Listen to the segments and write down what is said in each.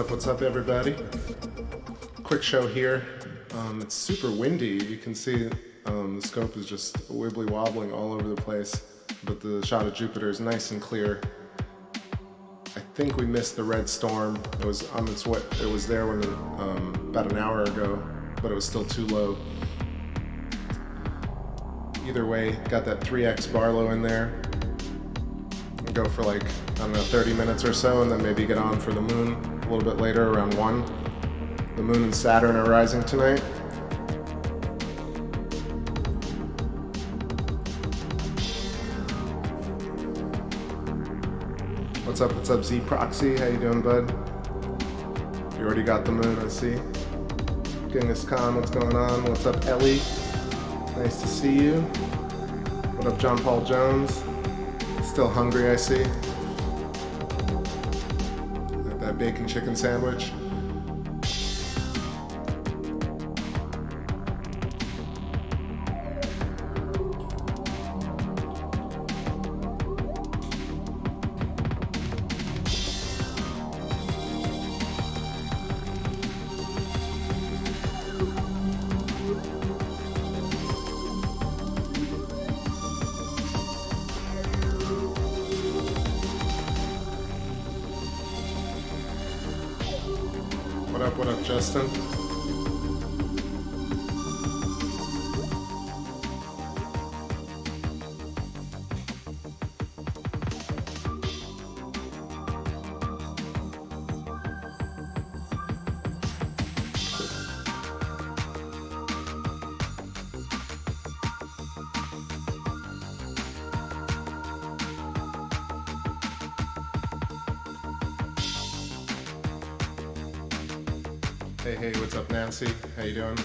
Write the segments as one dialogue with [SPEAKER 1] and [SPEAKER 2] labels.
[SPEAKER 1] What's up everybody? Quick show here. It's super windy. You can see the scope is just wibbly wobbling all over the place, but the shot of Jupiter is nice and clear. I think we missed the red storm. It was on its way. It was there when about an hour ago, but it was still too low. Either way, got that 3x Barlow in there. We'll go for like, I don't know, 30 minutes or so, and then maybe get on for the moon a little bit later, around 1. The moon and Saturn are rising tonight. What's up, Z Proxy? How you doing, bud? You already got the moon, I see. Genghis Khan, what's going on? What's up, Ellie? Nice to see you. What up, John Paul Jones? Still hungry, I see. That bacon chicken sandwich. What up, Justin? Hey, what's up, Nancy? How you doing?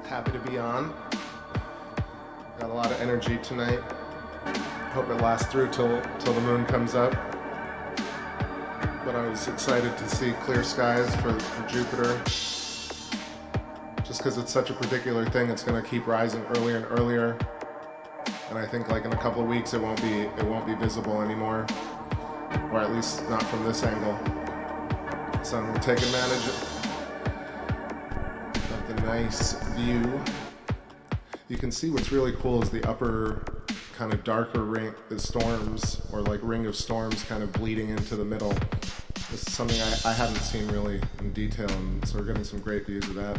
[SPEAKER 1] Happy to be on. Got a lot of energy tonight. Hope it lasts through till the moon comes up. But I was excited to see clear skies for Jupiter. Just because it's such a particular thing, it's going to keep rising earlier and earlier. And I think like in a couple of weeks it won't be visible anymore, or at least not from this angle. So I'm going to take advantage of the nice view. You can see what's really cool is the upper kind of darker ring of storms, or like ring of storms kind of bleeding into the middle. This is something I haven't seen really in detail, and so we're getting some great views of that.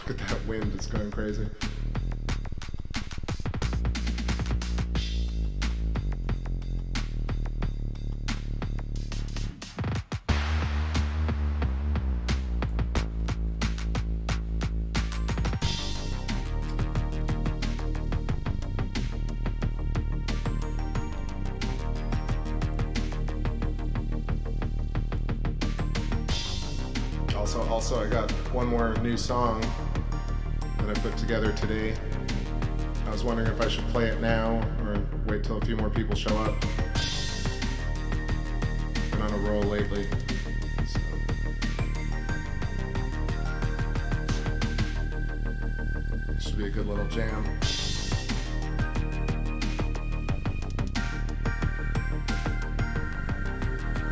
[SPEAKER 1] Look at that wind, it's going crazy. Also, I got one more new song that I put together today. I was wondering if I should play it now or wait till a few more people show up. Been on a roll lately. So. Should be a good little jam.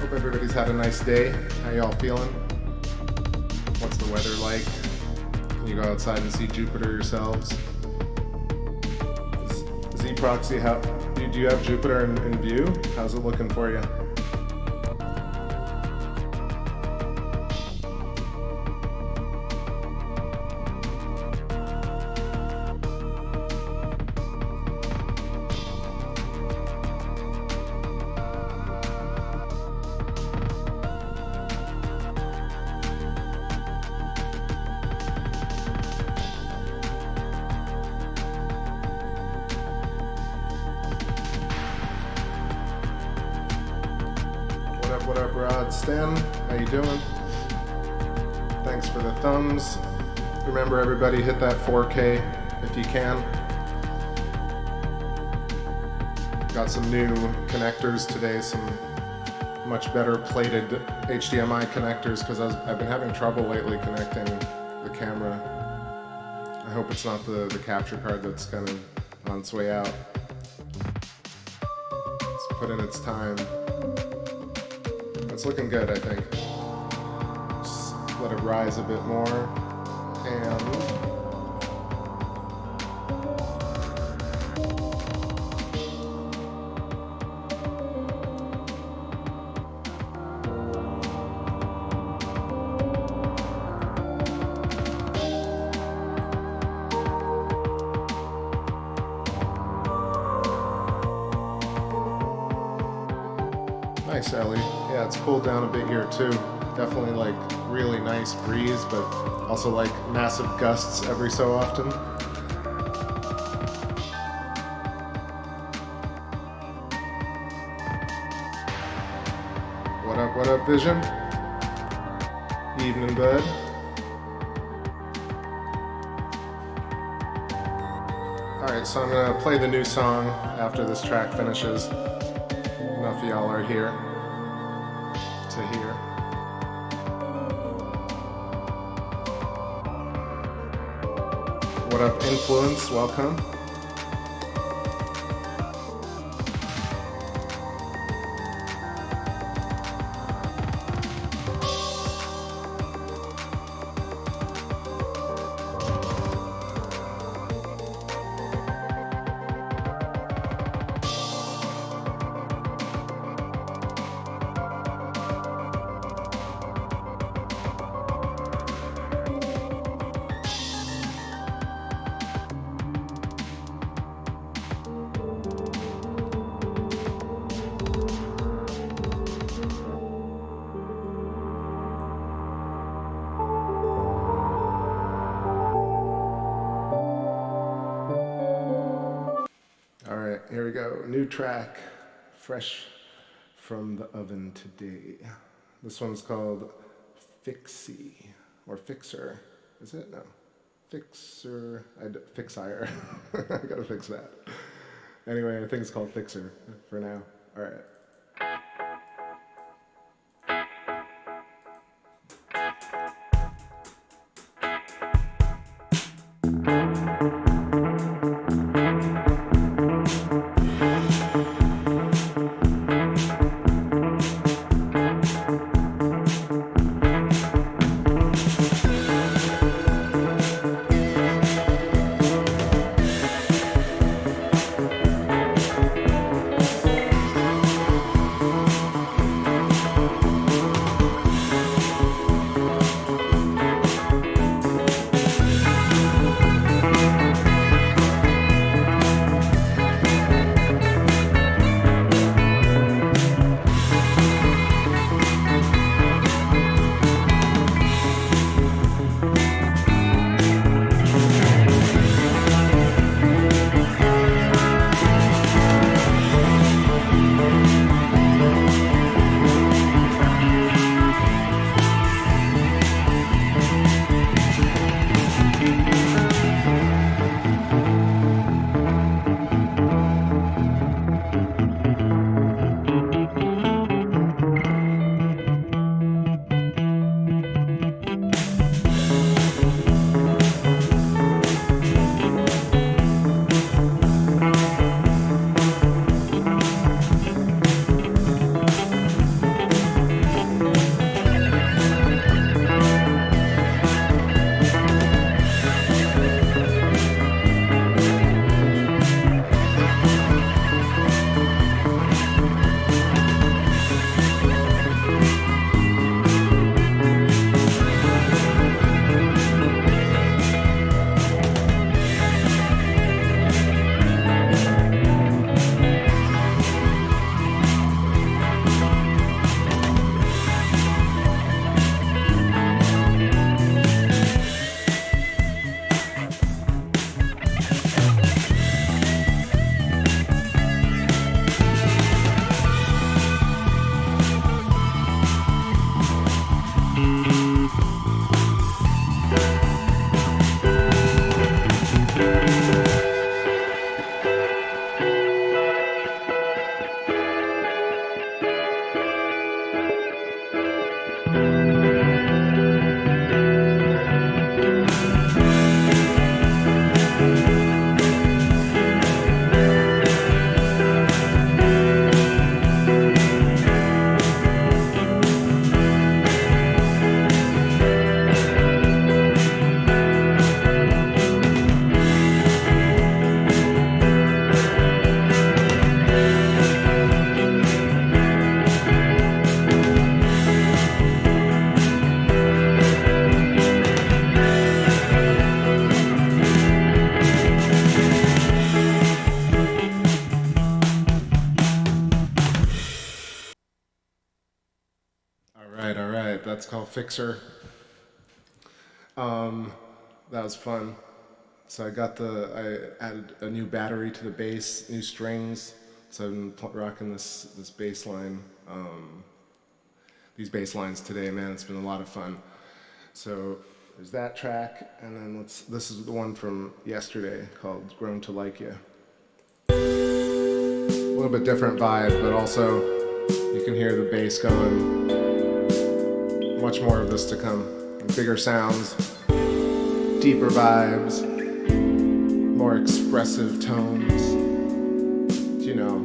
[SPEAKER 1] Hope everybody's had a nice day. How y'all feeling? What's the weather like? Can you go outside and see Jupiter yourselves? Z-Proxy, do you have Jupiter in view? How's it looking for you? What up, Rod? Stan, how you doing? Thanks for the thumbs. Remember, everybody, hit that 4K if you can. Got some new connectors today, some much better plated HDMI connectors, because I've been having trouble lately connecting the camera. I hope it's not the capture card that's kind of on its way out. It's put in its time. It's looking good, I think. Just let it rise a bit more. And nice, Ellie. Yeah, it's cooled down a bit here too. Definitely like really nice breeze, but also like massive gusts every so often. What up, Vision? Evening, bud. Alright, so I'm gonna play the new song after this track finishes. Enough of y'all are here to hear. What up, Influence? Welcome. here we go. New track, fresh from the oven today. This one's called Fixie, or Fixer. Is it? No. Fixer, Fixier. I gotta fix that. Anyway, I think it's called Fixer for now. All right. That's called Fixer. That was fun. So I added a new battery to the bass, new strings. So I've been rocking this bass line, these bass lines today, man. It's been a lot of fun. So there's that track, and then this is the one from yesterday called Grown to Like You. A little bit different vibe, but also you can hear the bass going. Much more of this to come. Bigger sounds, deeper vibes, more expressive tones, you know.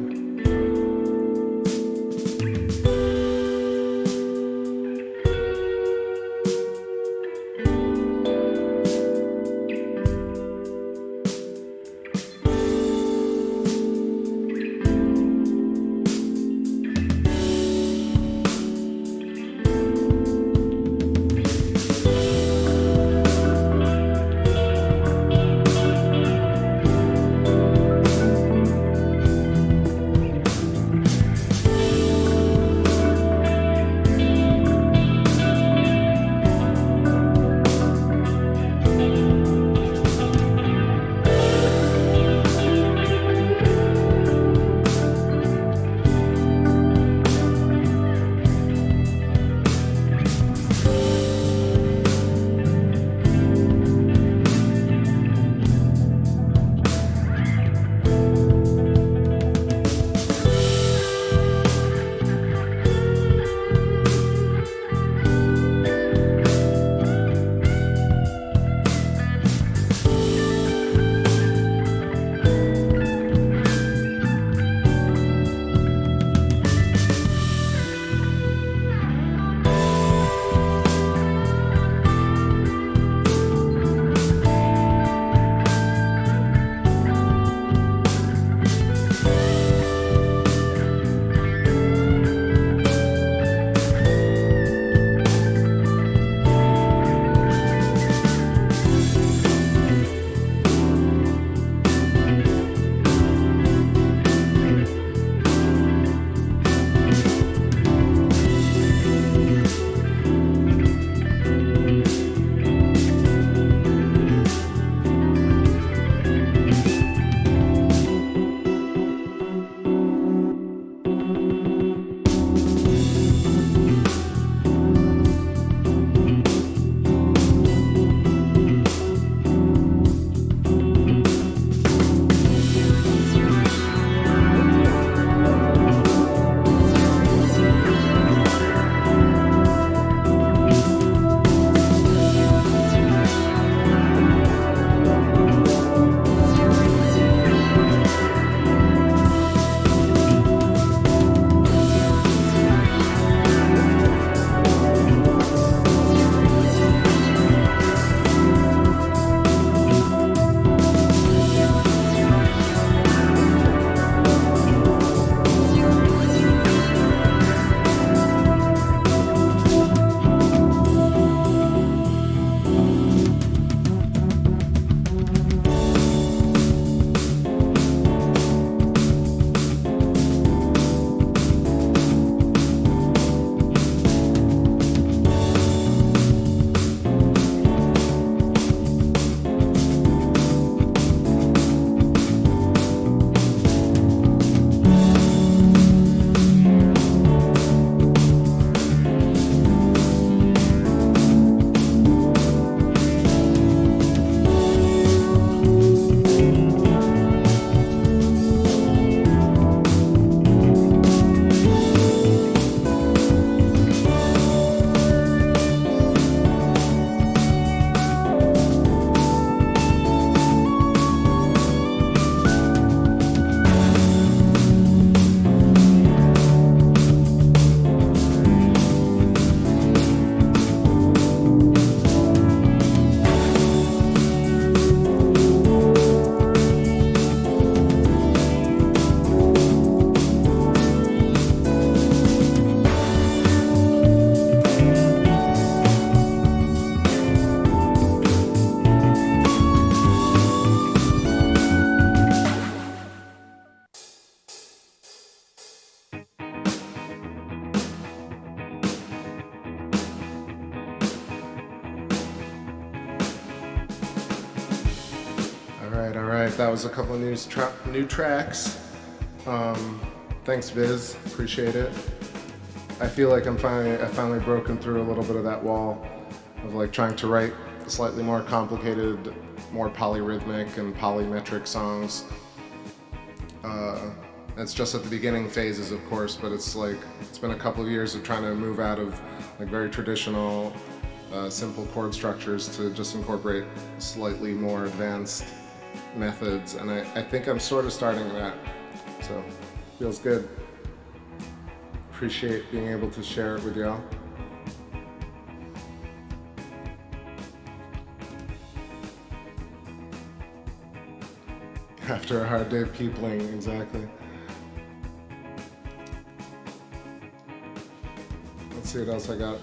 [SPEAKER 1] Alright, that was a couple of new tracks. Thanks Viz, appreciate it. I feel like I've finally broken through a little bit of that wall of like trying to write slightly more complicated, more polyrhythmic and polymetric songs. It's just at the beginning phases, of course, but it's been a couple of years of trying to move out of like very traditional, simple chord structures to just incorporate slightly more advanced methods, and I think I'm sort of starting that, so feels good. Appreciate being able to share it with y'all. After a hard day of peopling, exactly. Let's see what else I got.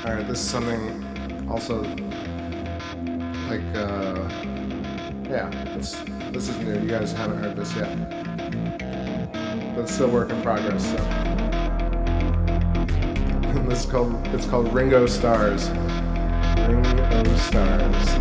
[SPEAKER 1] Alright, this is something also like, yeah, this is new. You guys haven't heard this yet. But it's still work in progress, so. And it's called Ringo Stars. Ringo Stars.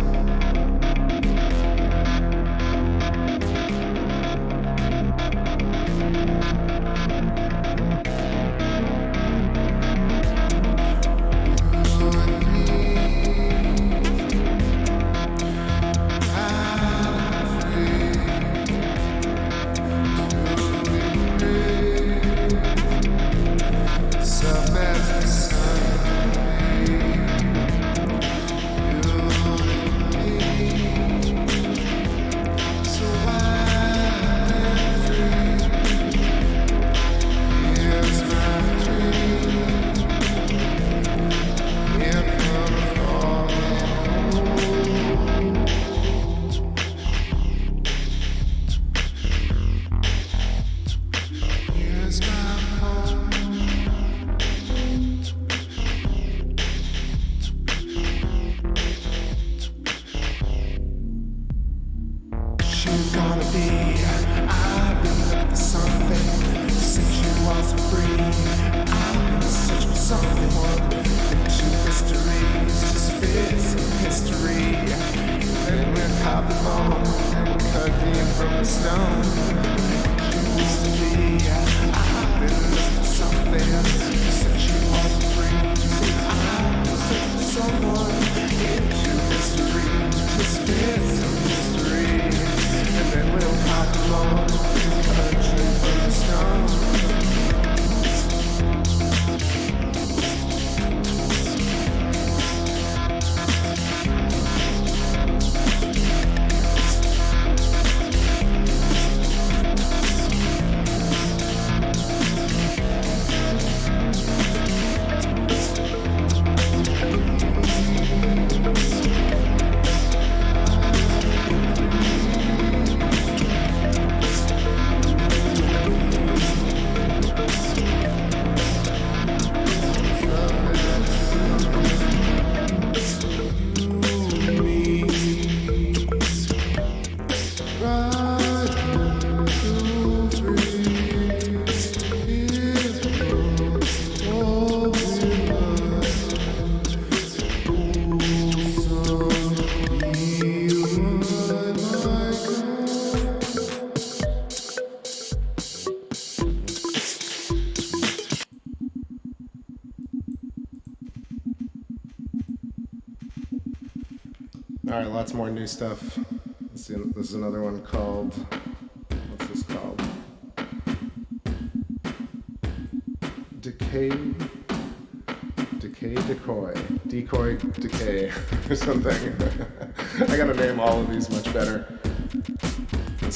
[SPEAKER 1] Alright, lots more new stuff. Let's see, this is another one called, what's this called? Decoy, or something. I gotta name all of these much better.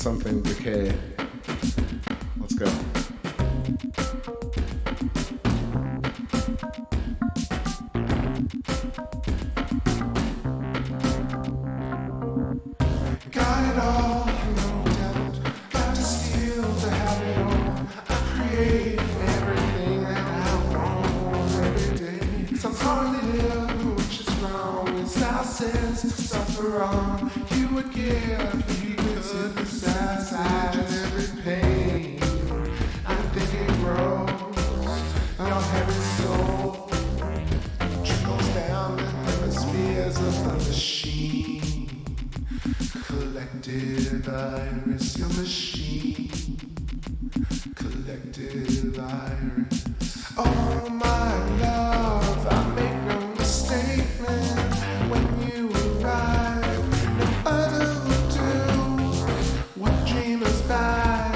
[SPEAKER 1] something decay. Let's go.
[SPEAKER 2] Got it all, no doubt. Got to steal to have it all. I create everything that I want every day. Some hardly live, which is wrong. And style says to suffer on. You would give, you could decide every pain. I think it grows. Your heavy soul trickles down the hemispheres of the machine. Collective iris, your machine. Collective iris. Oh my love, I make no mistake, man. When you arrive, no other will do. What dreamers buy,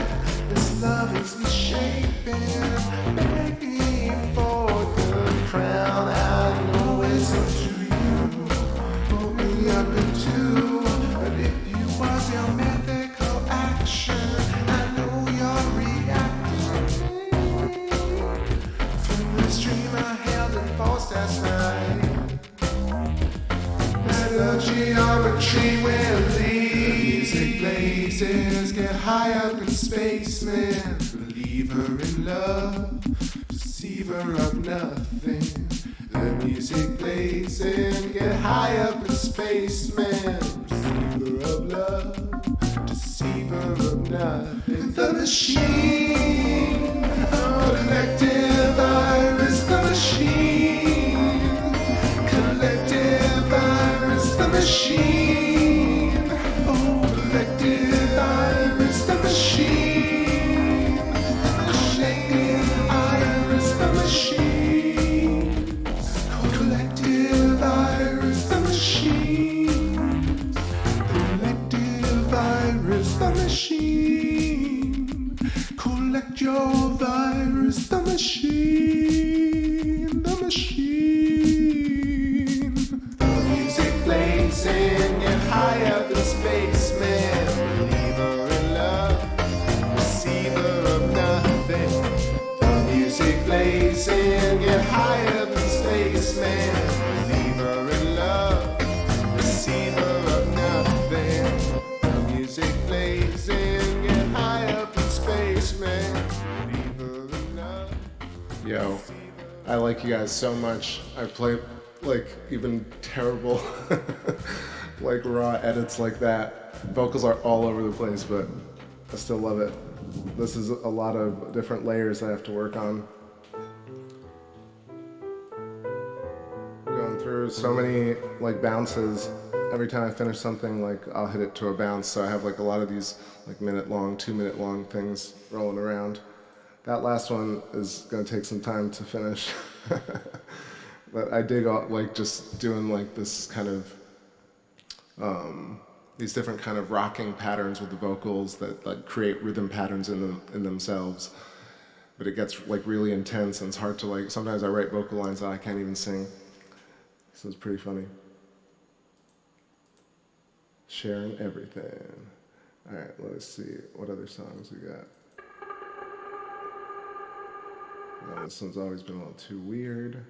[SPEAKER 2] this love is misshapen. Begging for the crown, I know it's up to you. Pull me up into. Was your mythical action? I know you're reacting from this dream I held and forced last night. Let the geometry will lead. Blazes get high up in space, man. Believer in love, deceiver of nothing. The music blazing, get high up in space, man. Deceiver of love, deceiver of nothing. The machine, collective iris, the machine. Collective iris, the machine. Oh, collective iris, the machine. Collective iris, the machine. Collective iris, the machine. Collective iris, the machine. Collect your virus, the machine. The machine. The music blazing and high up in space, man. Believer in love, receiver of nothing. The music blazing and high up in space, man. Believer in love, receiver of nothing. The music blazing and high up in space, man. Believer in love.
[SPEAKER 1] Yo, I like you guys so much. I play like even terrible like raw edits like that. Vocals are all over the place, but I still love it. This is a lot of different layers I have to work on. Going through so many like bounces. Every time I finish something, like I'll hit it to a bounce. So I have like a lot of these like minute-long, 2-minute-long things rolling around. That last one is gonna take some time to finish. But I dig like just doing like this kind of these different kind of rocking patterns with the vocals that like create rhythm patterns in themselves. But it gets like really intense and it's hard to like, sometimes I write vocal lines that I can't even sing. So it's pretty funny. Sharing everything. All right, let's see what other songs we got. No, this one's always been a little too weird.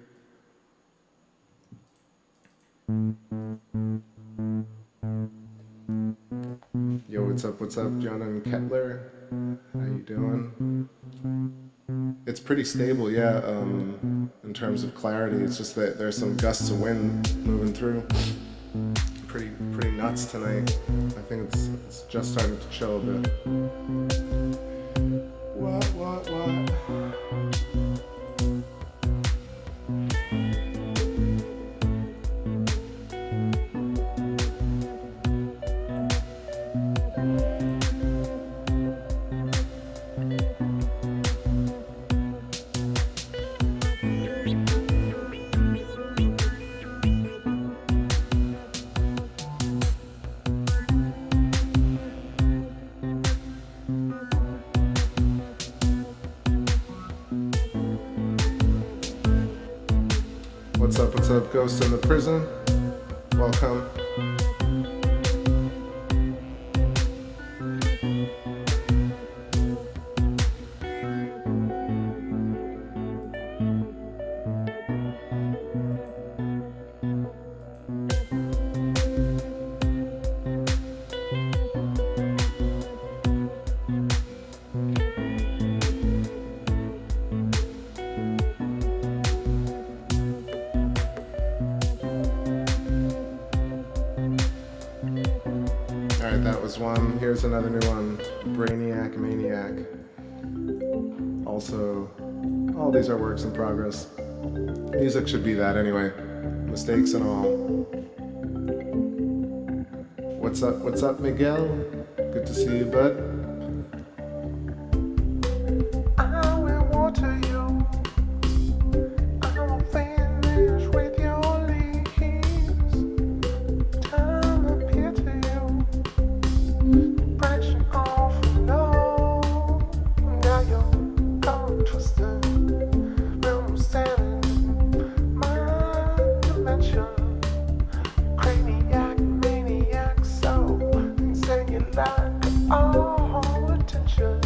[SPEAKER 1] Yo, what's up, John and Kettler? How you doing? It's pretty stable, yeah, in terms of clarity. It's just that there's some gusts of wind moving through. Pretty nuts tonight. I think it's just starting to chill a bit. What? What's up, Ghost in the Prison? Welcome. That was one. Here's another new one, Brainiac Maniac. Also, all these are works in progress. Music should be that anyway. Mistakes and all. What's up, Miguel? Good to see you, bud.
[SPEAKER 2] I will water you. I will finish with your leaves. Time appear to you. Branching off and on. Now you're gone twisted. Room standing. My dimension. Craniac, maniac, so insane you like all attention.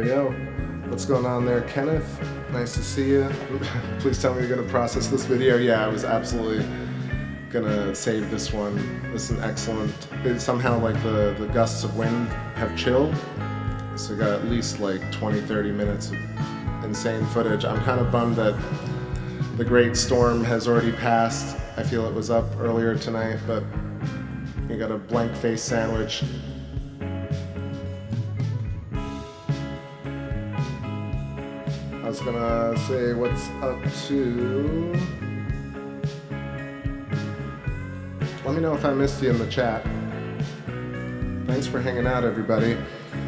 [SPEAKER 1] Yo. What's going on there, Kenneth? Nice to see you. Please tell me you're gonna process this video. Yeah, I was absolutely gonna save this one. This is an excellent. Somehow like the gusts of wind have chilled. So I got at least like 20-30 minutes of insane footage. I'm kind of bummed that the great storm has already passed. I feel it was up earlier tonight, but you got a blank face sandwich. I was gonna say what's up to. Let me know if I missed you in the chat. Thanks for hanging out, everybody.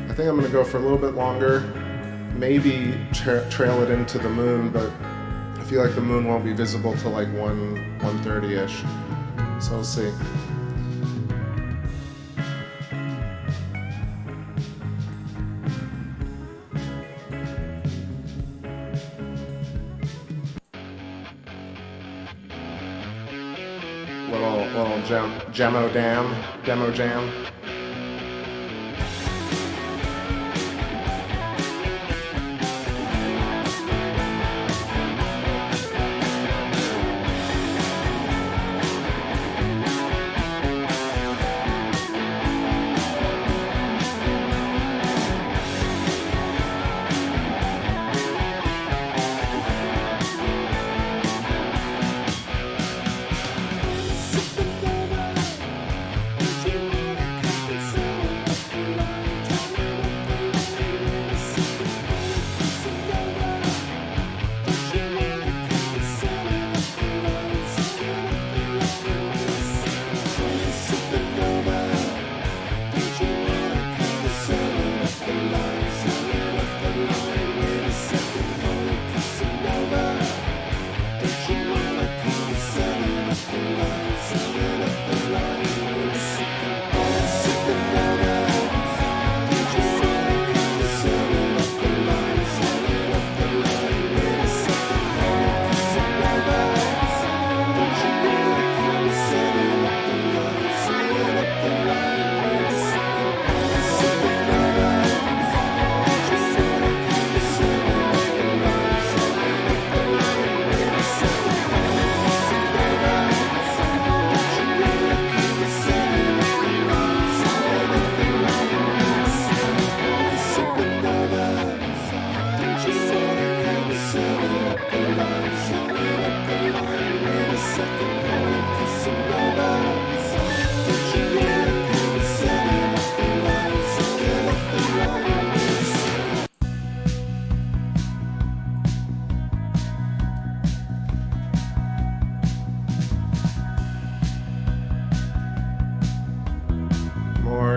[SPEAKER 1] I think I'm gonna go for a little bit longer, maybe trail it into the moon, but I feel like the moon won't be visible till like 1:30ish. So we'll see. Little demo jam.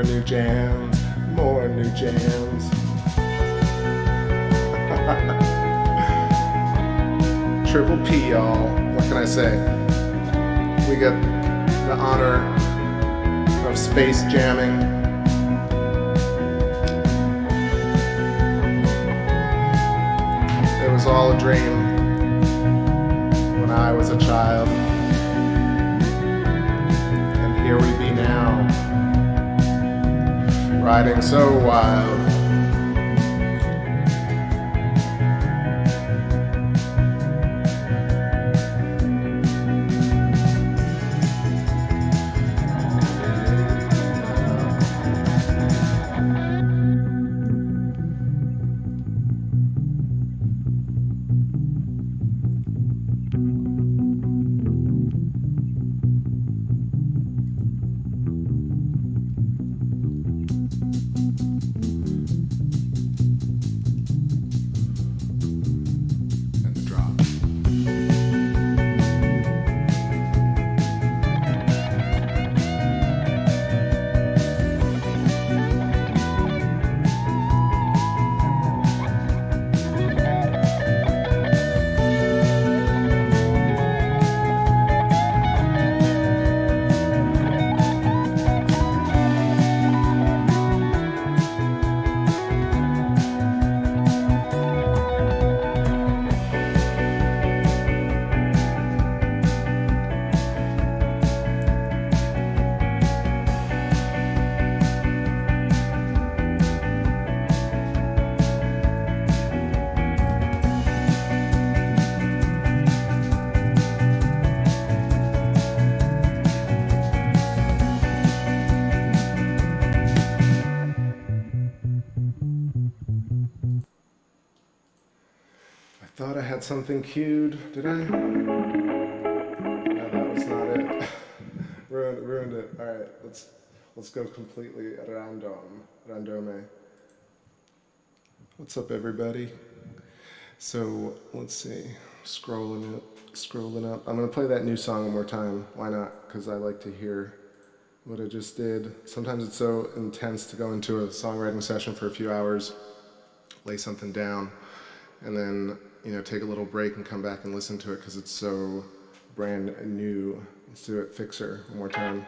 [SPEAKER 1] new jams, more new jams. Triple P, y'all. What can I say? We get the honor of space jamming. It was all a dream when I was a child. And here we be now, riding so wild. Thought I had something cued. Did I? No, that was not it. ruined it. All right, let's go completely randome. What's up, everybody? So let's see. Scrolling up. I'm gonna play that new song one more time. Why not? Because I like to hear what I just did. Sometimes it's so intense to go into a songwriting session for a few hours, lay something down, and then take a little break and come back and listen to it because it's so brand new. Let's do it, Fixer, one more time.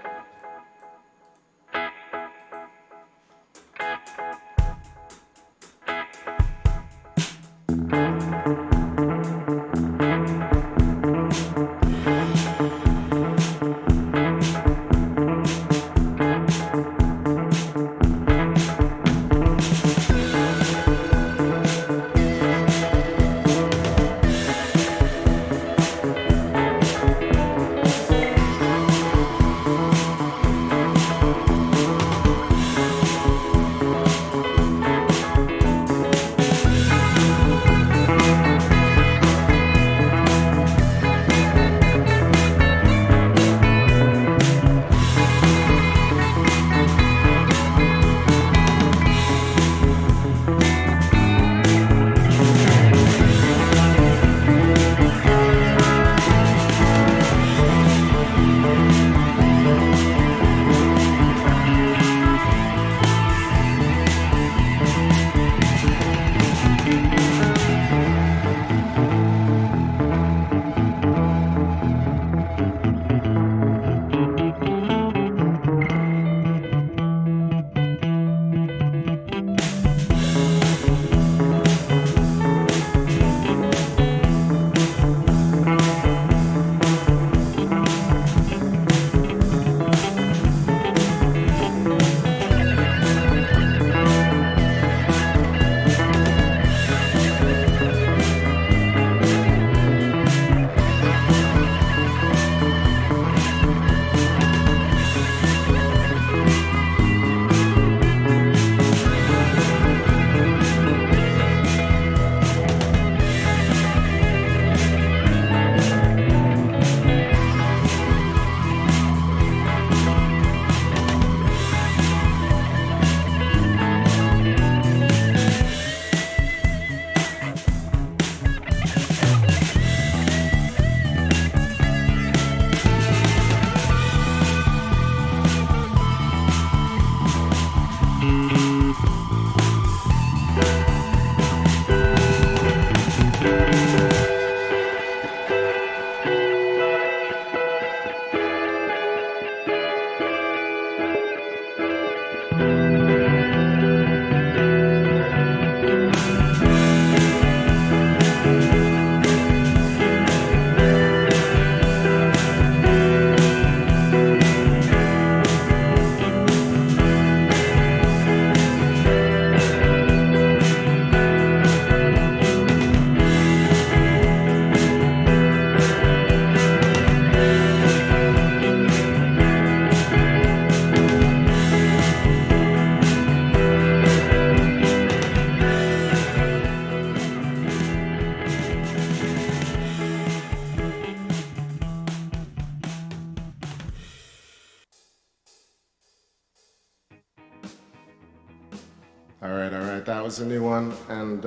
[SPEAKER 1] All right, that was a new one, and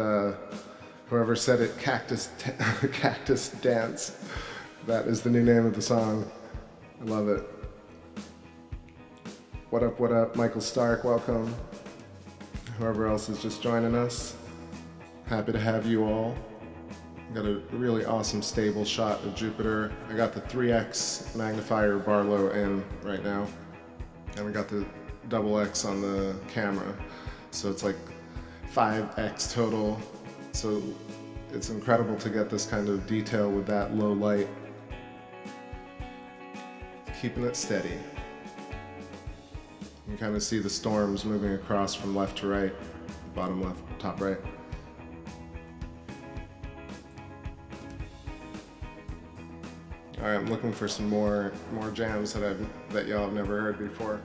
[SPEAKER 1] whoever said it, Cactus Dance, that is the new name of the song. I love it. What up, Michael Stark, welcome. Whoever else is just joining us, happy to have you all. Got a really awesome stable shot of Jupiter. I got the 3x magnifier Barlow in right now, and we got the double X on the camera. So it's like 5x total. So it's incredible to get this kind of detail with that low light. Keeping it steady. You can kind of see the storms moving across from left to right, bottom left, top right. All right, I'm looking for some more jams that y'all have never heard before.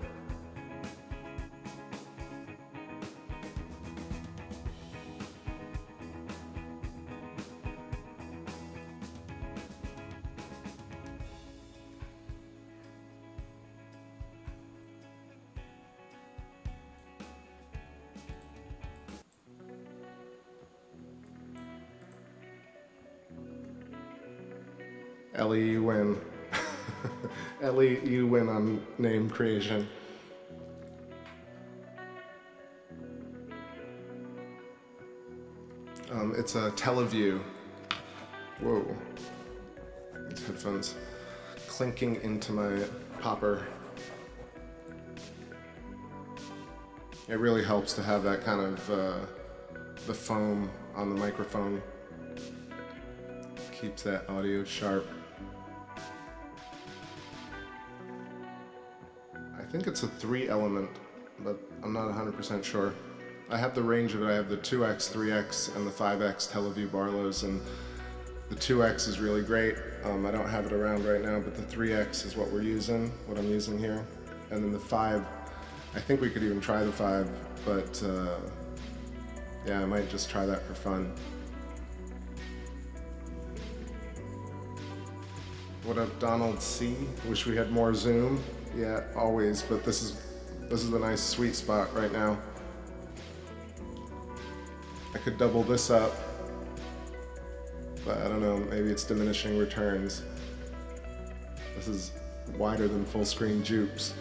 [SPEAKER 1] Ellie, you win. Ellie, you win on name creation. It's a Televue. Whoa. These headphones clinking into my popper. It really helps to have that kind of the foam on the microphone. Keeps that audio sharp. I think it's a 3-element, but I'm not 100% sure. I have the range of it. I have the 2X, 3X, and the 5X Televue Barlows, and the 2X is really great. I don't have it around right now, but the 3X is what I'm using here. And then the 5, I think we could even try the 5, but yeah, I might just try that for fun. What up, Donald C? Wish we had more zoom. Yeah, always, but this is a nice sweet spot right now. I could double this up, but I don't know, maybe it's diminishing returns. This is wider than full screen jupes.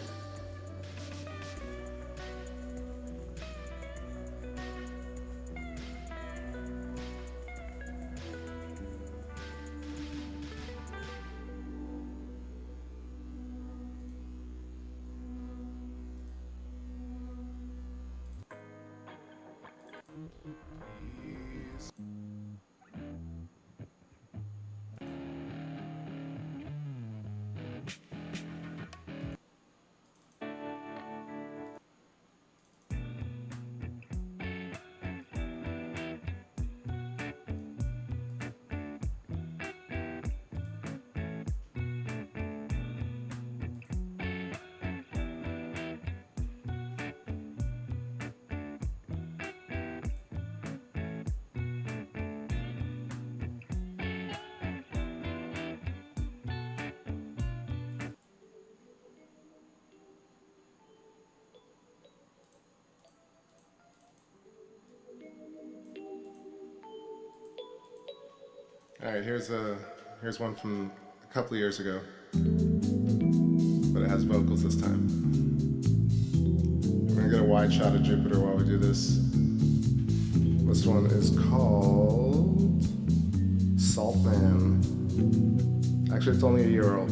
[SPEAKER 1] All right, here's one from a couple of years ago, but it has vocals this time. We're gonna get a wide shot of Jupiter while we do this. This one is called Saltman. Actually, it's only a year old.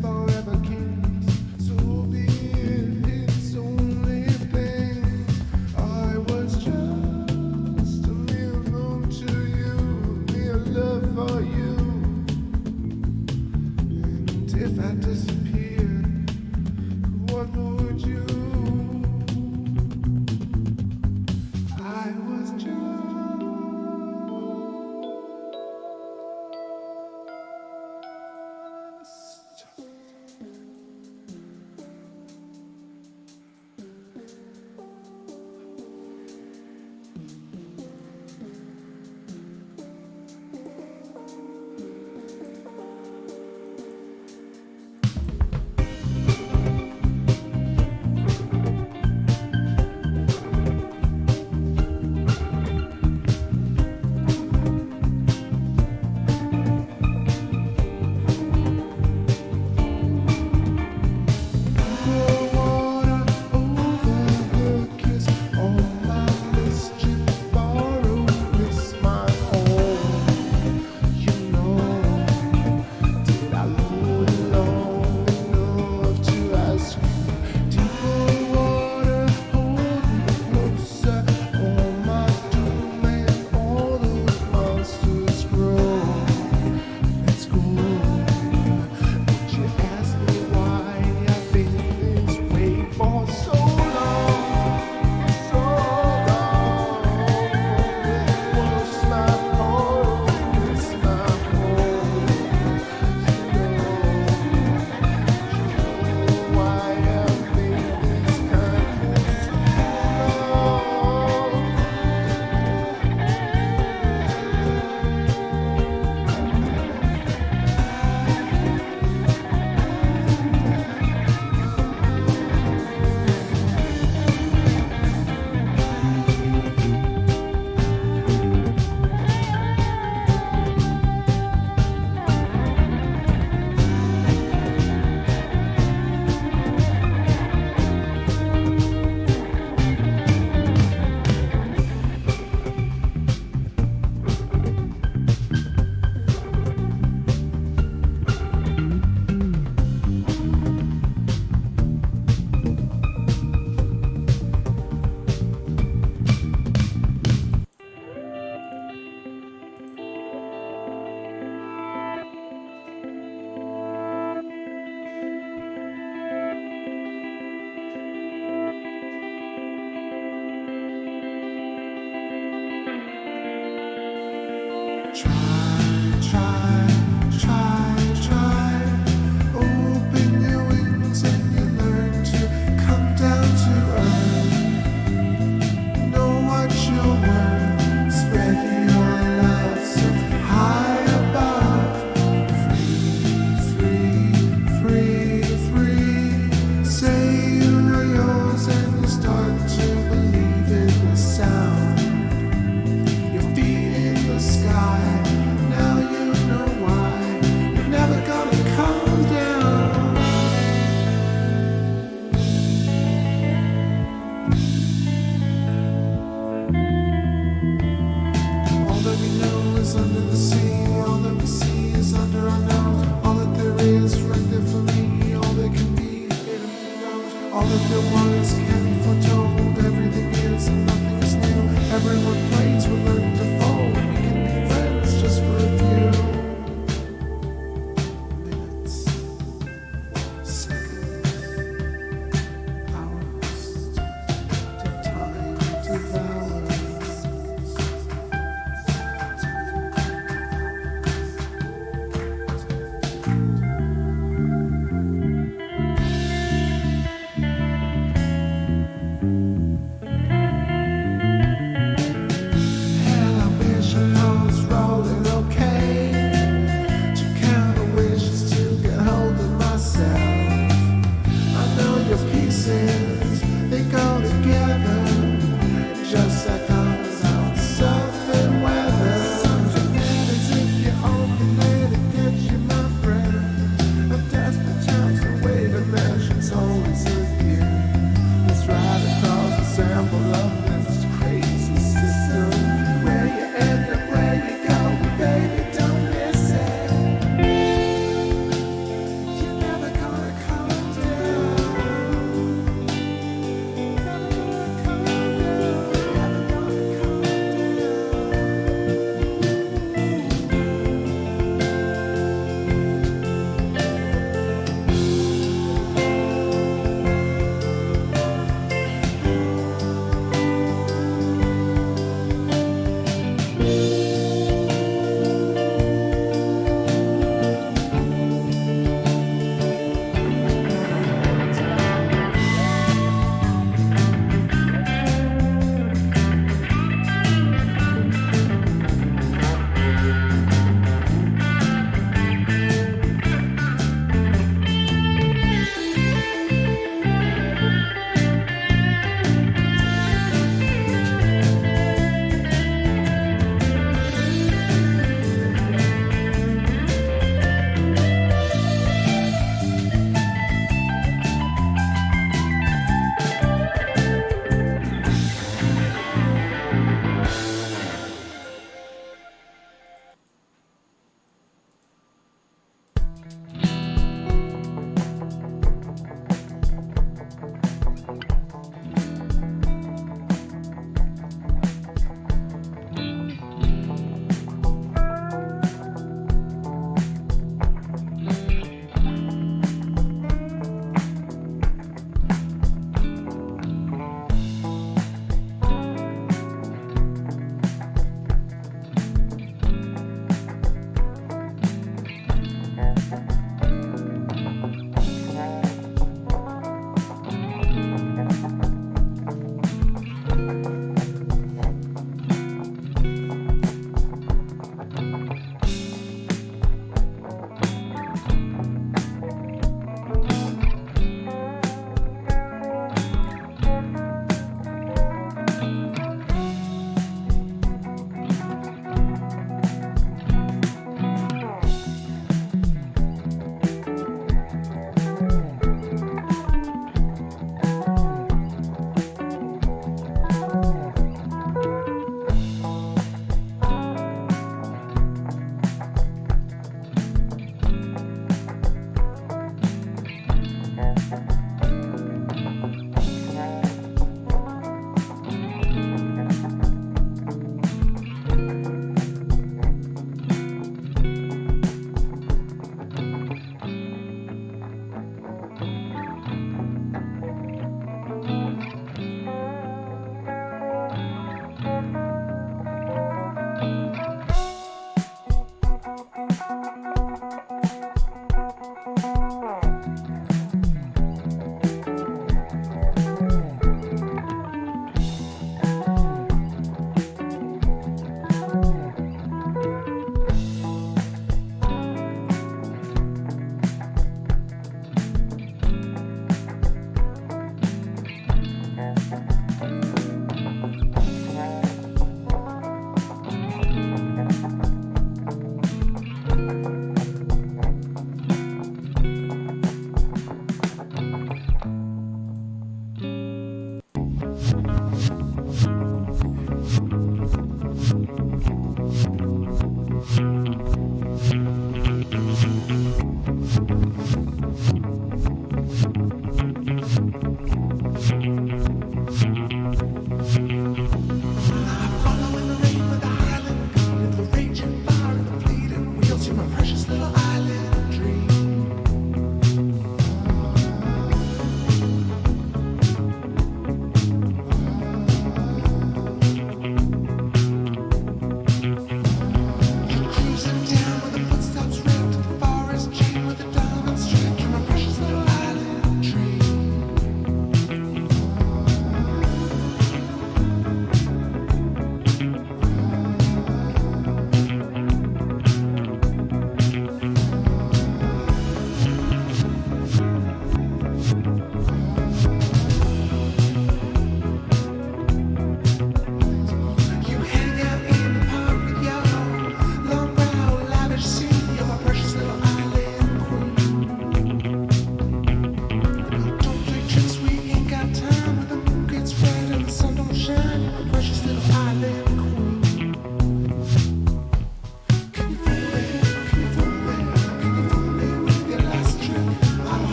[SPEAKER 2] Forever kings, so be it.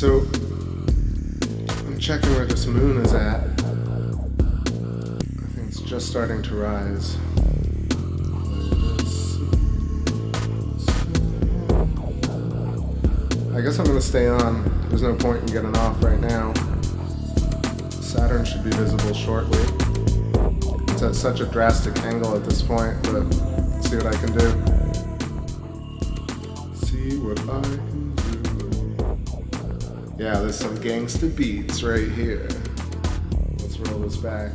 [SPEAKER 1] So, I'm checking where this moon is at. I think it's just starting to rise. I guess I'm gonna stay on. There's no point in getting off right now. Saturn should be visible shortly. It's at such a drastic angle at this point, but let's see what I can do. See what I can do. Yeah, there's some gangsta beats right here. Let's roll this back.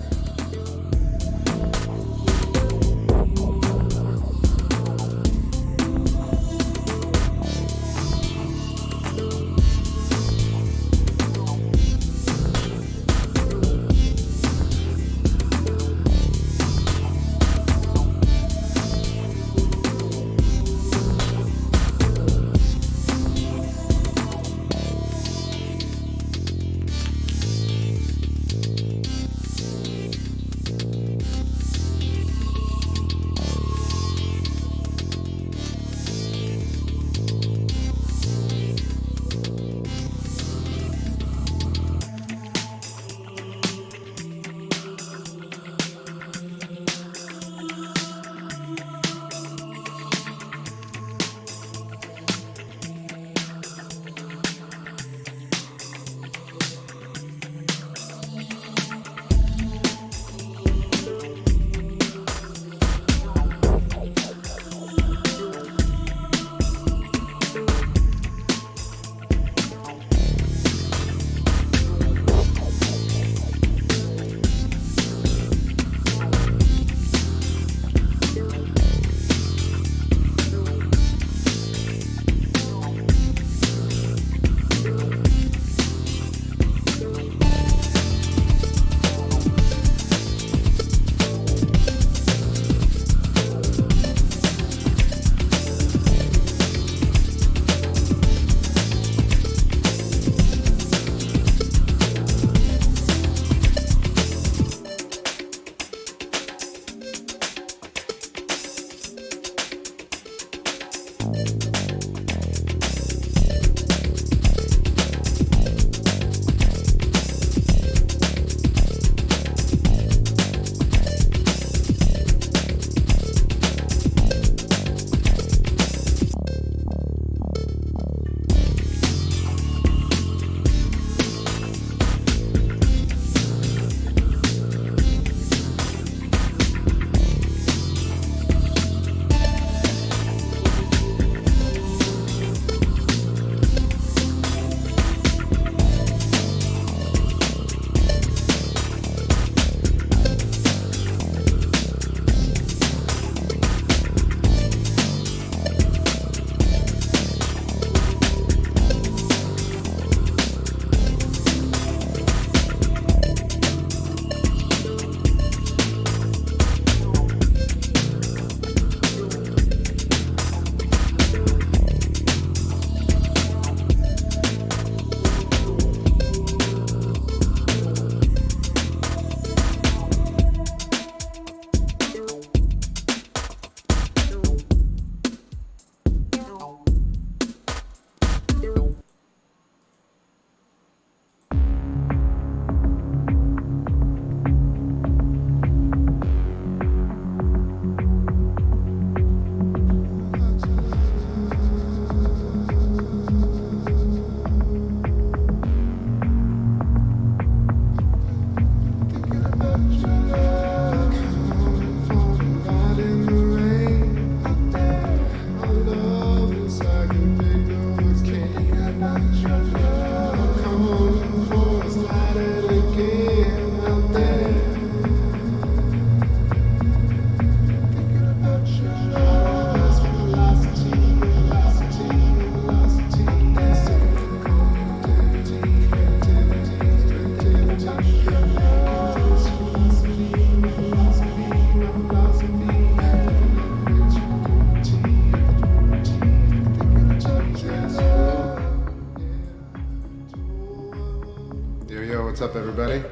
[SPEAKER 1] What's up, everybody?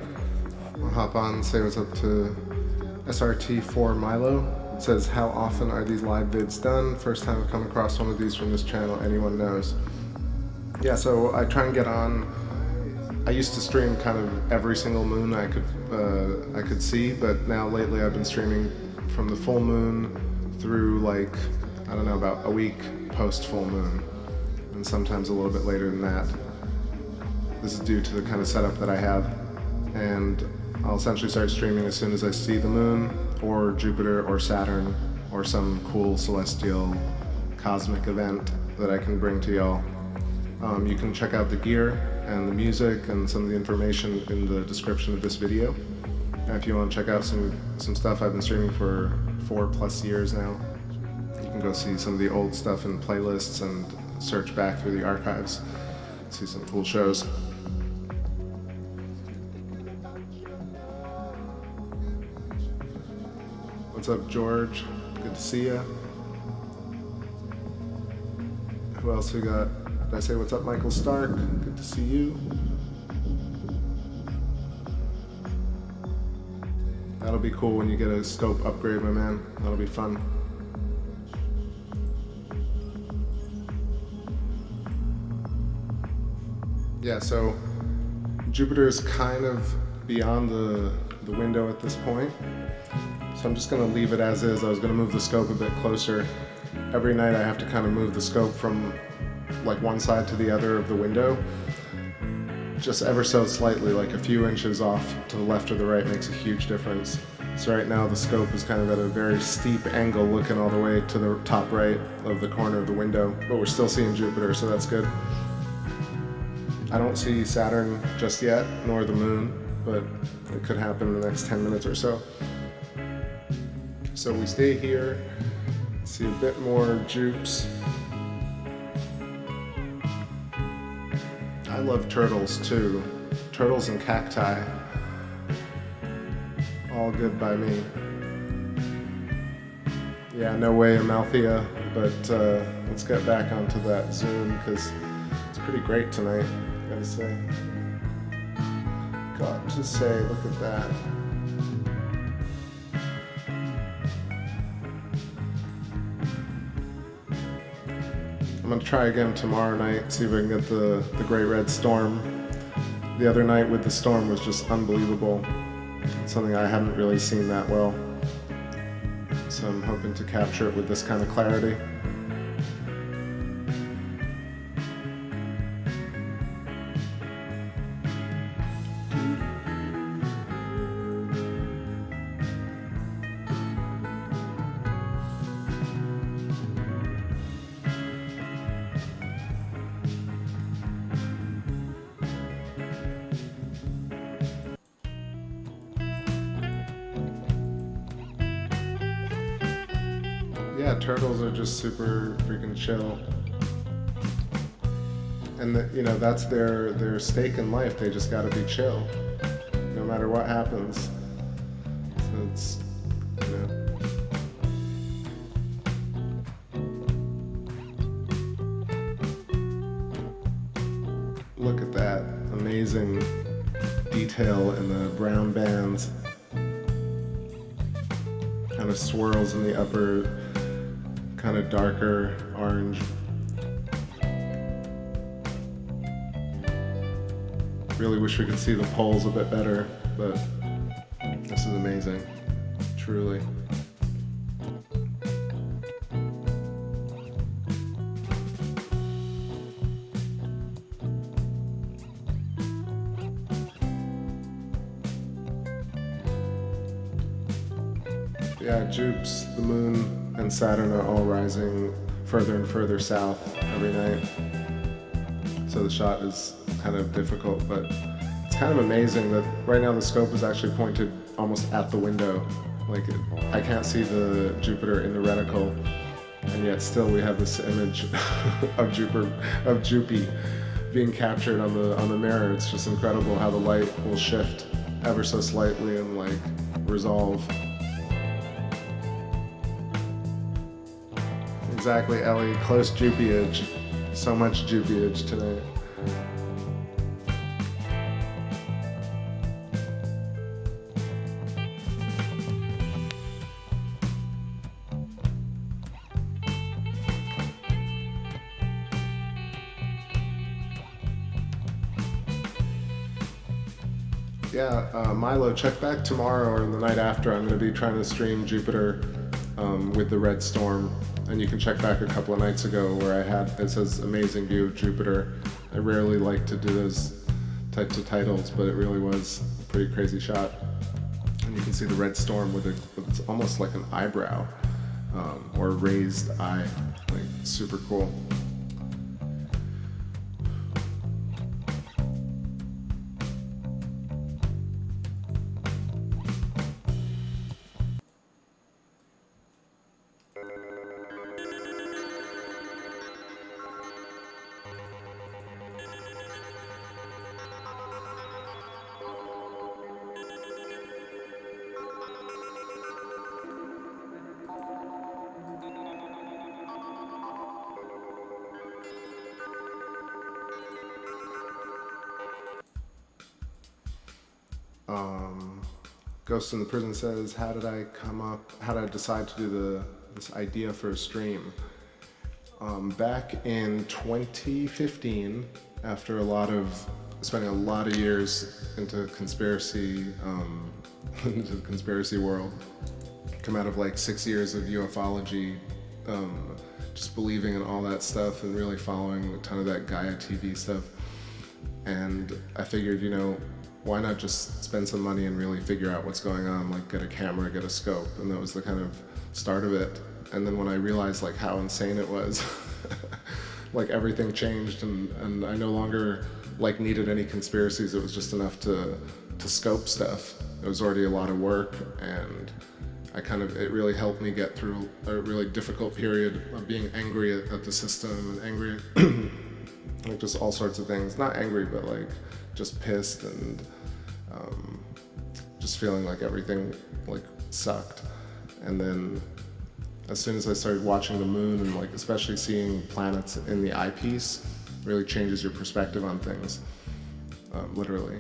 [SPEAKER 1] I'll hop on and say what's up to SRT4 Milo. It says, how often are these live vids done? First time I've come across one of these from this channel, anyone knows. Yeah, so I try and get on. I used to stream kind of every single moon I could see, but now lately I've been streaming from the full moon through like, I don't know, about a week post full moon, and sometimes a little bit later than that. This is due to the kind of setup that I have, and I'll essentially start streaming as soon as I see the moon or Jupiter or Saturn or some cool celestial cosmic event that I can bring to y'all. You can check out the gear and the music and some of the information in the description of this video. And if you want to check out some stuff I've been streaming for 4+ years now, you can go see some of the old stuff in playlists and search back through the archives, see some cool shows. What's up, George? Good to see ya. Who else we got? Did I say what's up, Michael Stark? Good to see you. That'll be cool when you get a scope upgrade, my man. That'll be fun. Yeah, so Jupiter is kind of beyond the window at this point. So I'm just gonna leave it as is. I was gonna move the scope a bit closer. Every night I have to kind of move the scope from like one side to the other of the window, just ever so slightly, like a few inches off to the left or the right makes a huge difference. So right now the scope is kind of at a very steep angle looking all the way to the top right of the corner of the window, but we're still seeing Jupiter, so that's good. I don't see Saturn just yet, nor the moon, but it could happen in the next 10 minutes or so. So we stay here, see a bit more Jupes. I love turtles too. Turtles and cacti. All good by me. Yeah, no way Amalthea, but let's get back onto that Zoom because it's pretty great tonight, I gotta say. Got to say, look at that. I'm gonna try again tomorrow night, see if I can get the Great Red Storm. The other night with the storm was just unbelievable. It's something I hadn't really seen that well. So I'm hoping to capture it with this kind of clarity. Yeah, turtles are just super freaking chill. And that's their stake in life. They just gotta be chill, no matter what happens. So it's, Look at that amazing detail in the brown bands. Kind of swirls in the upper, kind of darker orange. Really wish we could see the poles a bit better, but this is amazing, truly. Yeah, Jupes, the moon, and Saturn are all rising further and further south every night. So the shot is kind of difficult, but it's kind of amazing that right now the scope is actually pointed almost at the window. Like, I can't see the Jupiter in the reticle, and yet still we have this image of Jupy being captured on the mirror. It's just incredible how the light will shift ever so slightly and like resolve. Exactly, Ellie. Close Jupyage. So much Jupyage tonight. Milo, check back tomorrow or the night after. I'm going to be trying to stream Jupiter with the Red Storm. And you can check back a couple of nights ago where it says amazing view of Jupiter. I rarely like to do those types of titles, but it really was a pretty crazy shot. And you can see the Red Storm with it's almost like an eyebrow or a raised eye, like super cool. Ghost in the Prison says, how did I decide to do this idea for a stream? Back in 2015, after spending a lot of years into conspiracy, into the conspiracy world, come out of like 6 years of ufology, just believing in all that stuff and really following a ton of that Gaia TV stuff. And I figured, why not just spend some money and really figure out what's going on, like get a camera, get a scope, and that was the kind of start of it. And then when I realized like how insane it was, like everything changed, and I no longer like needed any conspiracies. It was just enough to scope stuff. It was already a lot of work, and it really helped me get through a really difficult period of being angry at the system and angry at like just all sorts of things. Not angry, but like just pissed and just feeling like everything like sucked. And then as soon as I started watching the moon and like especially seeing planets in the eyepiece really changes your perspective on things, literally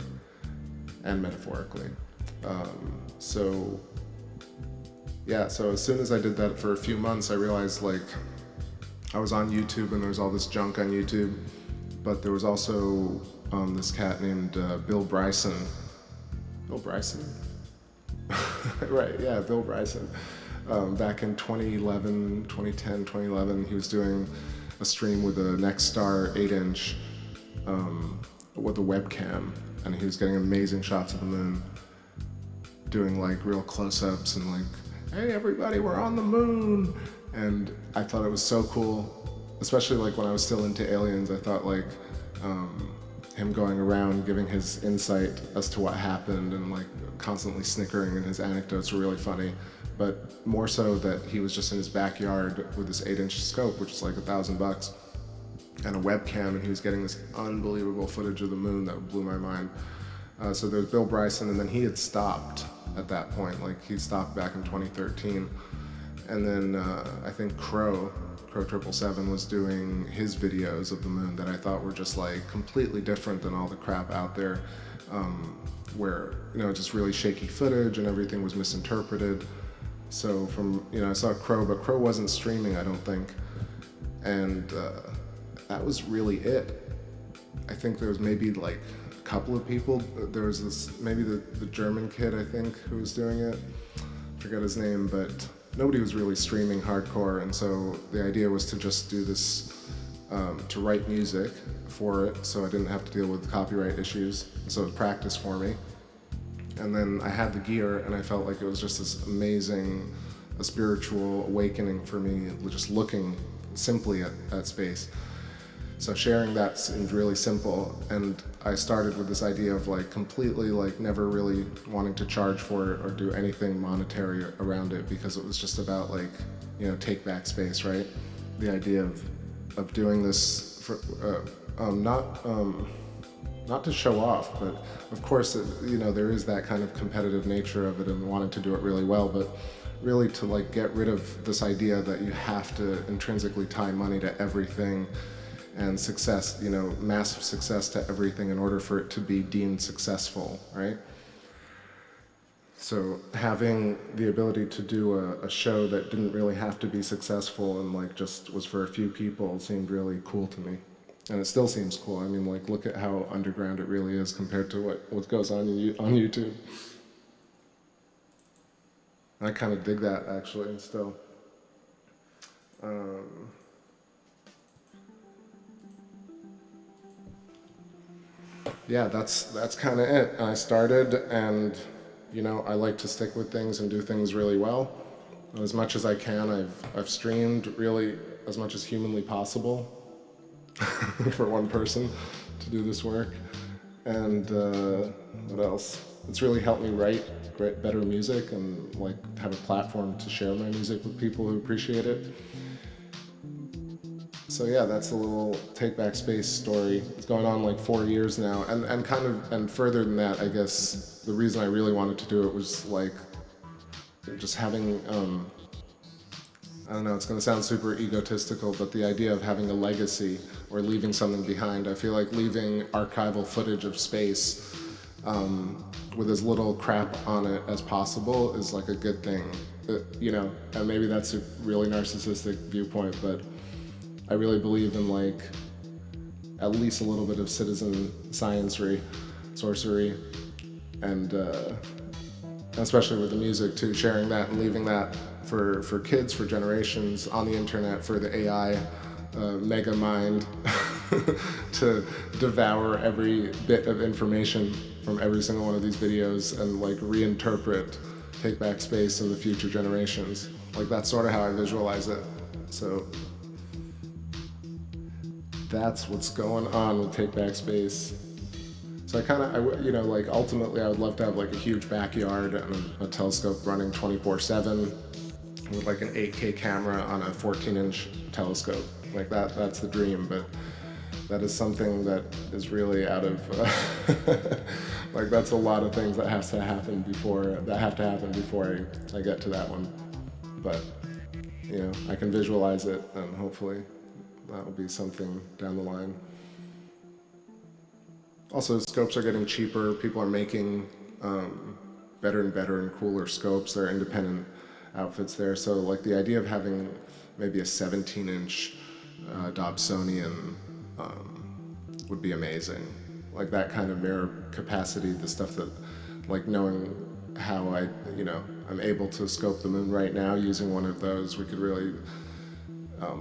[SPEAKER 1] and metaphorically. So as soon as I did that for a few months, I realized like I was on YouTube and there was all this junk on YouTube, but there was also this cat named Bill Bryson. Bill Bryson? Right, yeah, Bill Bryson. Back in 2011, he was doing a stream with a Nexstar 8-inch with a webcam, and he was getting amazing shots of the moon, doing like real close-ups and like, hey everybody, we're on the moon! And I thought it was so cool, especially like when I was still into aliens. I thought like him going around giving his insight as to what happened and like constantly snickering, and his anecdotes were really funny. But more so that he was just in his backyard with this 8-inch scope, which is like $1,000, and a webcam, and he was getting this unbelievable footage of the moon that blew my mind. So there's Bill Bryson, and then he had stopped at that point. Like he stopped back in 2013. And then I think Crow 777 was doing his videos of the moon that I thought were just like completely different than all the crap out there, where, just really shaky footage and everything was misinterpreted. So I saw Crow, but Crow wasn't streaming, I don't think. And that was really it. I think there was maybe like a couple of people. There was maybe the German kid, I think, who was doing it. I forget his name, but nobody was really streaming hardcore. And so the idea was to just do this, to write music for it, so I didn't have to deal with copyright issues. So it was practice for me. And then I had the gear, and I felt like it was just this amazing, a spiritual awakening for me, just looking simply at space. So sharing that seemed really simple, and I started with this idea of like completely like never really wanting to charge for it or do anything monetary around it, because it was just about like, TakeBackSpace, right? The idea of doing this for, not to show off, but of course, there is that kind of competitive nature of it and wanting to do it really well, but really to like get rid of this idea that you have to intrinsically tie money to everything and success, massive success to everything in order for it to be deemed successful, right? So having the ability to do a show that didn't really have to be successful and like just was for a few people seemed really cool to me. And it still seems cool. I mean, like, look at how underground it really is compared to what goes on YouTube. I kind of dig that, actually, still. Yeah, that's kind of it. I started, and you know, I like to stick with things and do things really well. As much as I can, I've streamed really as much as humanly possible for one person to do this work. And what else? It's really helped me write better music and like have a platform to share my music with people who appreciate it. So yeah, that's a little TakeBackSpace story. It's going on like 4 years now, and further than that, I guess the reason I really wanted to do it was like just having I don't know, it's going to sound super egotistical, but the idea of having a legacy or leaving something behind. I feel like leaving archival footage of space with as little crap on it as possible is like a good thing. You know, and maybe that's a really narcissistic viewpoint, but I really believe in like at least a little bit of citizen science-y, sorcery, and especially with the music too, sharing that and leaving that for kids, for generations on the internet, for the AI mega mind to devour every bit of information from every single one of these videos and like reinterpret TakeBackSpace in the future generations. Like that's sort of how I visualize it. So that's what's going on with TakeBackSpace. So I kind of, you know, like ultimately I would love to have like a huge backyard and a telescope running 24/7 with like an 8K camera on a 14-inch telescope. Like that's the dream, but that is something that is really out of, like that's a lot of things that have to happen before I get to that one. But, you know, I can visualize it and hopefully that will be something down the line. Also, scopes are getting cheaper. People are making better and better and cooler scopes. There are independent outfits there. So like the idea of having maybe a 17-inch Dobsonian would be amazing. Like that kind of mirror capacity, the stuff that, like knowing how I'm able to scope the moon right now using one of those, we could really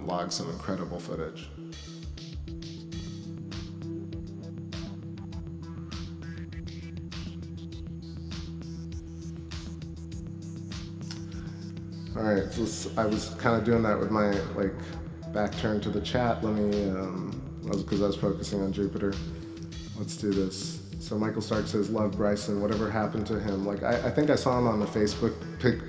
[SPEAKER 1] log some incredible footage. All right, so I was kind of doing that with my like back turned to the chat. Let me, because I was focusing on Jupiter. Let's do this. So Michael Stark says, love Bryson, whatever happened to him? Like, I think I saw him on the Facebook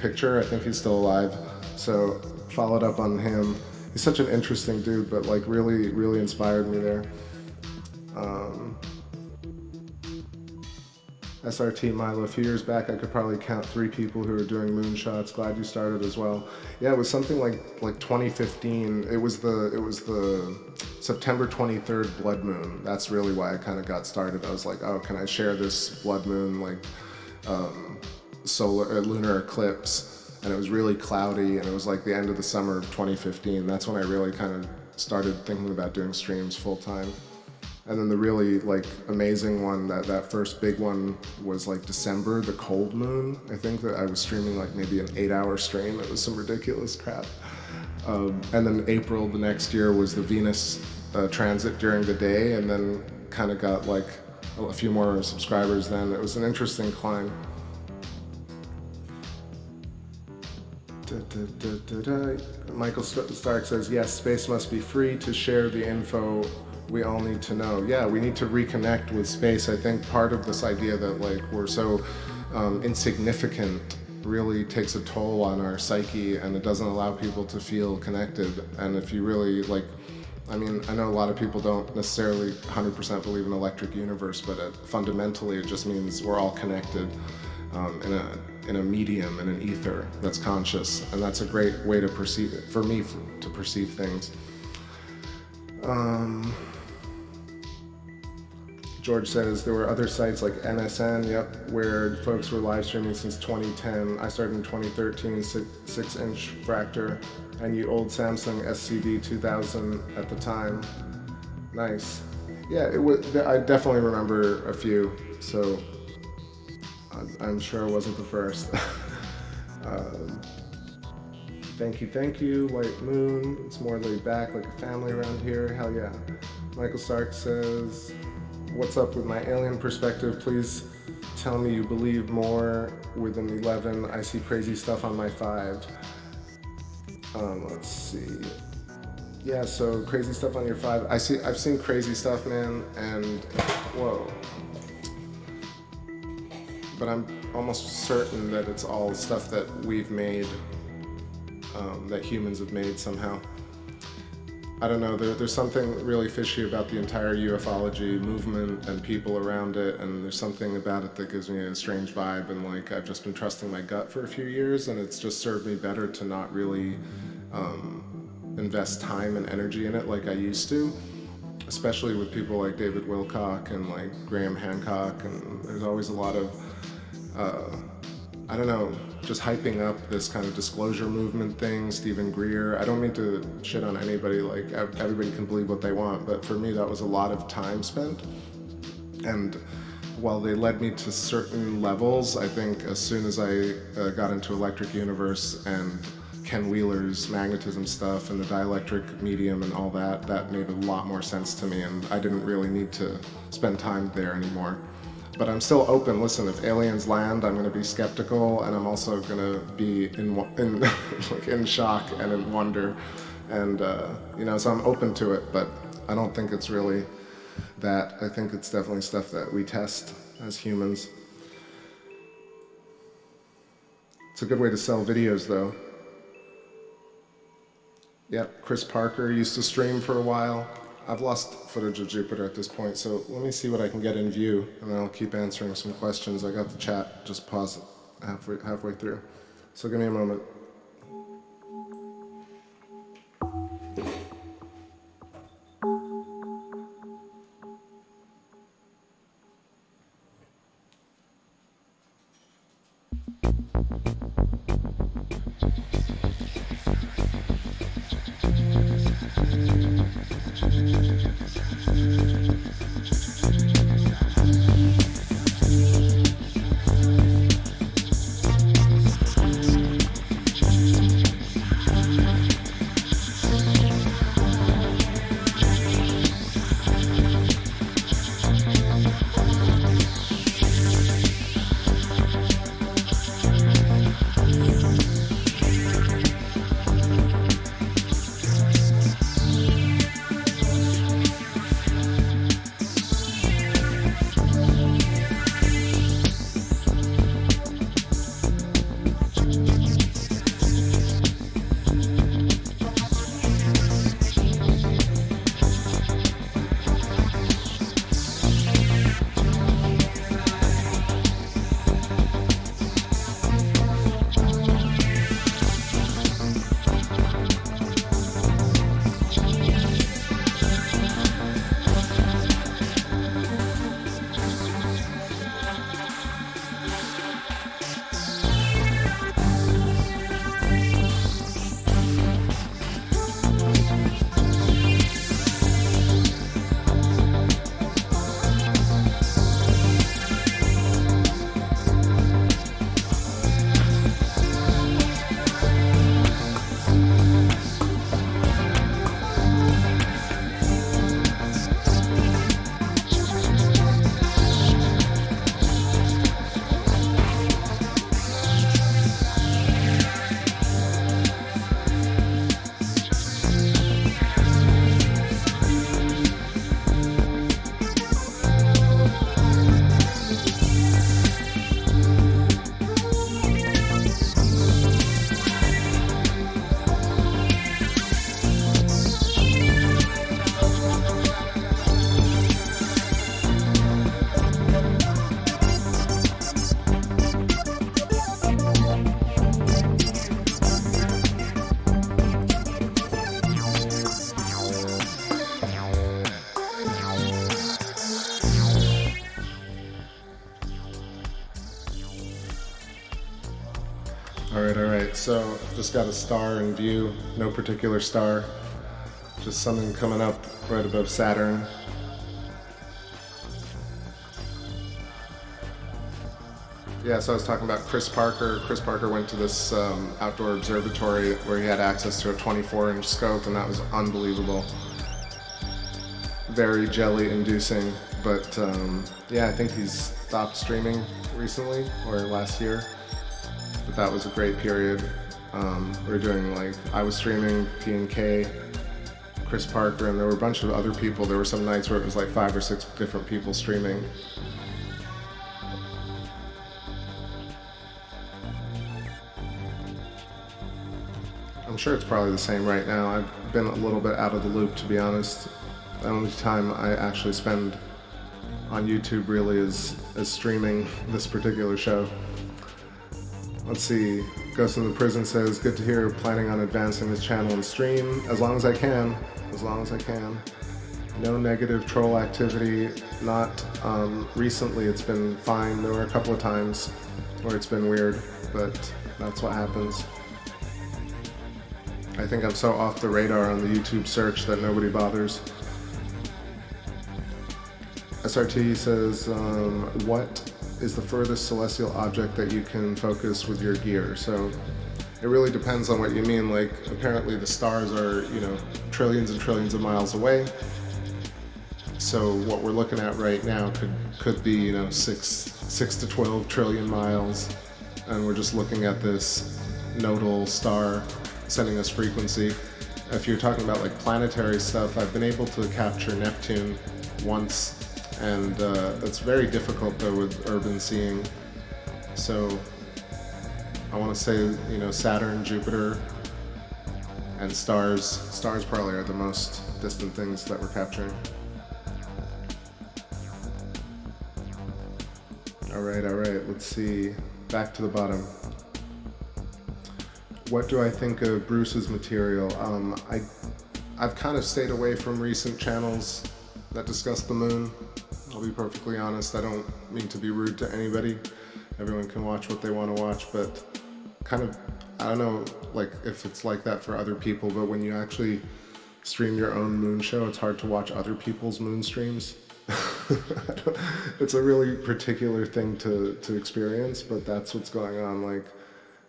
[SPEAKER 1] picture. I think he's still alive. So followed up on him. He's such an interesting dude, but like really, really inspired me there. SRT Milo, a few years back, I could probably count 3 people who were doing moonshots. Glad you started as well. Yeah, it was something like 2015. It was the September 23rd blood moon. That's really why I kind of got started. I was like, oh, can I share this blood moon, like lunar eclipse? And it was really cloudy, and it was like the end of the summer of 2015. That's when I really kind of started thinking about doing streams full time. And then the really like amazing one, that first big one was like December, the cold moon. I think that I was streaming like maybe an 8-hour stream. It was some ridiculous crap. And then April the next year was the Venus transit during the day, and then kind of got like a few more subscribers then. It was an interesting climb. Michael Stark says, yes, space must be free to share the info we all need to know. Yeah, we need to reconnect with space. I think part of this idea that like we're so insignificant really takes a toll on our psyche, and it doesn't allow people to feel connected. And if you really like, I mean, I know a lot of people don't necessarily 100% believe in electric universe, but fundamentally it just means we're all connected in a medium, in an ether that's conscious, and that's a great way to perceive it, for me, to perceive things. George says there were other sites like NSN, yep, where folks were live streaming since 2010. I started in 2013, 6-inch fractor. I knew old Samsung SCD 2000 at the time. Nice. Yeah, it was. I definitely remember a few, so I'm sure I wasn't the first. um, thank you, White Moon. It's more laid back, like a family around here. Hell yeah. Michael Stark says, "What's up with my alien perspective? Please tell me you believe more with an 11. I see crazy stuff on my 5." Let's see. Yeah, so crazy stuff on your 5. I've seen crazy stuff, man, and whoa. But I'm almost certain that it's all stuff that we've made, that humans have made somehow. I don't know, there's something really fishy about the entire ufology movement and people around it, and there's something about it that gives me a strange vibe, and like I've just been trusting my gut for a few years, and it's just served me better to not really invest time and energy in it like I used to, especially with people like David Wilcock and like Graham Hancock, and there's always a lot of I don't know, just hyping up this kind of disclosure movement thing, Stephen Greer. I don't mean to shit on anybody, like everybody can believe what they want, but for me that was a lot of time spent. And while they led me to certain levels, I think as soon as I got into Electric Universe and Ken Wheeler's magnetism stuff and the dielectric medium and all that, that made a lot more sense to me, and I didn't really need to spend time there anymore. But I'm still open. Listen, if aliens land, I'm going to be skeptical, and I'm also going to be in shock and in wonder, and so I'm open to it. But I don't think it's really that. I think it's definitely stuff that we test as humans. It's a good way to sell videos, though. Yep, Chris Parker used to stream for a while. I've lost footage of Jupiter at this point, so let me see what I can get in view, and then I'll keep answering some questions. I got the chat, just pause it halfway through. So give me a moment. All right, so just got a star in view, no particular star. Just something coming up right above Saturn. Yeah, so I was talking about Chris Parker. Chris Parker went to this outdoor observatory where he had access to a 24-inch scope, and that was unbelievable. Very jelly-inducing, but yeah, I think he's stopped streaming recently, or last year. But that was a great period. We were doing, like, I was streaming, P&K, Chris Parker, and there were a bunch of other people. There were some nights where it was like 5 or 6 different people streaming. I'm sure it's probably the same right now. I've been a little bit out of the loop, to be honest. The only time I actually spend on YouTube really is streaming this particular show. Let's see. Ghost in the Prison says, good to hear, planning on advancing this channel and stream as long as I can. As long as I can. No negative troll activity. Not recently, it's been fine. There were a couple of times where it's been weird, but that's what happens. I think I'm so off the radar on the YouTube search that nobody bothers. SRT says, what is the furthest celestial object that you can focus with your gear? So it really depends on what you mean. Like, apparently the stars are, you know, trillions and trillions of miles away. So what we're looking at right now could be, you know, 6 to 12 trillion miles, and we're just looking at this nodal star sending us frequency. If you're talking about like planetary stuff, I've been able to capture Neptune once, and it's very difficult though with urban seeing. So I want to say, you know, Saturn, Jupiter, and stars. Stars probably are the most distant things that we're capturing. All right, let's see. Back to the bottom. What do I think of Bruce's material? I've kind of stayed away from recent channels that discuss the moon. I'll be perfectly honest, I don't mean to be rude to anybody. Everyone can watch what they want to watch, but kind of, I don't know, like if it's like that for other people, but when you actually stream your own moon show, it's hard to watch other people's moon streams. It's a really particular thing to experience, but that's what's going on. Like,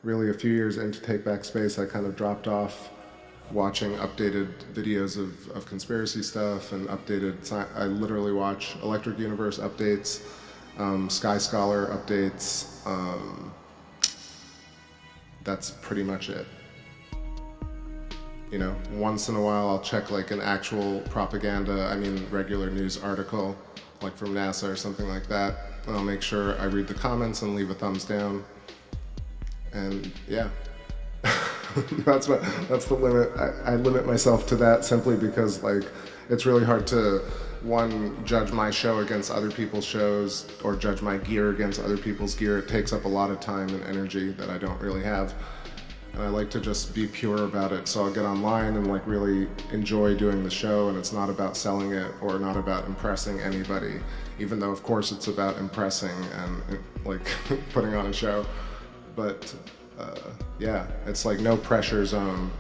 [SPEAKER 1] really a few years into TakeBackSpace, I kind of dropped off watching updated videos of conspiracy stuff and I literally watch Electric Universe updates, Sky Scholar updates. That's pretty much it. You know, once in a while I'll check like an actual regular news article, like from NASA or something like that. And I'll make sure I read the comments and leave a thumbs down. And yeah, that's the limit. I limit myself to that simply because like it's really hard to, one, judge my show against other people's shows or judge my gear against other people's gear. It takes up a lot of time and energy that I don't really have. And I like to just be pure about it. So I'll get online and like really enjoy doing the show, and it's not about selling it or not about impressing anybody, even though of course it's about impressing and like putting on a show. But yeah, it's like no pressure zone.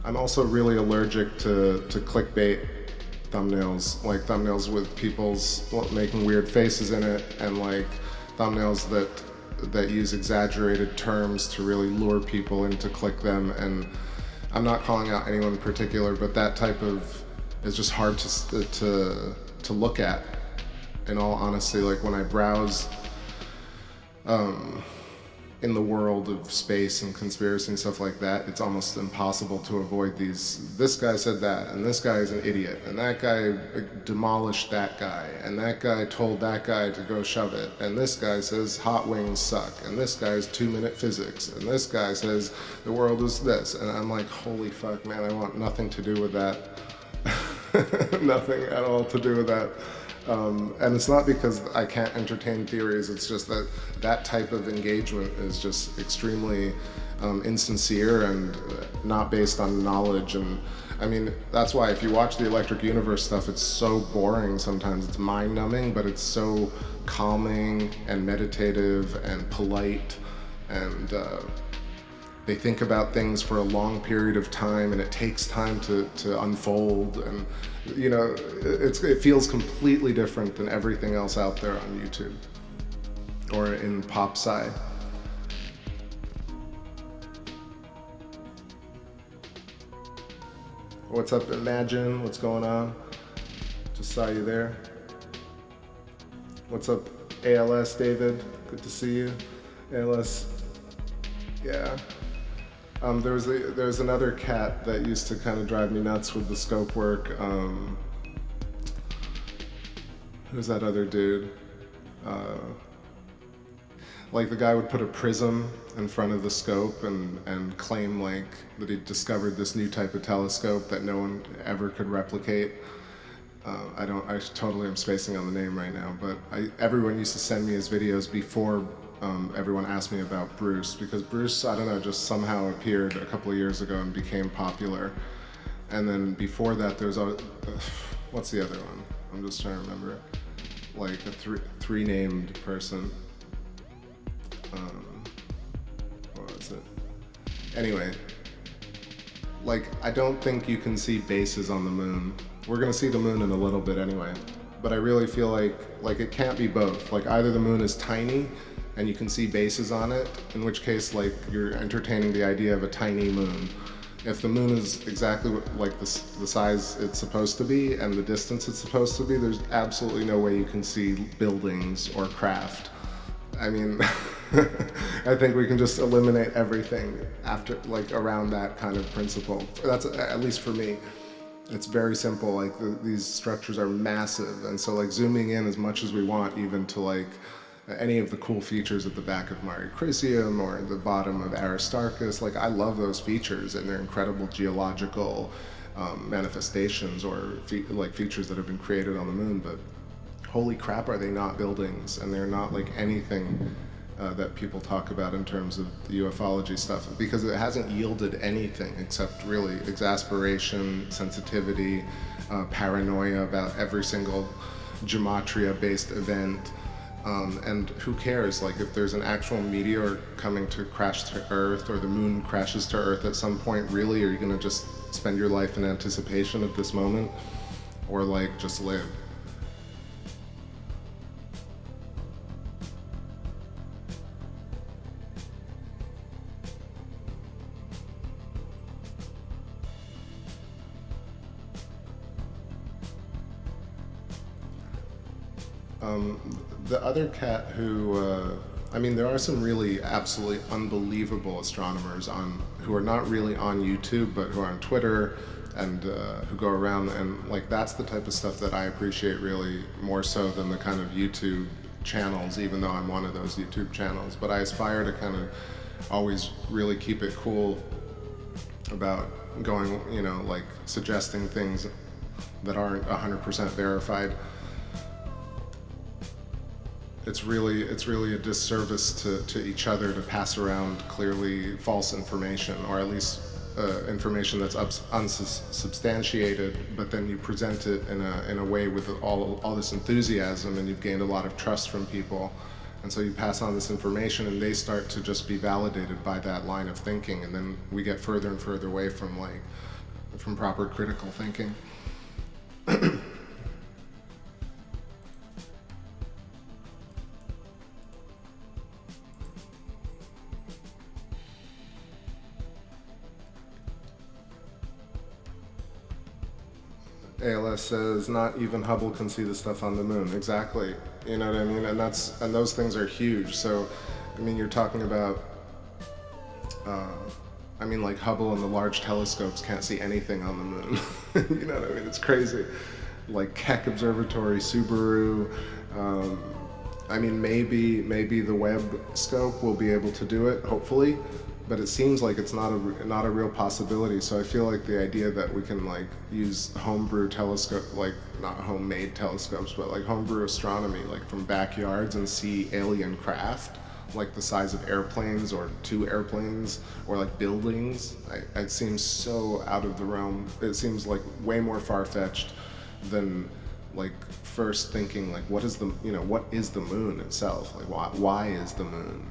[SPEAKER 1] I'm also really allergic to clickbait thumbnails, like thumbnails with people's making weird faces in it, and like thumbnails that use exaggerated terms to really lure people in to click them. And I'm not calling out anyone in particular, but that type of is just hard to look at. In all honesty, like when I browse in the world of space and conspiracy and stuff like that, it's almost impossible to avoid these. This guy said that, and this guy is an idiot, and that guy demolished that guy, and that guy told that guy to go shove it, and this guy says hot wings suck, and this guy's 2-minute physics, and this guy says the world is this, and I'm like, holy fuck, man, I want nothing to do with that. Nothing at all to do with that. And it's not because I can't entertain theories, it's just that that type of engagement is just extremely insincere and not based on knowledge. And I mean, that's why if you watch the Electric Universe stuff, it's so boring sometimes. It's mind-numbing, but it's so calming and meditative and polite, and they think about things for a long period of time, and it takes time to unfold, and you know, it feels completely different than everything else out there on YouTube or in pop sci. What's up, Imagine? What's going on? Just saw you there. What's up, ALS, David? Good to see you. ALS, yeah. There's another cat that used to kind of drive me nuts with the scope work. Who's that other dude? Like the guy would put a prism in front of the scope and claim like that he discovered this new type of telescope that no one ever could replicate. I totally am spacing on the name right now, but everyone used to send me his videos before everyone asked me about Bruce, because Bruce, I don't know, just somehow appeared a couple of years ago and became popular. And then before that, there's what's the other one? I'm just trying to remember it. Like a three named person. What was it? Anyway, like I don't think you can see bases on the moon. We're gonna see the moon in a little bit anyway, but I really feel like it can't be both. Like either the moon is tiny and you can see bases on it, in which case like you're entertaining the idea of a tiny moon. If the moon is exactly like the size it's supposed to be and the distance it's supposed to be, there's absolutely no way you can see buildings or craft. I mean, I think we can just eliminate everything after, like, around that kind of principle. That's, at least for me, it's very simple. Like these structures are massive, and so like zooming in as much as we want, even to like any of the cool features at the back of Mare Crisium or the bottom of Aristarchus, like I love those features and their incredible geological manifestations or like features that have been created on the moon, but holy crap, are they not buildings, and they're not like anything that people talk about in terms of the ufology stuff, because it hasn't yielded anything except really exasperation, sensitivity, paranoia about every single gematria-based event. And who cares? Like if there's an actual meteor coming to crash to Earth, or the moon crashes to Earth at some point, really, are you gonna just spend your life in anticipation of this moment, or like just live? The other cat who, I mean, there are some really absolutely unbelievable astronomers who are not really on YouTube, but who are on Twitter and who go around, and like that's the type of stuff that I appreciate really more so than the kind of YouTube channels, even though I'm one of those YouTube channels. But I aspire to kind of always really keep it cool about going, you know, like suggesting things that aren't 100% verified. It's really a disservice to each other to pass around clearly false information, or at least information that's unsubstantiated, but then you present it in a way with all this enthusiasm, and you've gained a lot of trust from people, and so you pass on this information and they start to just be validated by that line of thinking, and then we get further and further away from proper critical thinking. ALS says, not even Hubble can see the stuff on the moon. Exactly. You know what I mean? And those things are huge. So, I mean, you're talking about, I mean, like Hubble and the large telescopes can't see anything on the moon. You know what I mean? It's crazy. Like Keck Observatory, Subaru. I mean, maybe the Webb scope will be able to do it, hopefully. But it seems like it's not a real possibility. So I feel like the idea that we can like use homebrew telescope, like not homemade telescopes, but like homebrew astronomy, like from backyards, and see alien craft, like the size of airplanes or 2 airplanes, or like buildings. It seems so out of the realm. It seems like way more far-fetched than like first thinking like, what is the moon itself? Like why is the moon?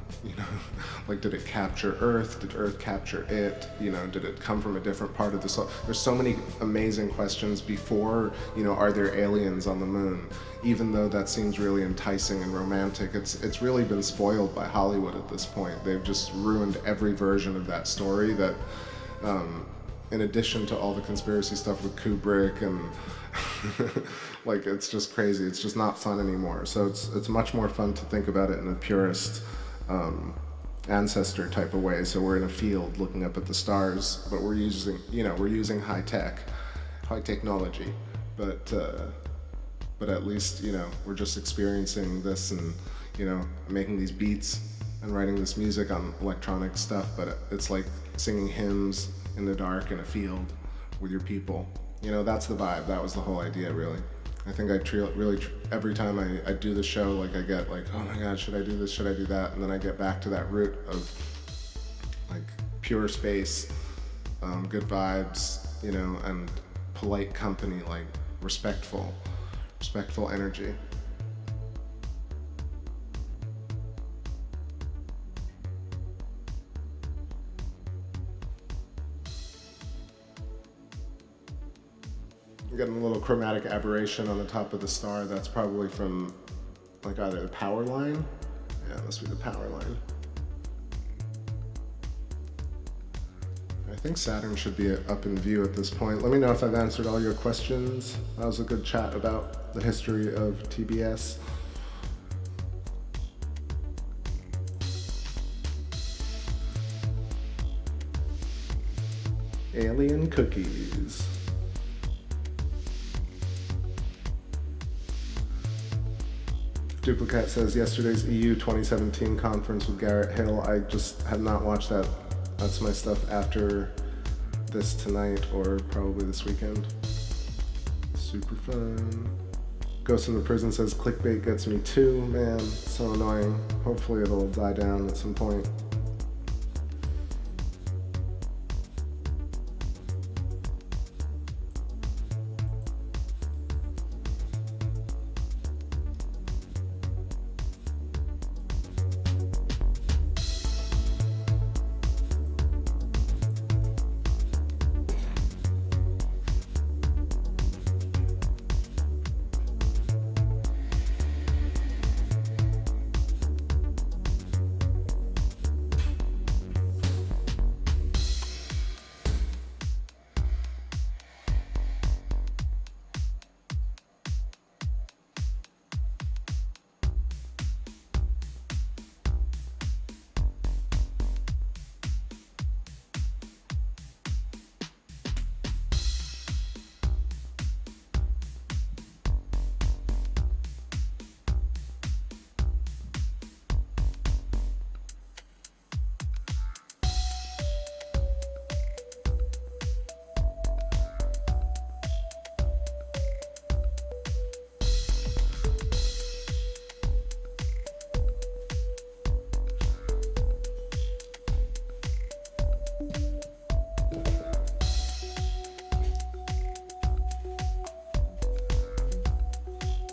[SPEAKER 1] Like, did it capture Earth? Did Earth capture it? Did it come from a different part of the solar? There's so many amazing questions before, are there aliens on the moon? Even though that seems really enticing and romantic, it's really been spoiled by Hollywood at this point. They've just ruined every version of that story that, in addition to all the conspiracy stuff with Kubrick and like, it's just crazy. It's just not fun anymore. So it's much more fun to think about it in a purist ancestor type of way. So we're in a field looking up at the stars, but we're using high technology, but at least we're just experiencing this and making these beats and writing this music on electronic stuff. But it's like singing hymns in the dark in a field with your people. That's the vibe. That was the whole idea, really. I think every time I do the show, like I get like, oh my God, should I do this? Should I do that? And then I get back to that root of like pure space, good vibes, and polite company, like respectful energy. We're getting a little chromatic aberration on the top of the star. That's probably from like either the power line. Yeah, must be the power line. I think Saturn should be up in view at this point. Let me know if I've answered all your questions. That was a good chat about the history of TBS. Alien cookies. Duplicate says yesterday's EU 2017 conference with Garrett Hill. I just have not watched that. That's my stuff after this tonight or probably this weekend. Super fun. Ghost in the Prison says clickbait gets me too. Man, so annoying. Hopefully it'll die down at some point.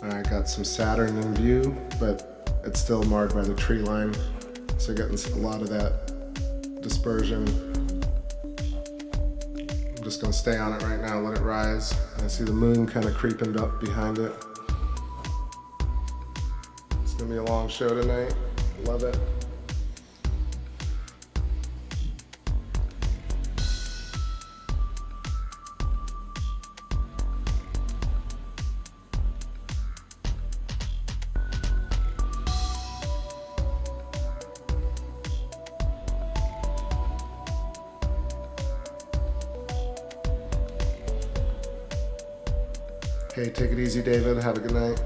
[SPEAKER 1] I got some Saturn in view, but it's still marred by the tree line, so getting a lot of that dispersion. I'm just gonna stay on it right now, let it rise. I see the moon kind of creeping up behind it. It's gonna be a long show tonight. Love it. Okay, take it easy, David. Have a good night.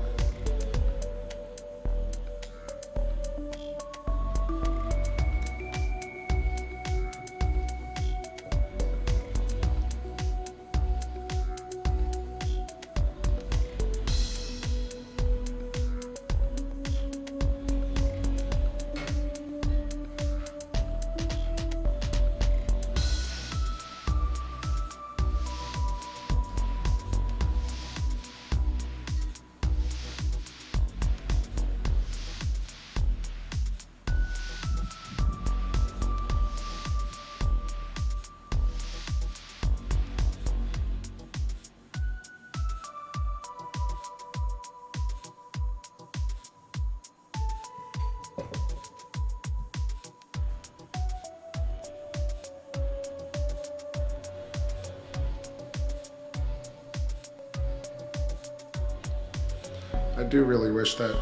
[SPEAKER 1] I do really wish that,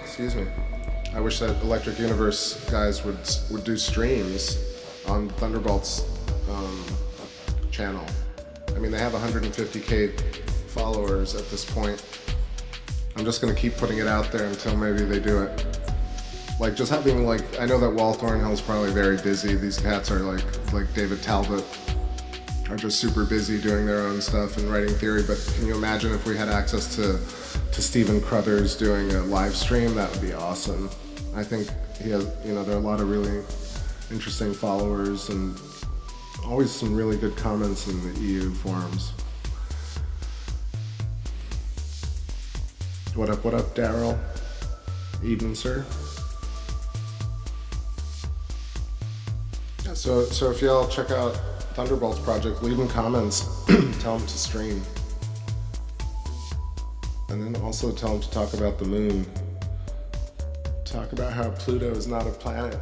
[SPEAKER 1] excuse me, I wish that Electric Universe guys would do streams on Thunderbolt's channel. I mean, they have 150K followers at this point. I'm just gonna keep putting it out there until maybe they do it. Like just having like, I know that Wall Thornhill's probably very busy. These cats are like David Talbot are just super busy doing their own stuff and writing theory, but can you imagine if we had access to Stephen Crothers doing a live stream? That would be awesome. I think he has, you know, there are a lot of really interesting followers and always some really good comments in the EU forums. What up, Daryl? Evening, sir. Yeah, so if y'all check out Thunderbolt's project, leave them comments, tell them to stream. And then also tell them to talk about the moon. Talk about how Pluto is not a planet.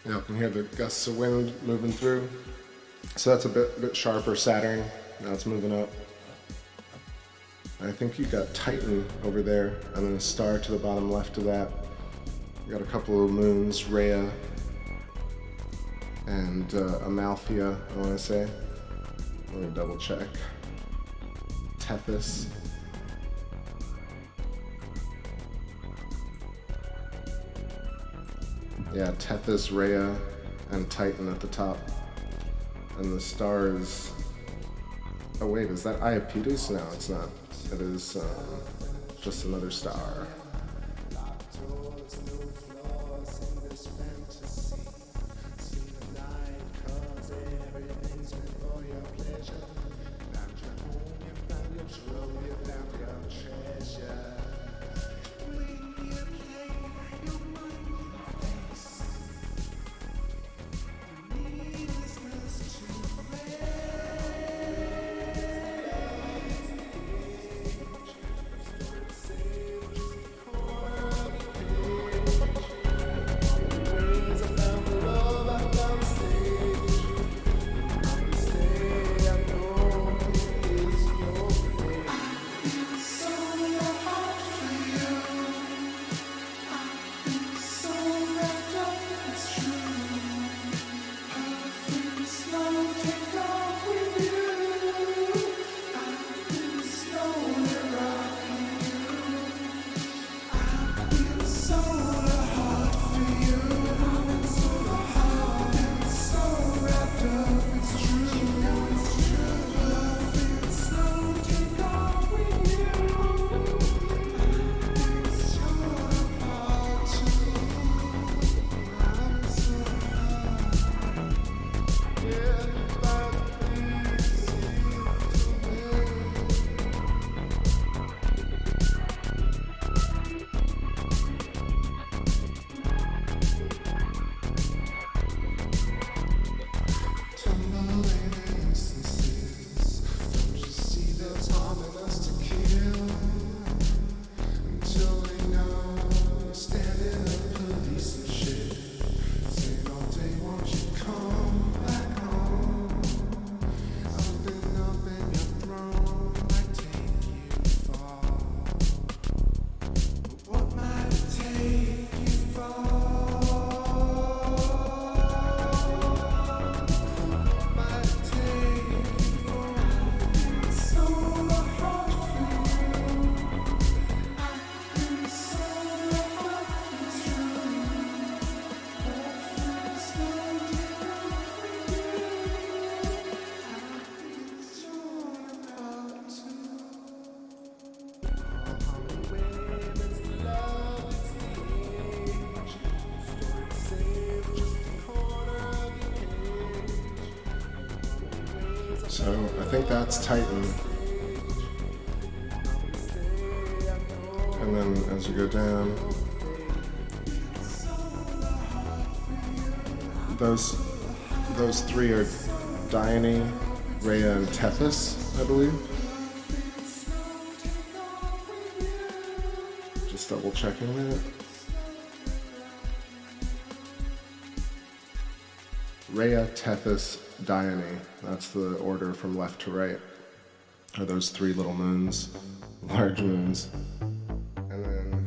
[SPEAKER 1] You can hear the gusts of wind moving through. So that's a bit sharper Saturn. Now it's moving up. I think you got Titan over there, and then a star to the bottom left of that. You got a couple of moons, Rhea and Amalthea, I want to say. Let me double check. Tethys. Yeah, Tethys, Rhea, and Titan at the top. And the stars. Oh wait, is that Eyepieces? No, it's not. It is just another star. So I think that's Titan. And then as you go down, those three are Dione, Rhea, and Tethys, I believe. Just double checking that. Rhea, Tethys, Dione. That's the order from left to right. Are those three little moons, large moons. And then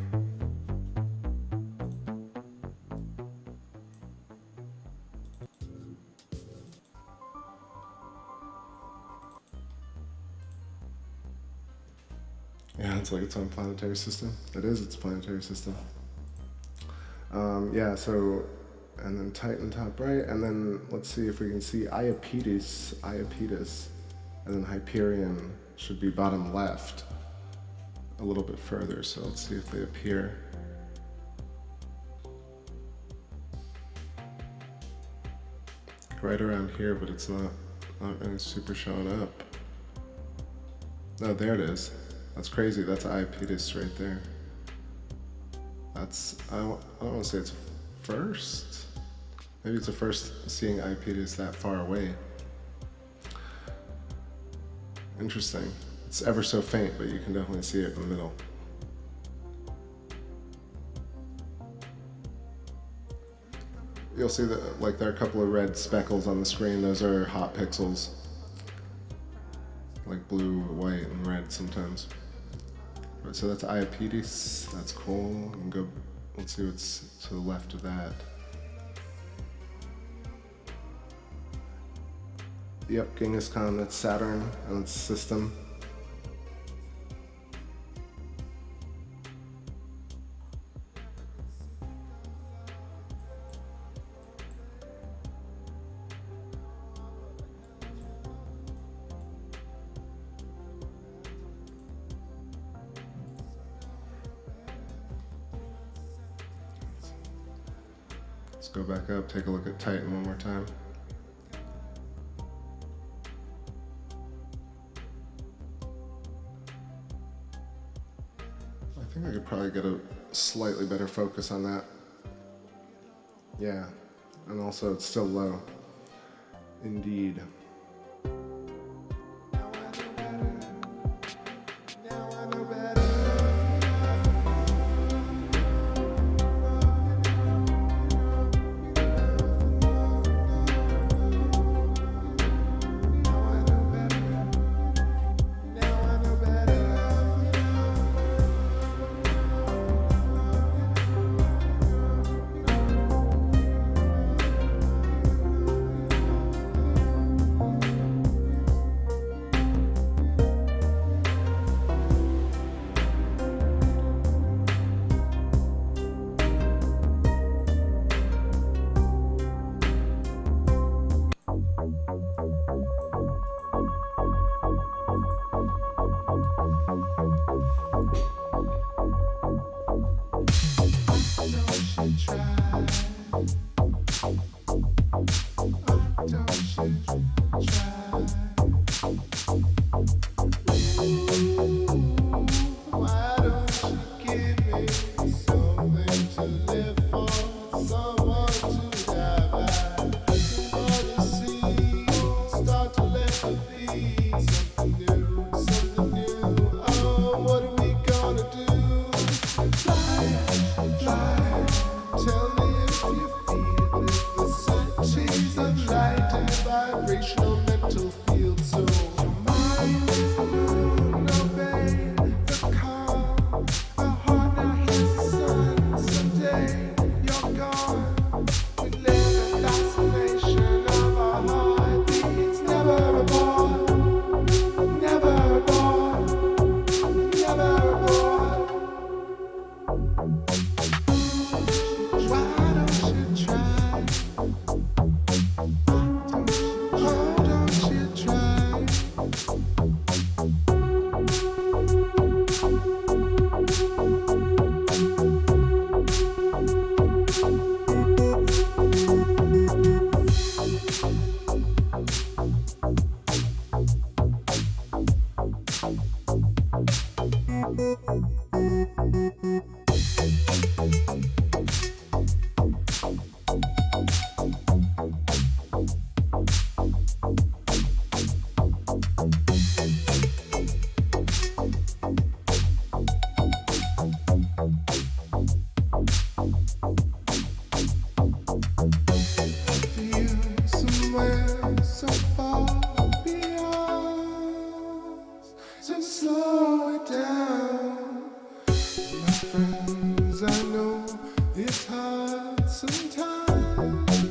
[SPEAKER 1] yeah, it's like its own planetary system. It is its planetary system. Yeah, so, and then Titan top right, and then let's see if we can see Eyepieces, and then Hyperion should be bottom left, a little bit further, so let's see if they appear. Right around here, but it's not really super showing up. Oh, there it is. That's crazy, that's Eyepieces right there. That's, I don't want to say it's first. Maybe it's the first seeing Eyepieces that far away. Interesting. It's ever so faint, but you can definitely see it in the middle. You'll see that, like, there are a couple of red speckles on the screen. Those are hot pixels. Like blue, white, and red sometimes. Right, so that's Eyepieces. That's cool. You can go, let's see what's to the left of that. Yep, Genghis Khan, that's Saturn and its system. Let's go back up, take a look at Titan one more time. I think I could probably get a slightly better focus on that. Yeah, and also it's still low. Indeed.
[SPEAKER 2] so far beyond. So slow it down. My friends, I know it's hard sometimes,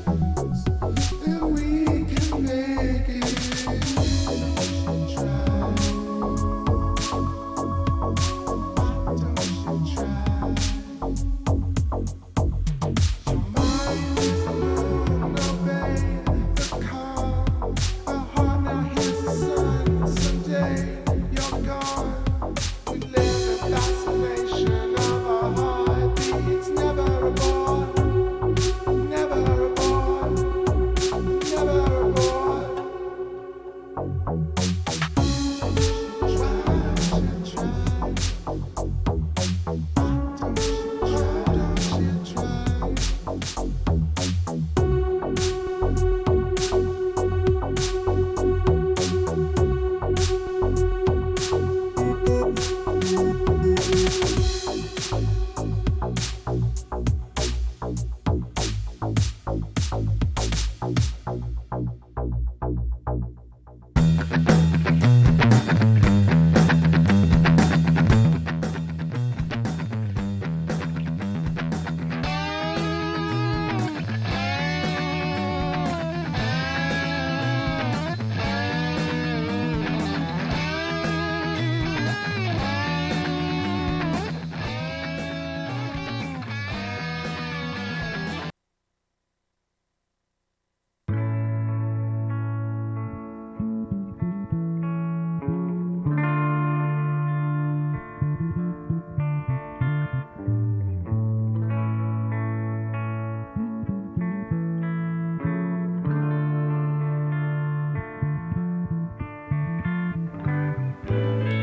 [SPEAKER 2] and we can make it. Try. Why don't you try? Your mind is the moon, obey the call. The heart now hears the sun. Someday you're gone. We live the fascination of our heartbeats. Never aboard, never aboard, never aboard. Try, try. Don't you try.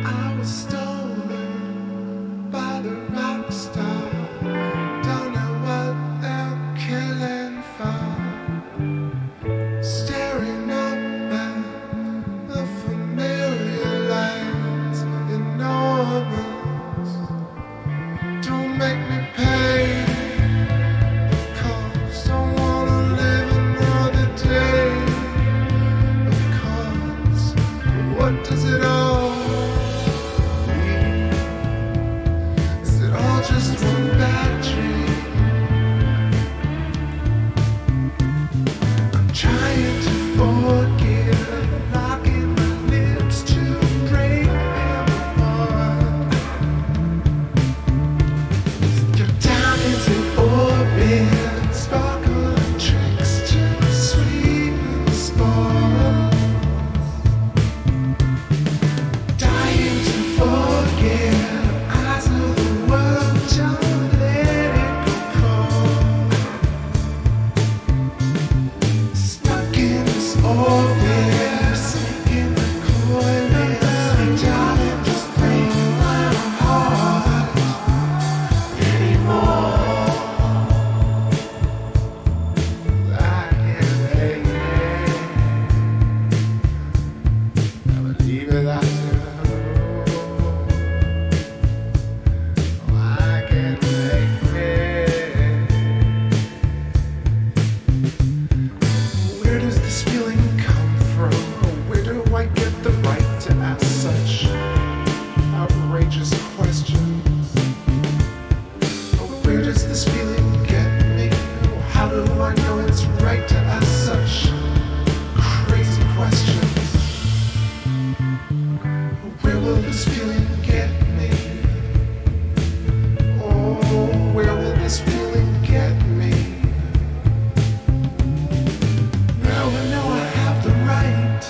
[SPEAKER 2] I was stolen by the rock star. Don't know what they're killing for. Staring up at the familiar lights, enormous. Don't make me pay the cost. Don't wanna live another day. Of course, what does it all mean? Is it all just one bad dream? I'm trying to forgive, locking my lips to break them apart. You're down into orbit, sparkle tricks to sweeten the spot. Dying to forget, eyes of the world, don't let it go cold. Stuck in this orbit, sinking the coilness, darling, just break my heart anymore. I can't take it. I believe it after. I can't take it. Where does this feeling come from? Where do I get the right to ask such outrageous questions? Where does this feeling get me? How do I know it's right to ask such crazy questions? Where will this feeling get me? Oh, where will this feeling get me? Now I know I have the right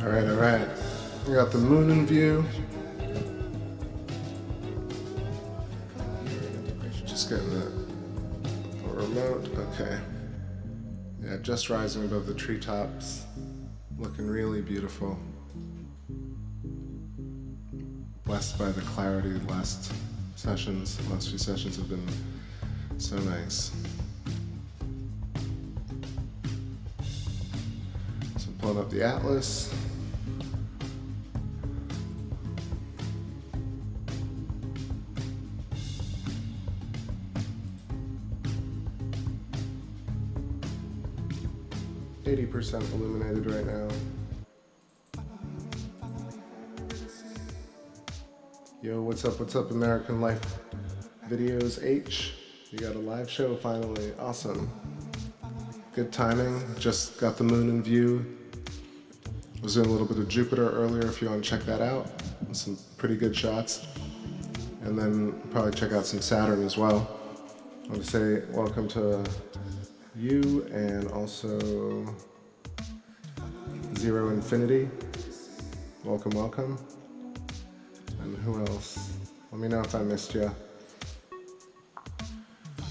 [SPEAKER 1] All right. We got the moon in view. Just getting the remote. Okay. Yeah, just rising above the treetops. Looking really beautiful. Blessed by the clarity. Last few sessions have been so nice. So I'm pulling up the atlas. %, illuminated right now. Yo, what's up, American Life Videos H? You got a live show finally. Awesome. Good timing. Just got the moon in view. Was doing a little bit of Jupiter earlier if you want to check that out. Some pretty good shots. And then probably check out some Saturn as well. I want to say welcome to you and also Zero Infinity. Welcome. And who else? Let me know if I missed you.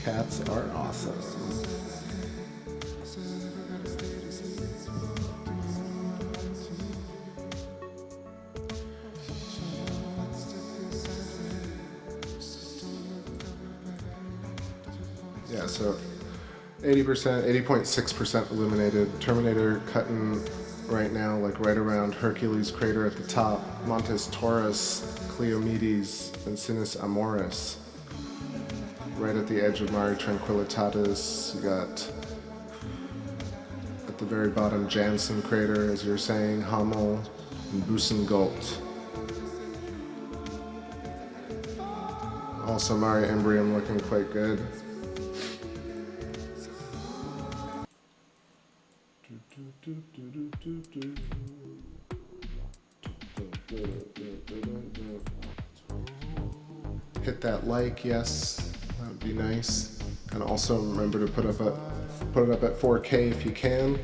[SPEAKER 1] Cats are awesome. Yeah, so 80.6% illuminated. Terminator cutting right now, like right around Hercules crater at the top. Montes Taurus, Cleomedes, and Sinus Amoris. Right at the edge of Mare Tranquillitatis. You got at the very bottom Janssen crater, as you're saying, Hamel, and Busengult. Also Mare Imbrium looking quite good. Hit that like, yes, that would be nice. And also remember to put it up at 4K if you can.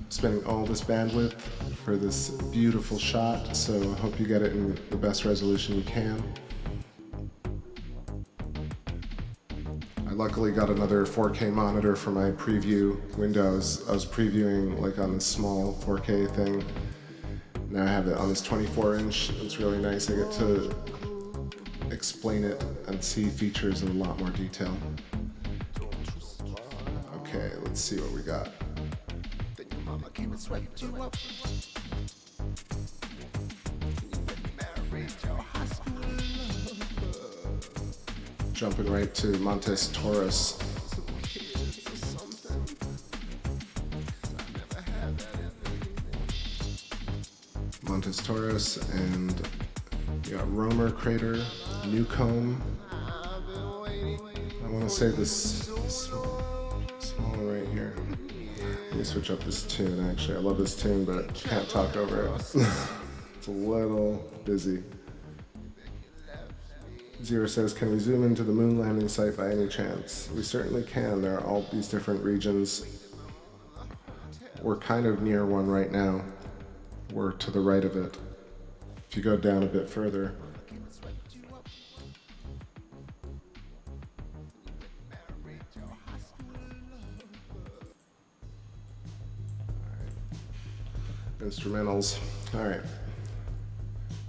[SPEAKER 1] Spending all this bandwidth for this beautiful shot, so I hope you get it in the best resolution you can. I luckily got another 4K monitor for my preview windows. I was previewing like on this small 4K thing. Now I have it on this 24-inch. It's really nice. I get to explain it and see features in a lot more detail. Okay, let's see what we got. Jumping right to Montes Taurus. Montes Taurus, and you got Romer Crater, Newcomb. I want to say this small one right here. Let me switch up this tune, actually. I love this tune, but can't talk over it. It's a little busy. Zero says, can we zoom into the moon landing site by any chance? We certainly can. There are all these different regions. We're kind of near one right now. We're to the right of it. If you go down a bit further. Instrumentals. All right.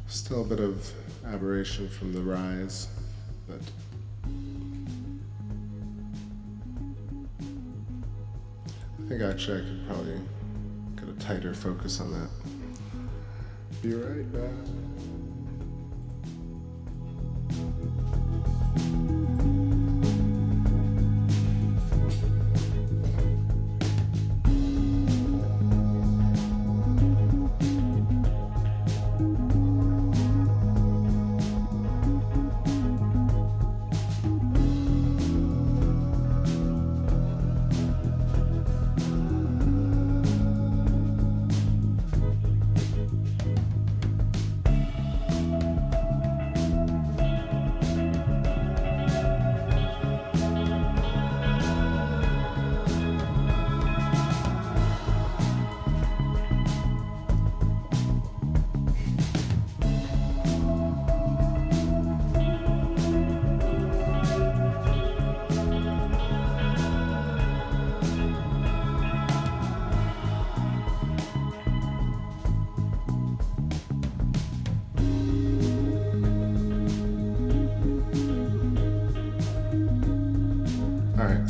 [SPEAKER 1] Still a bit of aberration from the rise, but I think actually I could probably get a tighter focus on that. Be right back.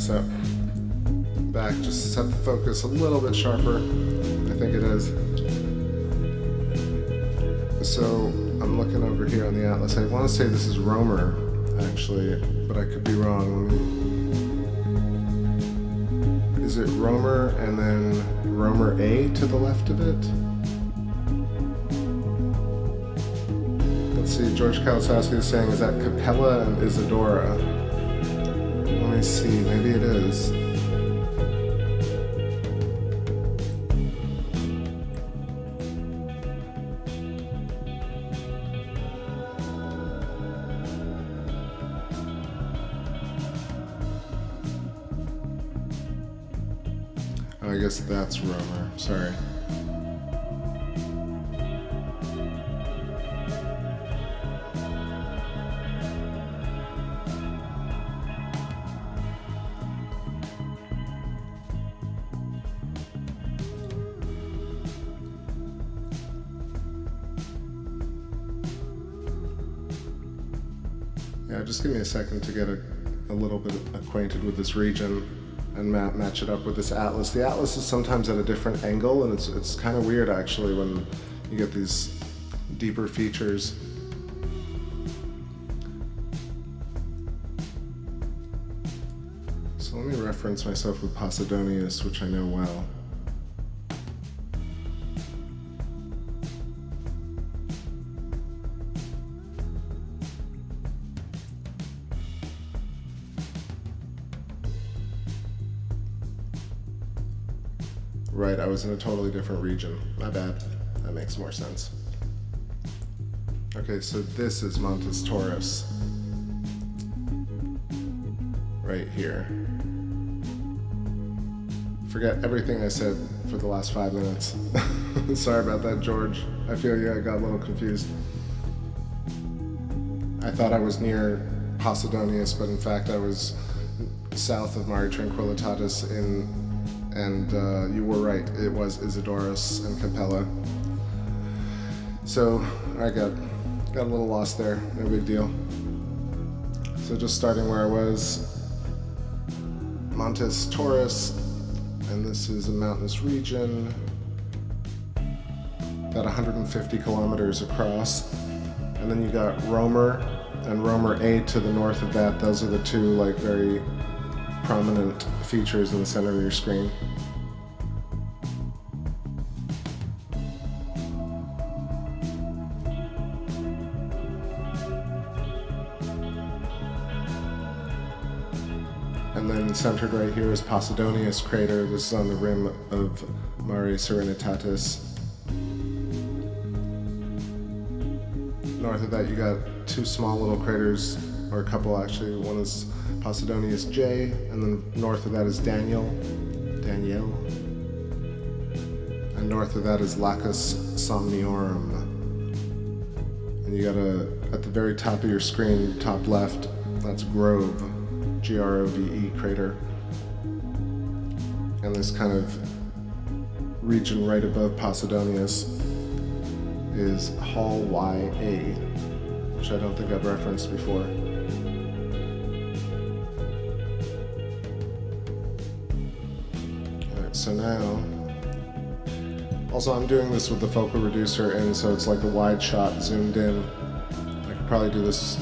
[SPEAKER 1] so back, just set the focus a little bit sharper. I think it is. So I'm looking over here on the atlas. I want to say this is Romer, actually, but I could be wrong. Is it Romer and then Romer A to the left of it? Let's see, George Kalasowski is saying, is that Capella and Isadora? Let me see, maybe it is. Oh, I guess that's Romer, sorry. Yeah, just give me a second to get a little bit acquainted with this region and match it up with this atlas. The atlas is sometimes at a different angle, and it's kind of weird actually when you get these deeper features. So let me reference myself with Posidonius, which I know well. Right, I was in a totally different region. My bad. That makes more sense. Okay, so this is Montes Taurus. Right here. Forget everything I said for the last 5 minutes. Sorry about that, George. I feel you, I got a little confused. I thought I was near Posidonius, but in fact I was south of Mare Tranquillitatis and you were right, it was Isidorus and Capella. So I got a little lost there, no big deal. So just starting where I was, Montes Taurus, and this is a mountainous region, about 150 kilometers across. And then you got Romer and Romer A to the north of that. Those are the two like very prominent features in the center of your screen. And then centered right here is Posidonius crater. This is on the rim of Mare Serenitatis. North of that you got two small little craters, or a couple actually. One is Posidonius J, and then north of that is Daniel. And north of that is Lacus Somniorum. And you got at the very top of your screen, top left, that's Grove. Grove crater, and this kind of region right above Posidonius is Hall YA, which I don't think I've referenced before. Alright, so now, also I'm doing this with the focal reducer in, so it's like a wide shot zoomed in. I could probably do this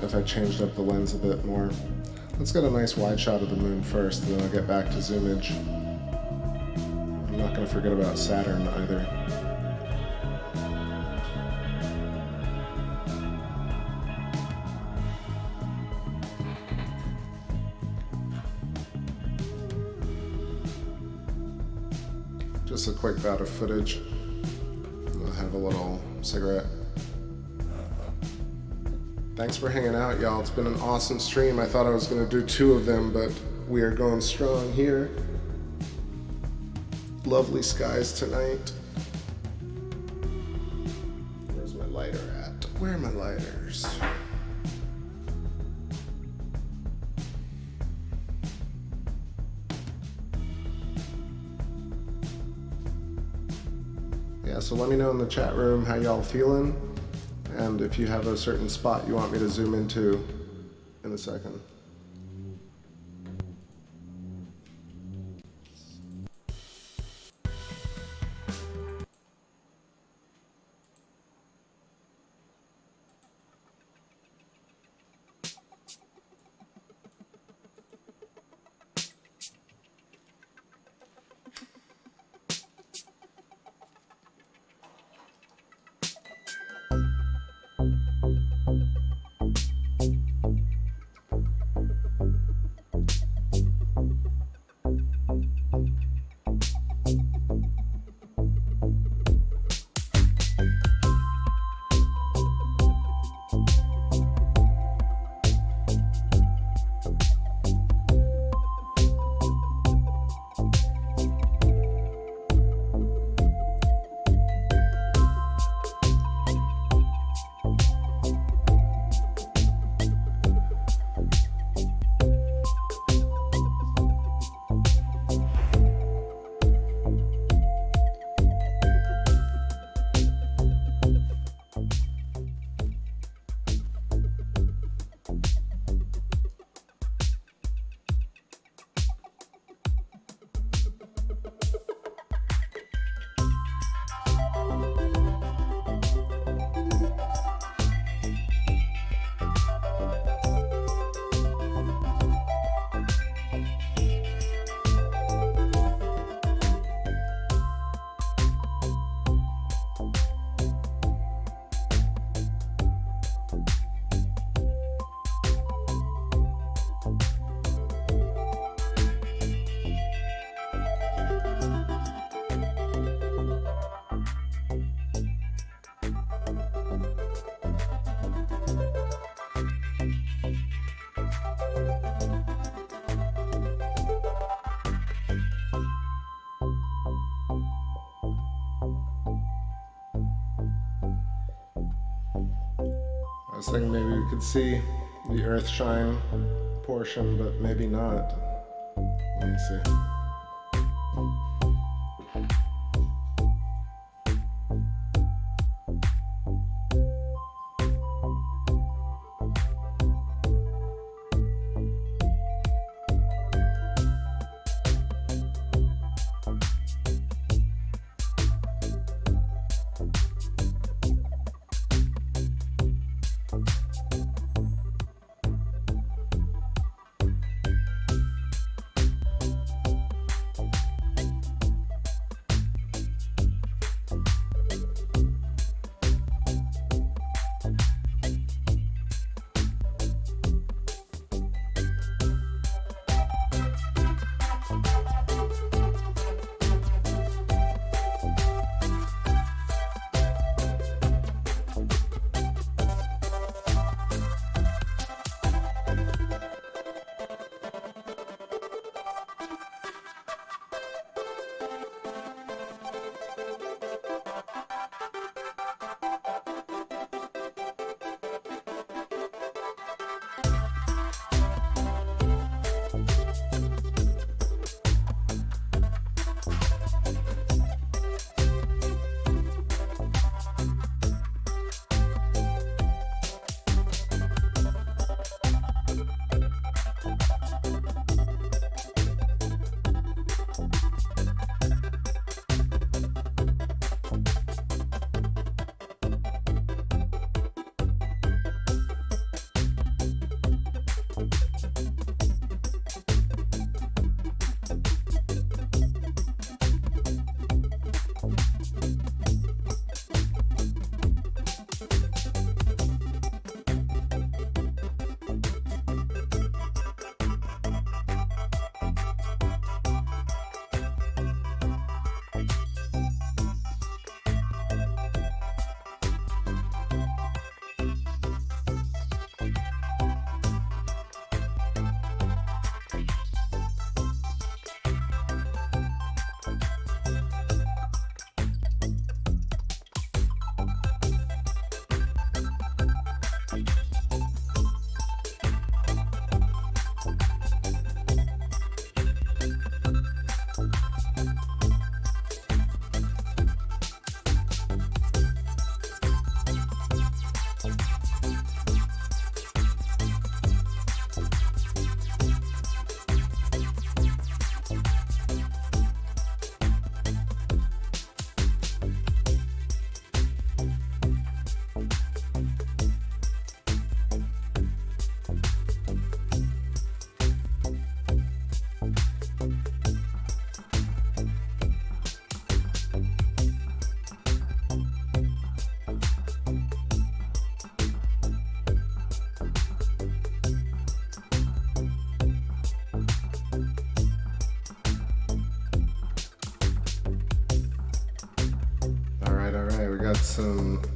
[SPEAKER 1] if I changed up the lens a bit more. Let's get a nice wide shot of the moon first, and then I'll get back to zoomage. I'm not going to forget about Saturn either. Just a quick bout of footage. I'll have a little cigarette. Thanks for hanging out, y'all. It's been an awesome stream. I thought I was going to do 2 of them, but we are going strong here. Lovely skies tonight. Where's my lighter at? Where are my lighters? Yeah, so let me know in the chat room how y'all feeling. And if you have a certain spot you want me to zoom into in a second. I was thinking maybe we could see the earth shine portion, but maybe not. Let me see.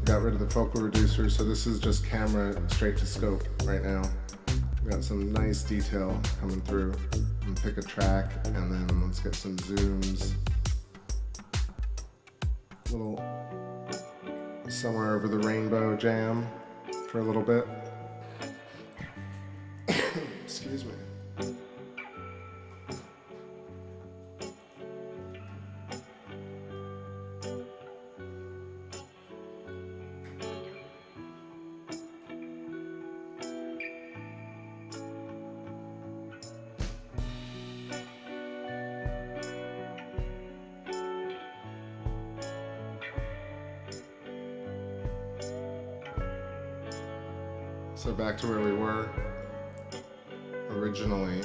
[SPEAKER 1] Got rid of the focal reducer, so this is just camera straight to scope right now. We got some nice detail coming through. And pick a track, and then let's get some zooms. A little somewhere over the rainbow jam for a little bit. Excuse me. So back to where we were originally,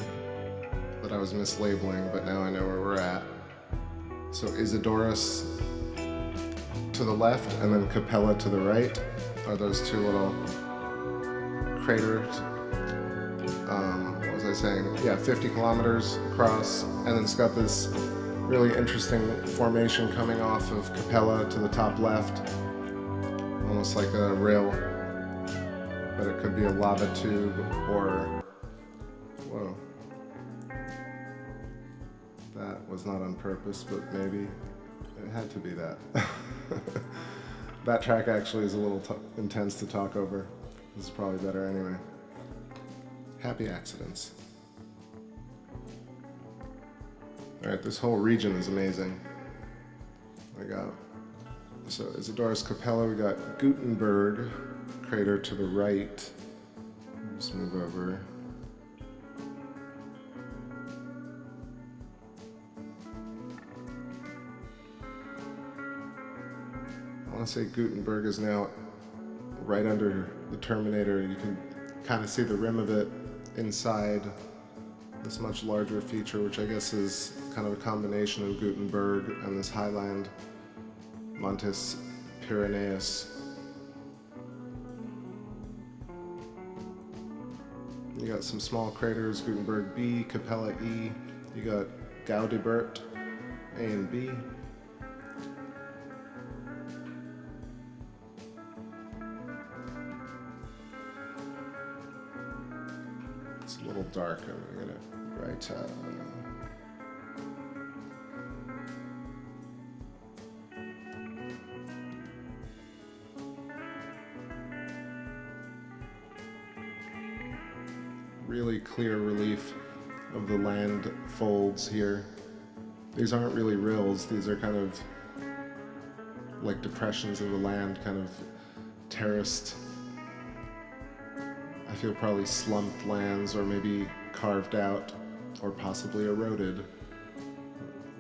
[SPEAKER 1] that I was mislabeling, but now I know where we're at. So Isidorus to the left and then Capella to the right are those two little craters. What was I saying? Yeah, 50 kilometers across, and then it's got this really interesting formation coming off of Capella to the top left, almost like a rail. But it could be a lava tube or, whoa, that was not on purpose, but maybe it had to be that. That track actually is a little intense to talk over. This is probably better anyway. Happy accidents. Alright, this whole region is amazing. So Isidora's Capella, we got Gutenberg crater to the right. Let's move over. I want to say Gutenberg is now right under the Terminator. You can kind of see the rim of it inside this much larger feature, which I guess is kind of a combination of Gutenberg and this highland, Montes Pyrenees. You got some small craters, Gutenberg B, Capella E. You got Gaudibert A and B. It's a little dark. I'm gonna write. Really clear relief of the land folds here. These aren't really rills, these are kind of like depressions in the land, kind of terraced, I feel probably slumped lands, or maybe carved out or possibly eroded.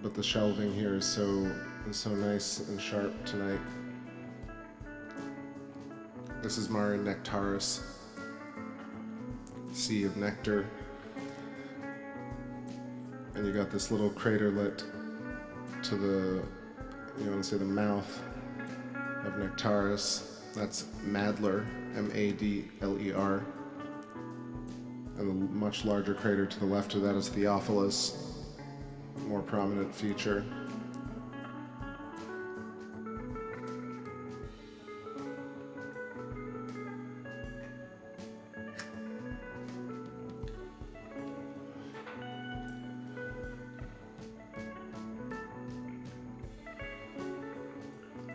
[SPEAKER 1] But the shelving here is so nice and sharp tonight. This is Mare Nectaris, Sea of Nectar. And you got this little craterlet to the, you want to say the mouth of Nectaris. That's Madler, M-A-D-L-E-R. And the much larger crater to the left of that is Theophilus, more prominent feature.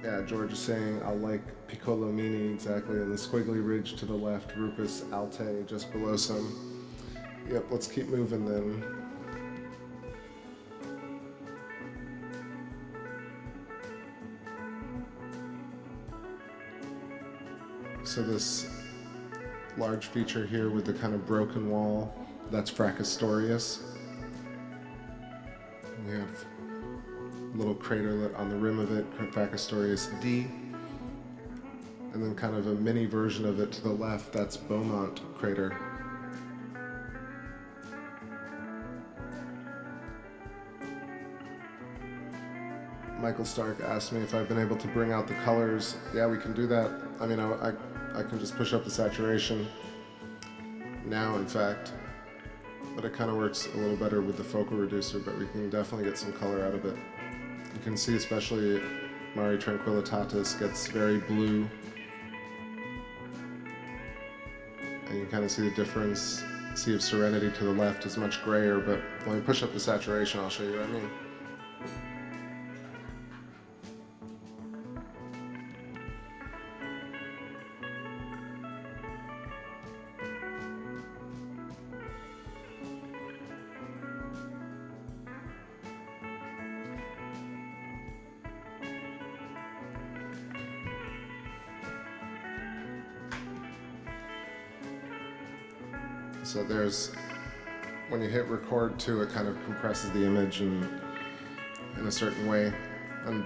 [SPEAKER 1] Yeah, George is saying, I like Piccolomini, exactly, and the squiggly ridge to the left, Rupus Altae, just below some. Yep, let's keep moving then. So this large feature here with the kind of broken wall, that's Fracastorius. We have a little craterlet on the rim of it, Fracastorius D. And then kind of a mini version of it to the left, that's Beaumont crater. Michael Stark asked me if I've been able to bring out the colors. Yeah, we can do that. I mean, I can just push up the saturation now, in fact. But it kind of works a little better with the focal reducer, but we can definitely get some color out of it. You can see especially Mare Tranquillitatis gets very blue. And you kind of see the difference. Sea of Serenity to the left is much grayer, but when we push up the saturation, I'll show you what I mean. So there's, when you hit record too, it kind of compresses the image in a certain way and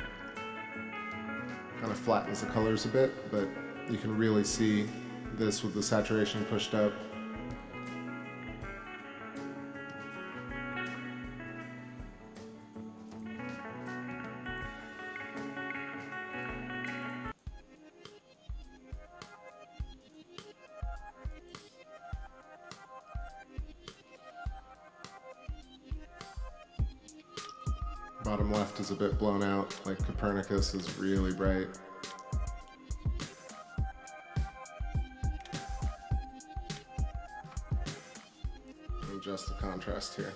[SPEAKER 1] kind of flattens the colors a bit, but you can really see this with the saturation pushed up. Bottom left is a bit blown out, like Copernicus is really bright. Adjust the contrast here.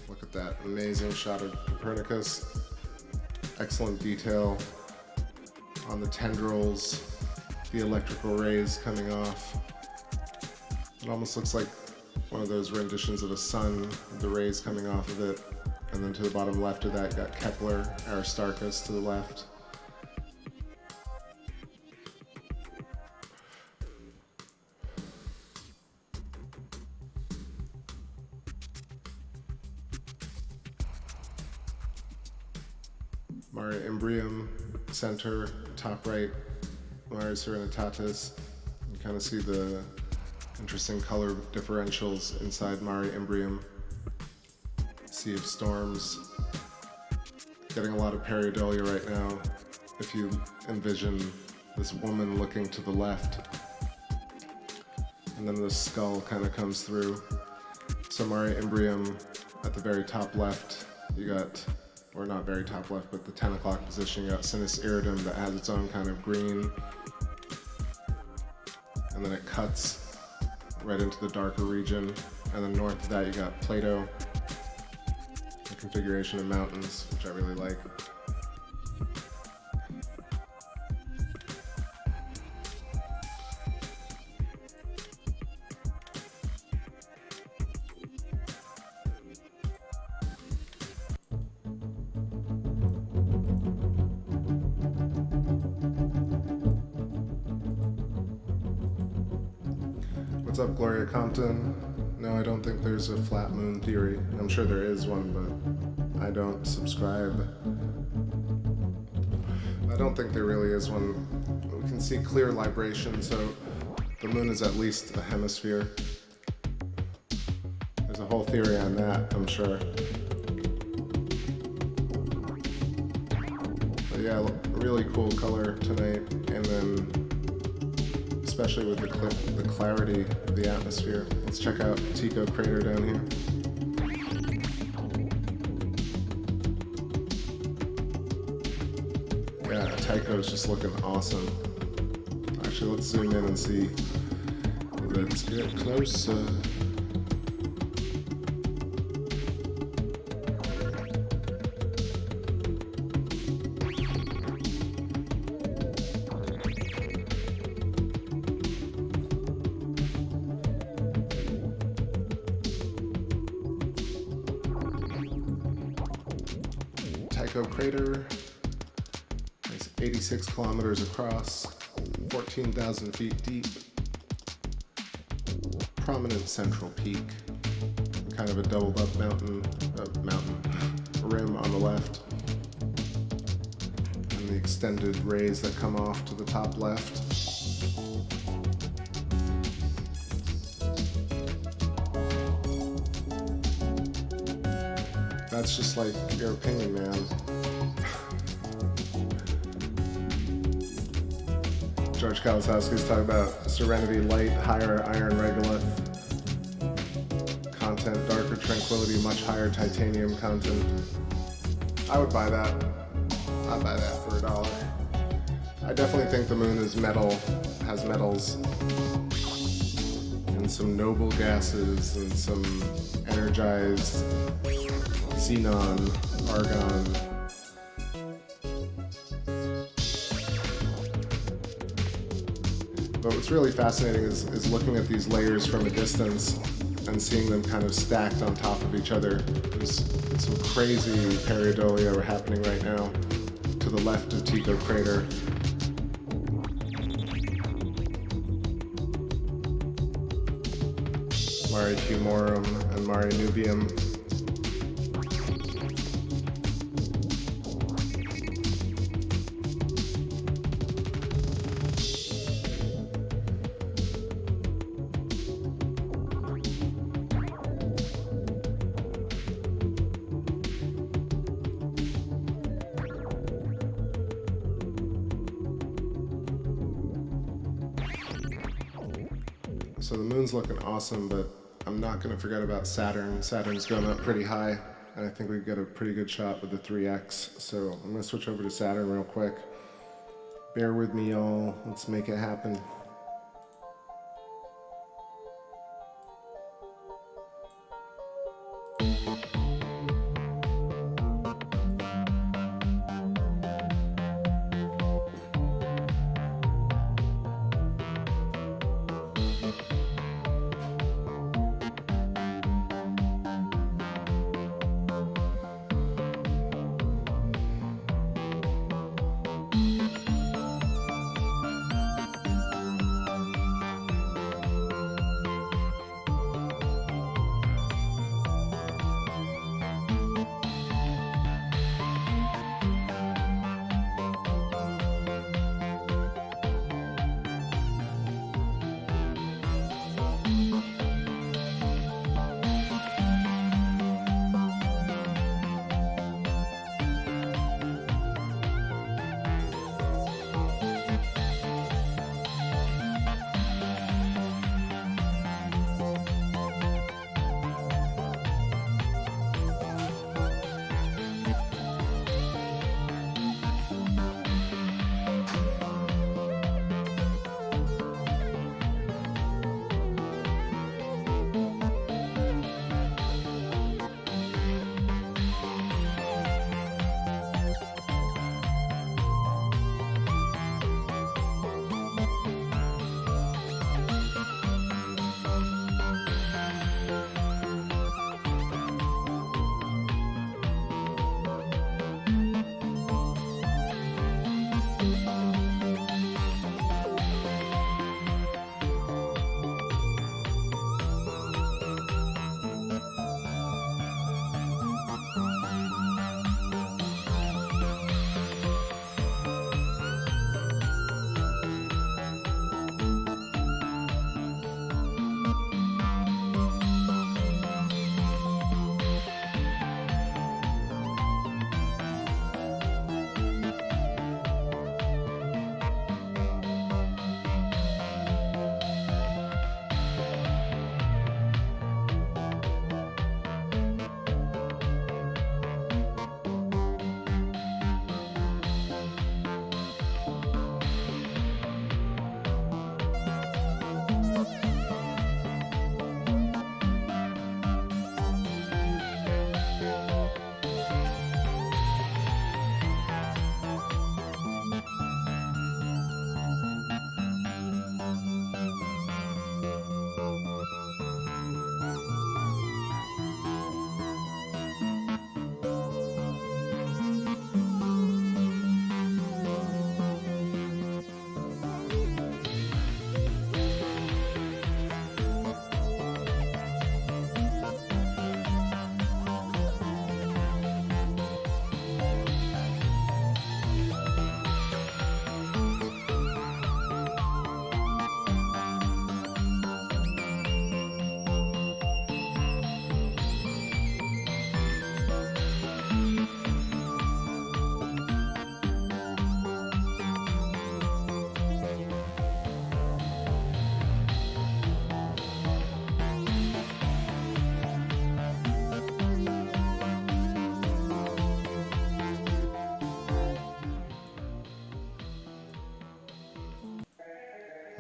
[SPEAKER 1] Look at that amazing shot of Copernicus Excellent detail on the tendrils, the electrical rays coming off. It almost looks like one of those renditions of a sun, with the rays coming off of it. And then to the bottom left of that, you got Kepler, Aristarchus to the left. Mare Imbrium, center, top right, Mare Serenitatis. You kind of see the interesting color differentials inside Mare Imbrium. Sea of Storms. Getting a lot of pareidolia right now. If you envision this woman looking to the left, and then the skull kind of comes through. So Mare Imbrium at the very top left, you got, or not very top left, but the 10 o'clock position, you got Sinus Iridum that has its own kind of green, and then it cuts right into the darker region, and then north of that you got Plato, the configuration of mountains, which I really like. What's up, Gloria Compton? No, I don't think there's a flat moon theory. I'm sure there is one, but I don't subscribe. I don't think there really is one. We can see clear libration, so the moon is at least a hemisphere. There's a whole theory on that, I'm sure. But yeah, really cool color tonight, and then especially with the clarity of the atmosphere. Let's check out Tycho crater down here. Yeah, Tycho's just looking awesome. Actually, let's zoom in and see. Let's get closer. Tycho crater is 86 kilometers across, 14,000 feet deep, prominent central peak, kind of a doubled up mountain rim on the left, and the extended rays that come off to the top left. That's just like your opinion, man. George Kalosowski's talking about Serenity Light, higher iron regolith content, darker tranquility, much higher titanium content. I would buy that. I'd buy that for $1. I definitely think the moon is metal, has metals, and some noble gases, and some energized xenon, argon. But what's really fascinating is looking at these layers from a distance and seeing them kind of stacked on top of each other. There's some crazy pareidolia happening right now to the left of Tycho crater. Mare Humorum and Mare Nubium. So the moon's looking awesome, but I'm not going to forget about Saturn. Saturn's going up pretty high, and I think we get a pretty good shot with the 3X. So I'm going to switch over to Saturn real quick. Bear with me, y'all. Let's make it happen.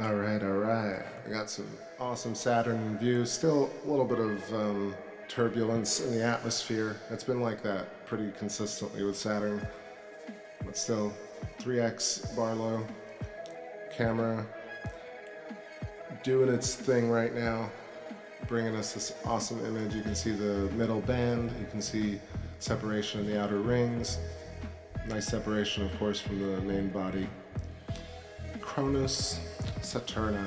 [SPEAKER 1] All right. I got some awesome Saturn views. Still a little bit of turbulence in the atmosphere. It's been like that pretty consistently with Saturn. But still, 3x Barlow camera doing its thing right now, bringing us this awesome image. You can see the middle band. You can see separation in the outer rings. Nice separation, of course, from the main body. Cronus Saturna.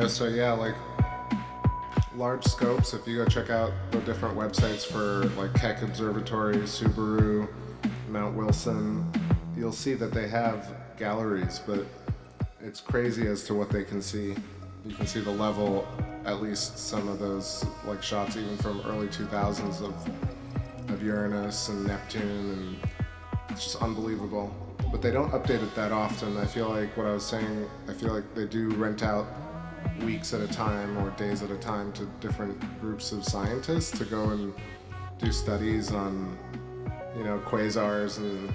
[SPEAKER 1] So yeah, like large scopes, if you go check out the different websites for like Keck Observatory, Subaru, Mount Wilson, you'll see that they have galleries, but it's crazy as to what they can see. You can see the level, at least some of those like shots even from early 2000s of Uranus and Neptune, and it's just unbelievable. But they don't update it that often. I feel like what I was saying, I feel like they do rent out weeks at a time or days at a time to different groups of scientists to go and do studies on, you know, quasars and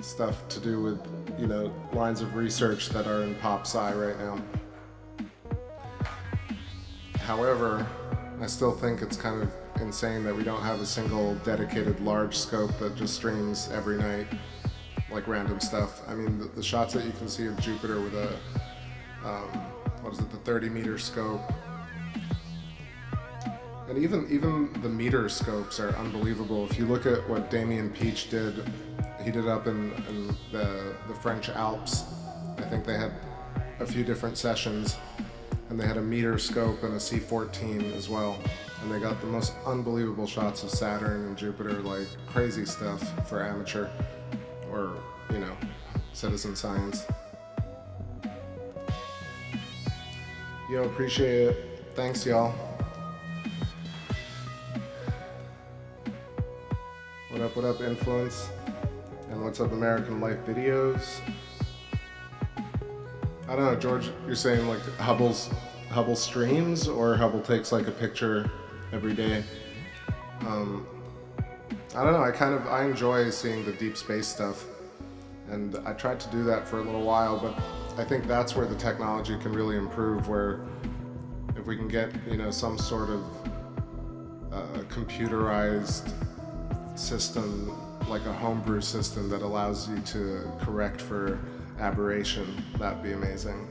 [SPEAKER 1] stuff to do with, you know, lines of research that are in pop sci right now. However, I still think it's kind of insane that we don't have a single dedicated large scope that just streams every night, like random stuff. I mean, the shots that you can see of Jupiter with a, what is it, the 30-meter scope, and even the meter scopes are unbelievable. If you look at what Damien Peach did, he did up in the French Alps. I think they had a few different sessions, and they had a meter scope and a C14 as well. And they got the most unbelievable shots of Saturn and Jupiter, like crazy stuff for amateur or, you know, citizen science. Yo, appreciate it. Thanks, y'all. What up, Influence? And what's up, American Life Videos? I don't know, George, you're saying like Hubble streams, or Hubble takes like a picture every day? I don't know, I enjoy seeing the deep space stuff, and I tried to do that for a little while, but I think that's where the technology can really improve, where if we can get, you know, some sort of computerized system, like a homebrew system that allows you to correct for aberration, that'd be amazing.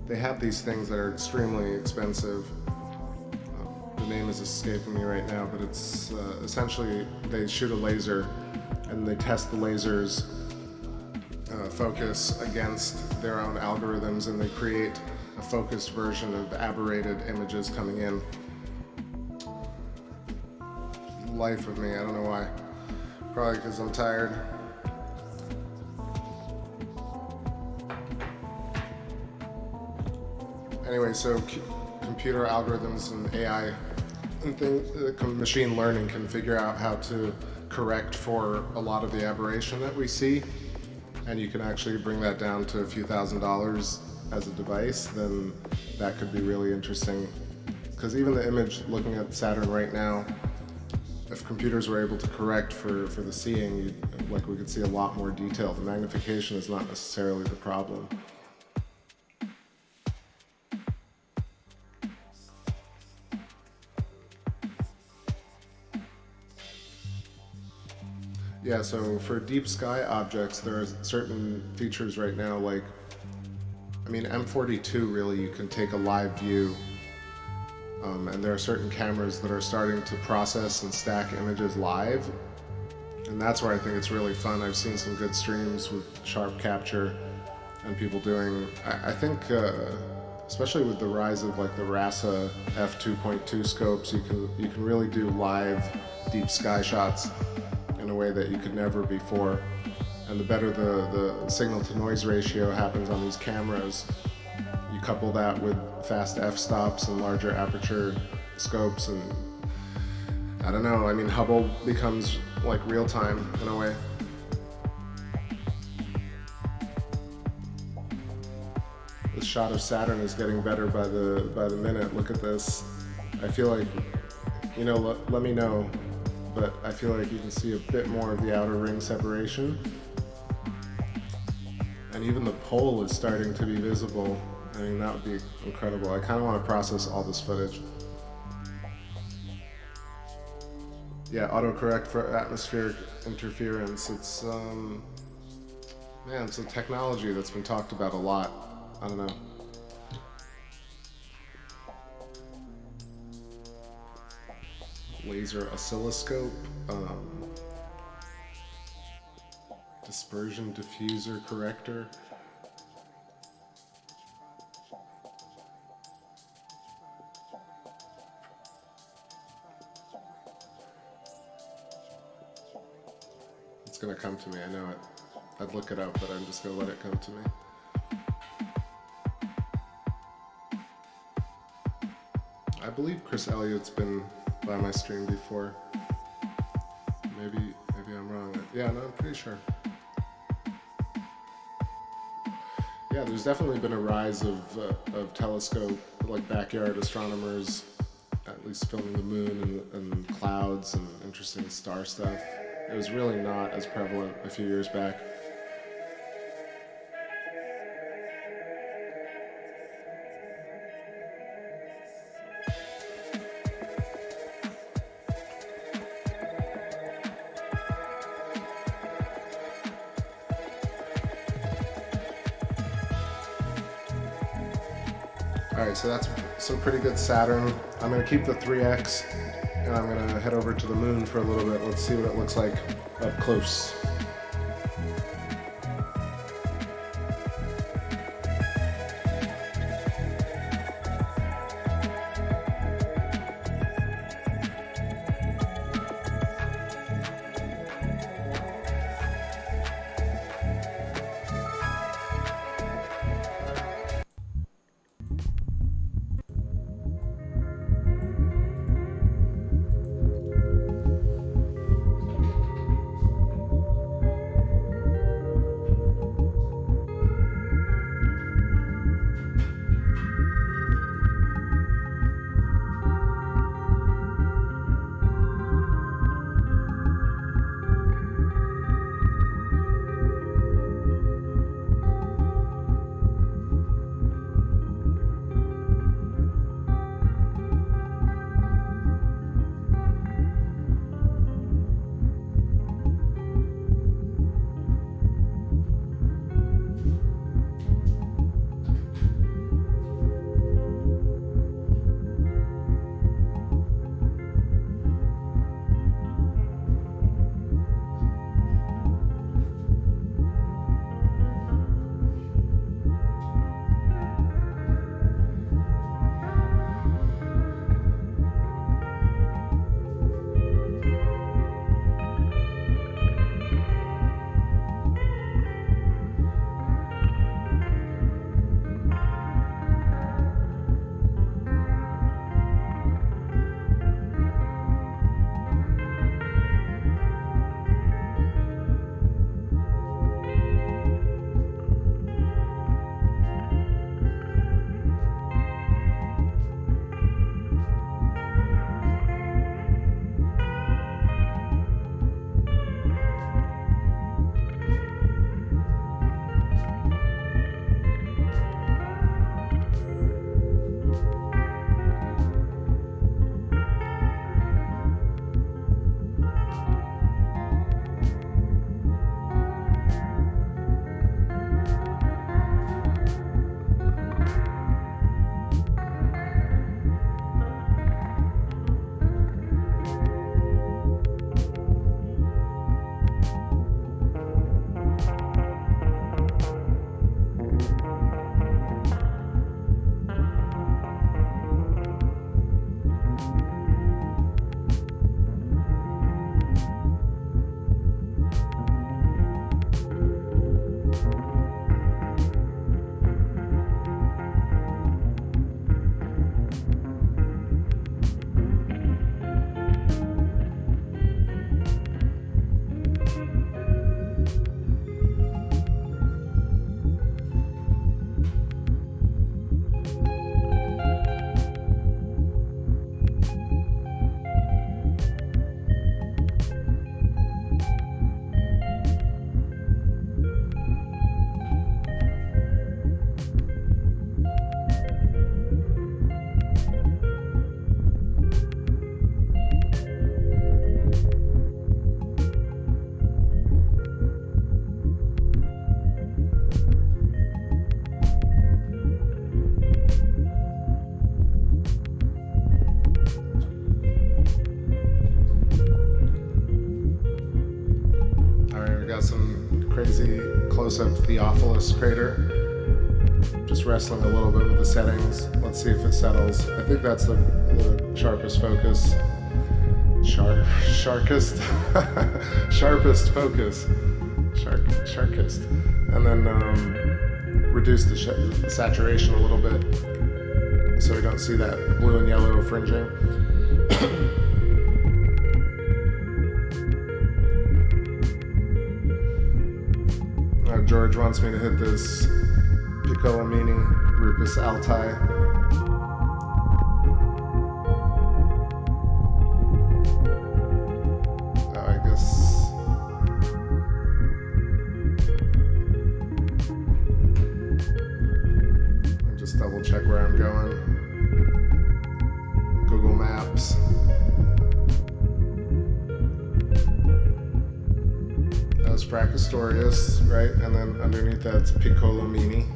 [SPEAKER 1] They have these things that are extremely expensive. The name is escaping me right now, but it's essentially they shoot a laser and they test the laser's focus against their own algorithms, and they create a focused version of aberrated images coming in. Life of me, I don't know why. Probably because I'm tired. Anyway, so computer algorithms and AI and machine learning can figure out how to correct for a lot of the aberration that we see, and you can actually bring that down to a few $1,000s as a device. Then that could be really interesting, because even the image looking at Saturn right now, if computers were able to correct for the seeing, like we could see a lot more detail. The magnification is not necessarily the problem. Yeah, so for deep sky objects, there are certain features right now, like, I mean, M42 really, you can take a live view, and there are certain cameras that are starting to process and stack images live, and that's where I think it's really fun. I've seen some good streams with sharp capture and people doing, I think, especially with the rise of like the RASA f2.2 scopes, you can really do live deep sky shots in a way that you could never before. And the better the signal to noise ratio happens on these cameras, you couple that with fast f-stops and larger aperture scopes, and I don't know, I mean, Hubble becomes like real time in a way. This shot of Saturn is getting better by the minute. Look at this. I feel like, you know, let me know, but I feel like you can see a bit more of the outer ring separation. And even the pole is starting to be visible. I mean, that would be incredible. I kind of want to process all this footage. Yeah, autocorrect for atmospheric interference. It's, man, it's a technology that's been talked about a lot. I don't know. Laser oscilloscope. Dispersion diffuser corrector. gonna come to me. I know it. I'd look it up, but I'm just gonna let it come to me. I believe Chris Elliott's been by my stream before. Maybe I'm wrong. Yeah, no, I'm pretty sure. Yeah, there's definitely been a rise of telescope, like backyard astronomers, at least filming the moon and clouds and interesting star stuff. It was really not as prevalent a few years back. Alright, so that's some pretty good Saturn. I'm going to keep the 3X and I'm going to head over to the moon for a little bit. Let's see what it looks like up close. close-up Theophilus crater. Just wrestling a little bit with the settings. Let's see if it settles. I think that's the sharpest focus. sharpest focus, sharkest, and then reduce the saturation a little bit so we don't see that blue and yellow fringing. George wants me to hit this Piccolomini Rupus Altai. Double check where I'm going. Google Maps. That was Fracastorius, right? And then underneath that's Piccolomini.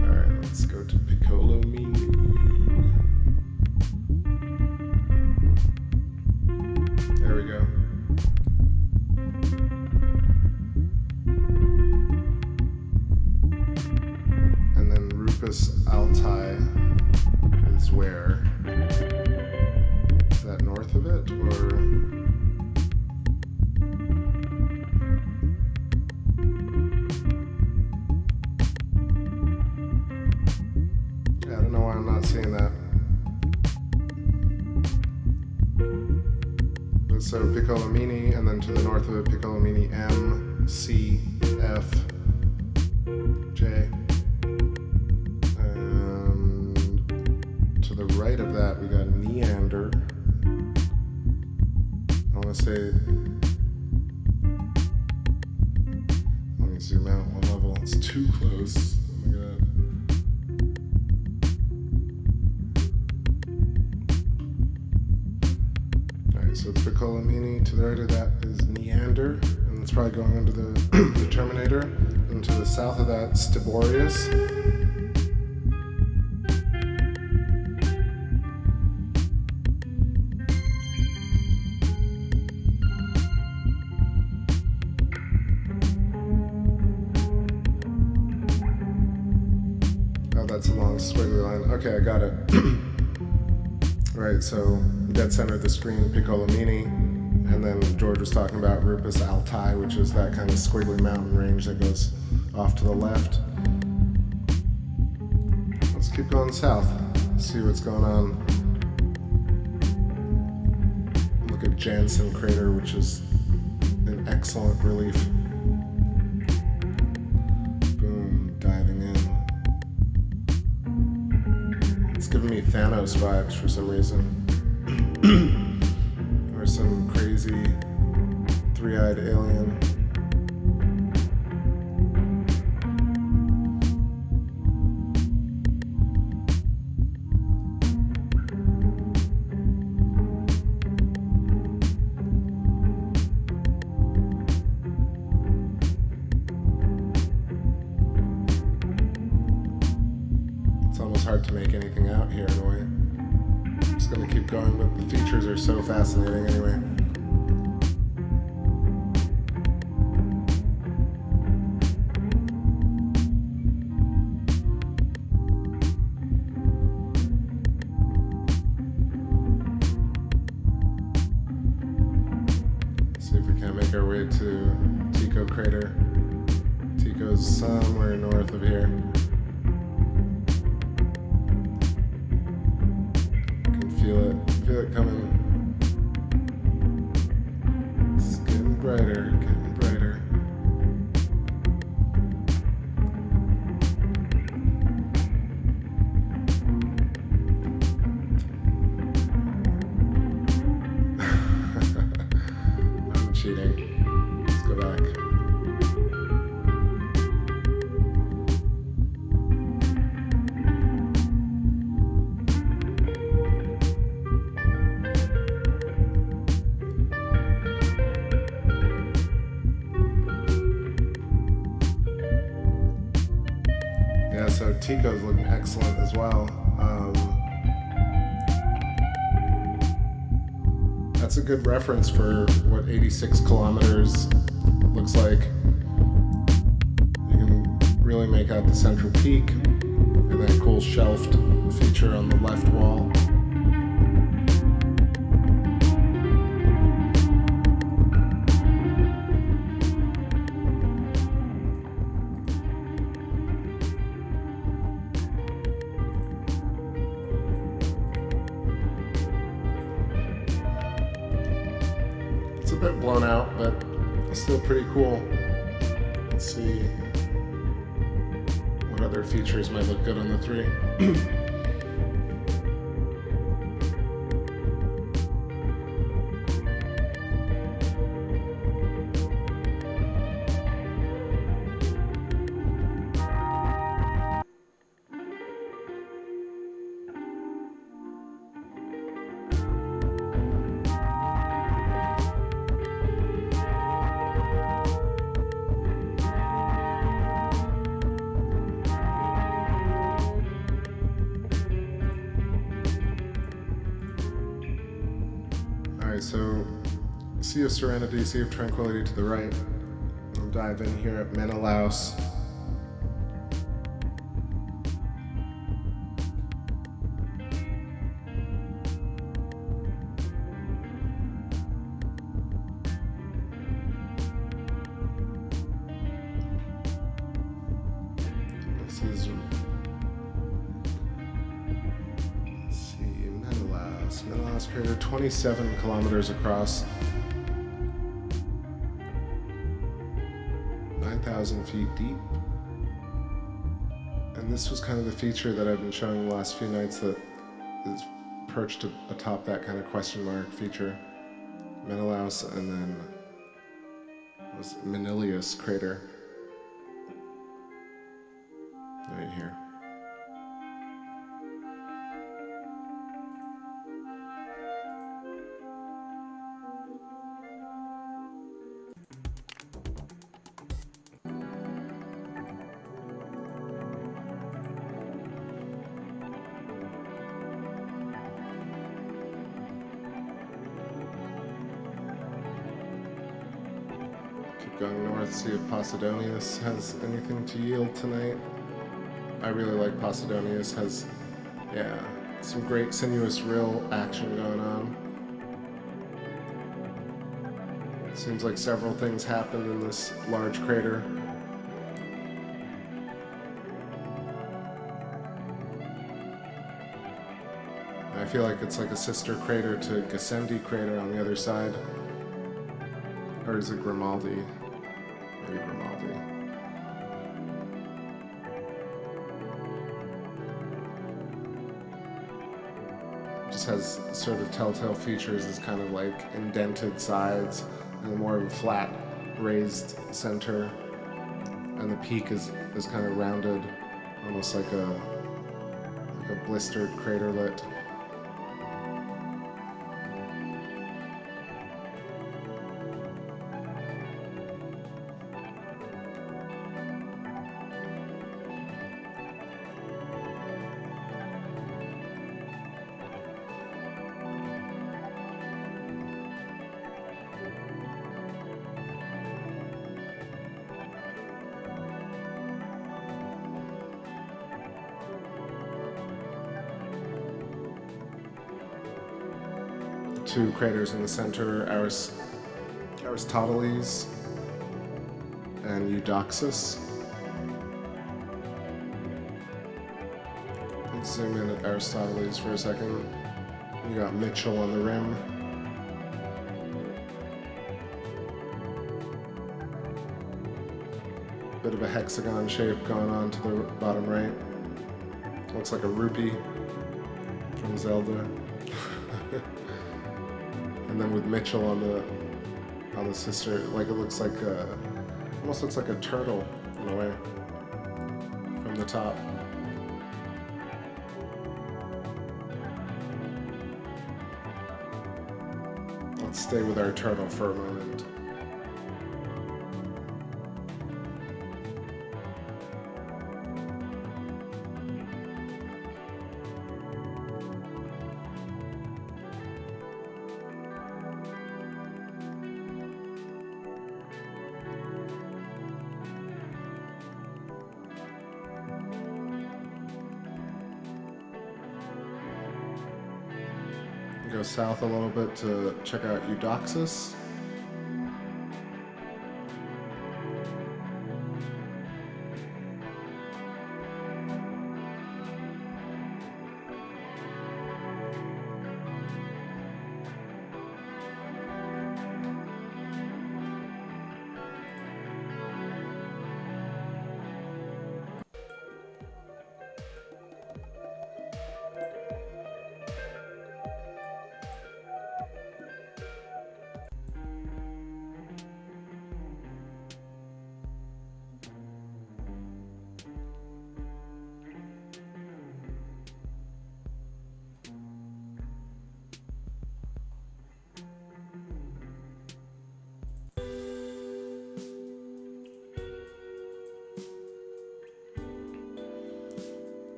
[SPEAKER 1] Alright, let's go to Piccolomini. There we go. Altai is where? Is that north of it, or? Yeah, I don't know why I'm not seeing that. So Piccolomini, and then to the north of it, Piccolomini M, C, F, J. Right of that, we got Neander. I want to say, let me zoom out one level. It's too close. Oh my god. Alright, so it's Piccolomini. To the right of that is Neander, and it's probably going under the, the Terminator. And to the south of that, Stiborius. That's a long squiggly line. Okay, I got it. Right, so dead center of the screen, Piccolomini, and then George was talking about Rupus Altai, which is that kind of squiggly mountain range that goes off to the left. Let's keep going south, see what's going on. Look at Jansen Crater, which is an excellent relief. Boom, diving in. Giving me Thanos vibes for some reason. Or some crazy three-eyed alien. Hard to make anything out here in a way. I'm just gonna keep going, but the features are so fascinating anyway. See if we can't make our way to Tycho Crater. Tycho's somewhere north of here. Feel it coming. It's getting brighter, getting brighter. I'm cheating. Let's go back. So Tycho's looking excellent as well. That's a good reference for what 86 kilometers looks like. You can really make out the central peak and that cool shelved feature on the left wall. It's a bit blown out, but it's still pretty cool. Let's see what other features might look good on the 3. Alright, so Sea of Serenity, Sea of Tranquility to the right. We'll dive in here at Menelaus. This is, let's see, Menelaus crater, 27 kilometers across, 9,000 feet deep. And this was kind of the feature that I've been showing the last few nights that is perched atop that kind of question mark feature. Menelaus, and then was Menelaus crater right here. Going north, see if Posidonius has anything to yield tonight. I really like Posidonius, has, yeah, some great sinuous rill action going on. Seems like several things happened in this large crater. I feel like it's like a sister crater to Gassendi crater on the other side. Or is it Grimaldi? Maybe Grimaldi. Just has sort of telltale features as kind of like indented sides and more of a flat, raised center. And the peak is kind of rounded, almost like a blistered craterlet. Two craters in the center, Aristoteles and Eudoxus. Let's zoom in at Aristoteles for a second. You got Mitchell on the rim. Bit of a hexagon shape going on to the bottom right. Looks like a rupee from Zelda. And then with Mitchell on the sister, like it looks like almost looks like a turtle in a way from the top. Let's stay with our turtle for a moment. Go south a little bit to check out Eudoxus.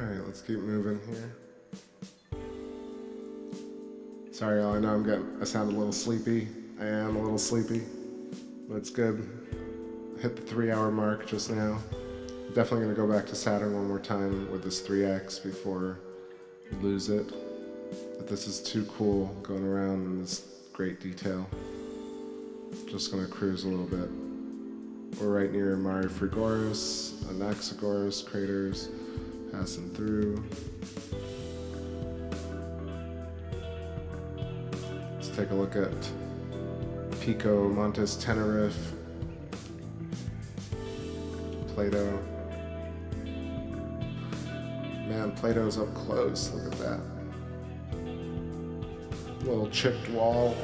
[SPEAKER 1] Alright, let's keep moving here. Sorry, y'all, I know I sound a little sleepy. I am a little sleepy, but it's good. Hit the 3-hour mark just now. Definitely gonna go back to Saturn one more time with this 3X before we lose it. But this is too cool going around in this great detail. Just gonna cruise a little bit. We're right near Mare Frigoris, Anaxagoras craters, passing through. Let's take a look at Pico, Montes Tenerife, Plato. Man, Plato's up close, look at that. Little chipped wall.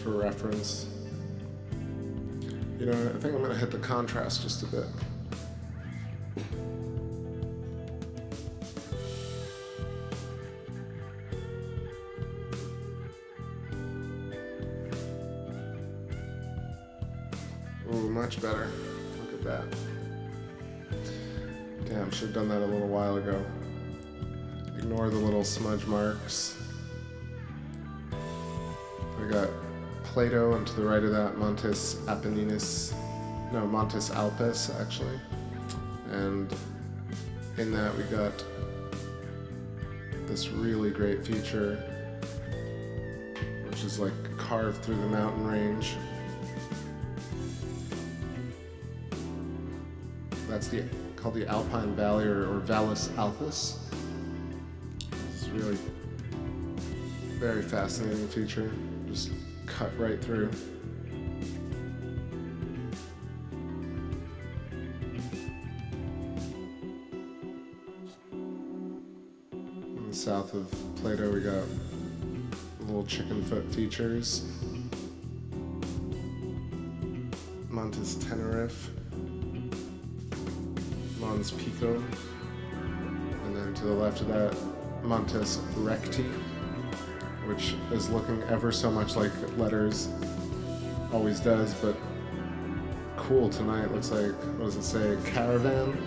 [SPEAKER 1] For reference. You know, I think I'm gonna hit the contrast just a bit. Ooh, much better. Look at that. Damn, should have done that a little while ago. Ignore the little smudge marks. We got Plato, and to the right of that, Montes Alpes, actually. And in that, we got this really great feature, which is like carved through the mountain range. That's called the Alpine Valley, or Vallis Alpes. It's really very fascinating feature. Just cut right through. And south of Plato, we got little chicken foot features. Montes Tenerife, Mons Pico, and then to the left of that, Montes Recti, which is looking ever so much like letters, always does, but cool tonight. Looks like, what does it say, caravan?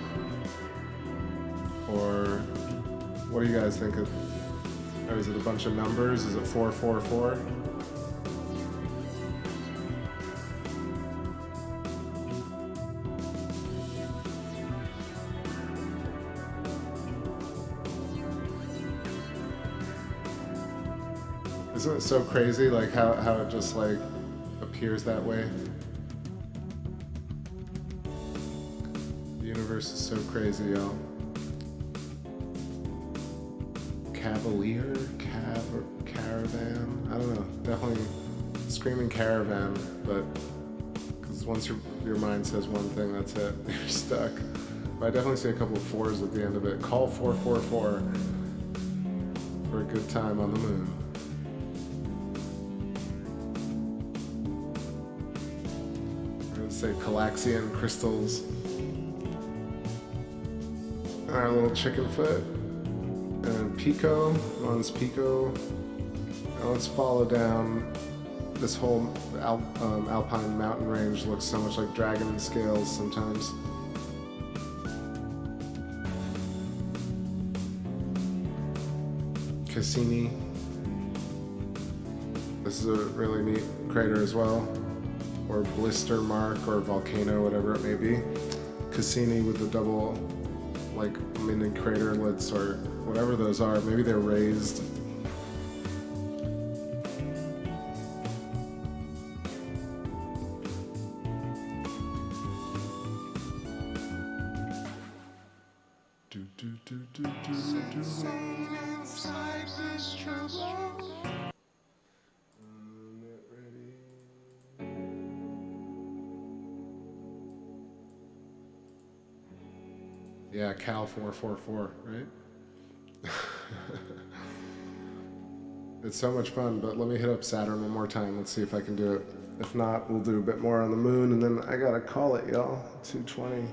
[SPEAKER 1] Or what do you guys think of, or is it a bunch of numbers? Is it 444? Isn't it so crazy, like how it just like appears that way? The universe is so crazy, y'all. Cavalier? Caravan? I don't know. Definitely screaming caravan, but because once your mind says one thing, that's it. You're stuck. But I definitely see a couple of 4s at the end of it. Call 444 for a good time on the moon. Say Calaxian crystals. Our little chicken foot. And Pico, Mons Pico. Now let's follow down this whole alpine mountain range. Looks so much like dragon and scales sometimes. Cassini. This is a really neat crater as well. Or blister mark, or volcano, whatever it may be. Cassini with the double, like, mini craterlets, or whatever those are. Maybe they're raised. Yeah, Cal 444, right? It's so much fun, but let me hit up Saturn one more time. Let's see if I can do it. If not, we'll do a bit more on the moon, and then I gotta call it, y'all. 2:20.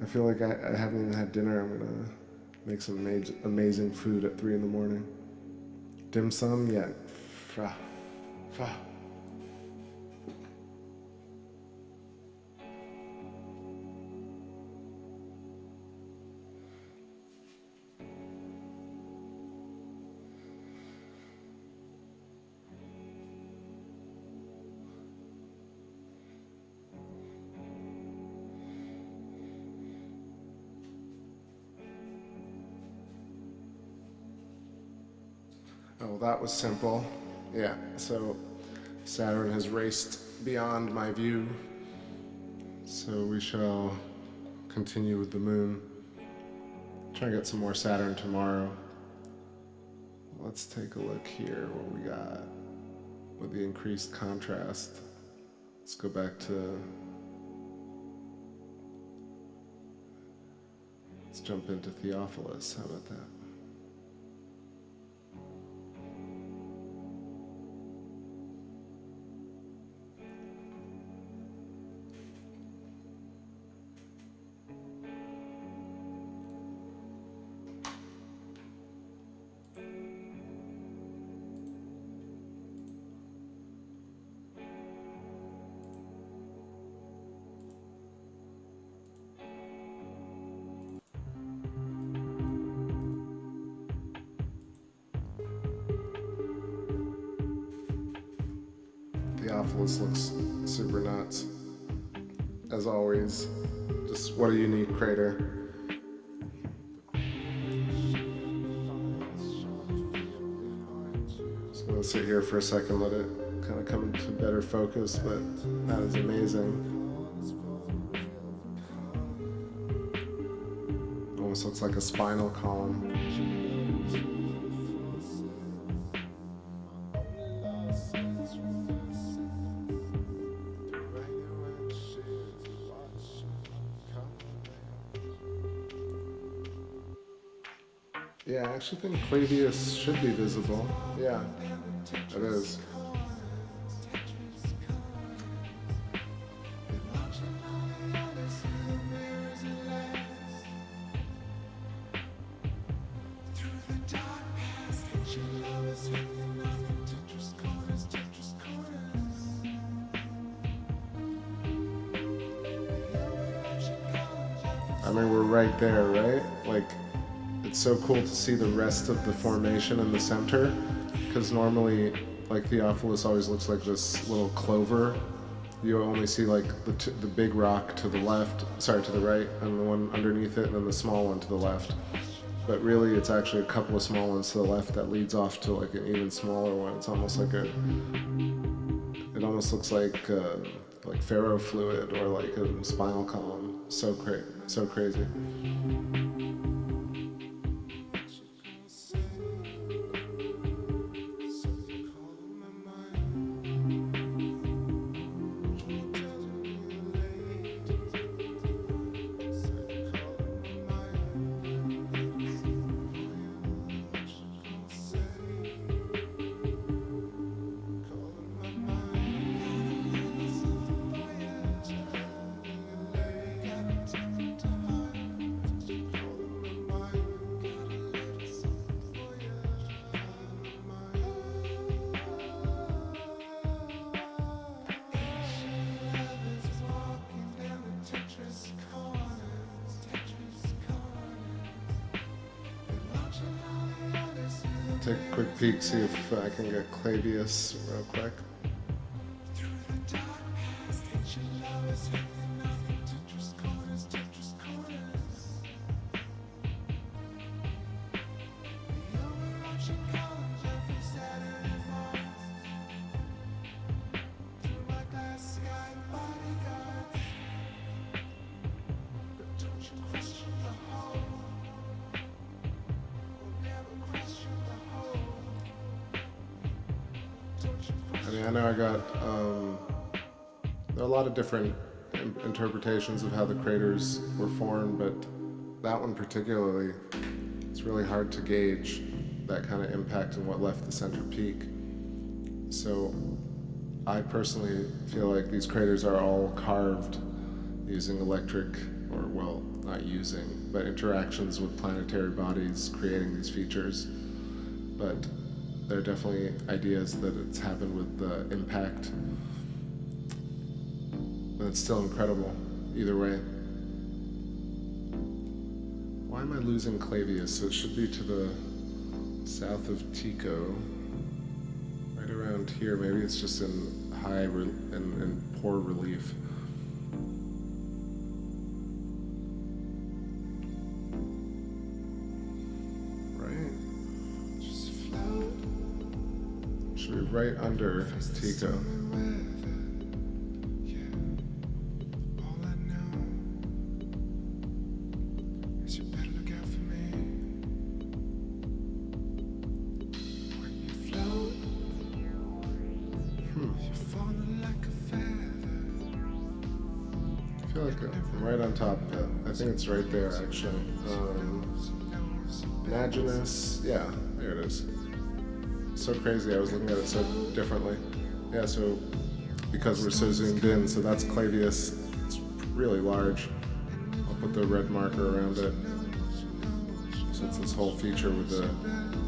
[SPEAKER 1] I feel like I haven't even had dinner. I'm gonna make some amazing food at 3 in the morning. Dim sum? Yeah. Oh, that was simple. Yeah, so Saturn has raced beyond my view, so we shall continue with the moon. Try and get some more Saturn tomorrow. Let's take a look here what we got with the increased contrast. Let's go back to, let's jump into Theophilus. How about that? Theophilus looks super nuts. As always, just what a unique crater. Just gonna sit here for a second, let it kind of come into better focus, but that is amazing. Almost looks like a spinal column. Yeah, I actually think Clavius should be visible. Yeah, it is. I mean, we're right there, right? Like, it's so cool to see the rest of the formation in the center, because normally, like, Theophilus always looks like this little clover. You only see like the big rock to the left, sorry, to the right, and the one underneath it, and then the small one to the left. But really, it's actually a couple of small ones to the left that leads off to like an even smaller one. It's almost like it almost looks like ferrofluid or like a spinal column. So crazy. Take a quick peek, see if I can get Clavius real quick. I know I got there are a lot of different interpretations of how the craters were formed, but that one particularly, it's really hard to gauge that kind of impact and what left the center peak. So I personally feel like these craters are all carved using electric, or well, not using, but interactions with planetary bodies creating these features. But there are definitely ideas that it's happened with the impact, but it's still incredible either way. Why am I losing Clavius? So it should be to the south of Tycho, right around here. Maybe it's just in in poor relief. Right? Should be right under Tycho. I feel like I'm right on top of it. I think it's right there, actually. Imaginous, yeah, there it is. So crazy, I was looking at it so differently. Yeah, so because we're so zoomed in, so that's Clavius. It's really large. I'll put the red marker around it. So it's this whole feature with the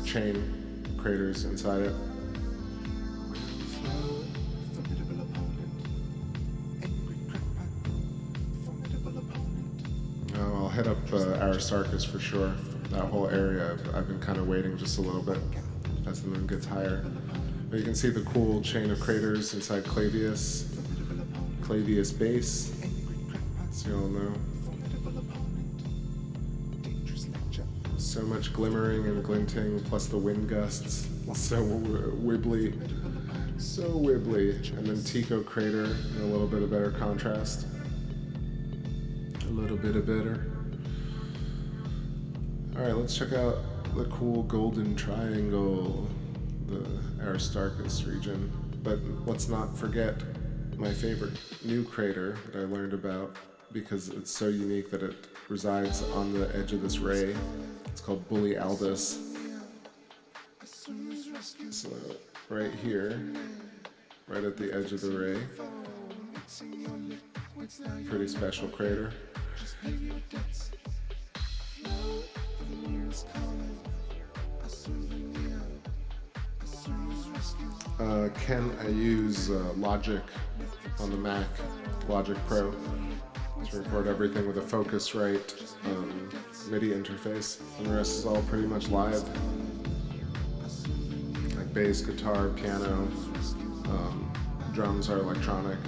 [SPEAKER 1] chain craters inside it. I'll hit up Aristarchus for sure. That whole area, I've been kind of waiting just a little bit as the moon gets higher. But you can see the cool chain of craters inside Clavius base, so you all know. So much glimmering and glinting, plus the wind gusts, so wibbly, so wibbly. And then Tycho crater in a little bit of better contrast. A little bit of better. Alright, let's check out the cool golden triangle, the Aristarchus region. But let's not forget my favorite new crater that I learned about because it's so unique that it resides on the edge of this ray. It's called Bully Aldous. So right here, right at the edge of the ray. Pretty special crater. Can I use Logic on the Mac, Logic Pro, to record everything with a Focusrite MIDI interface, and the rest is all pretty much live, like bass, guitar, piano, drums are electronic.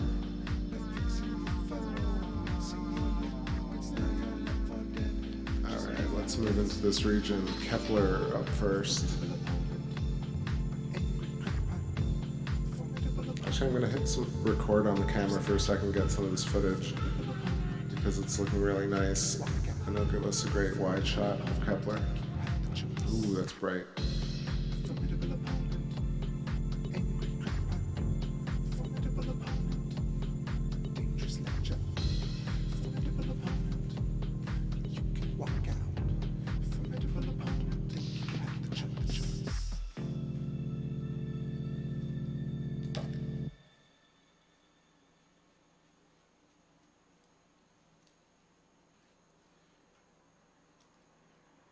[SPEAKER 1] Alright, let's move into this region. Kepler up first. Actually, I'm going to hit some record on the camera for a second, get some of this footage, because it's looking really nice, and it'll give us a great wide shot of Kepler. Ooh, that's bright.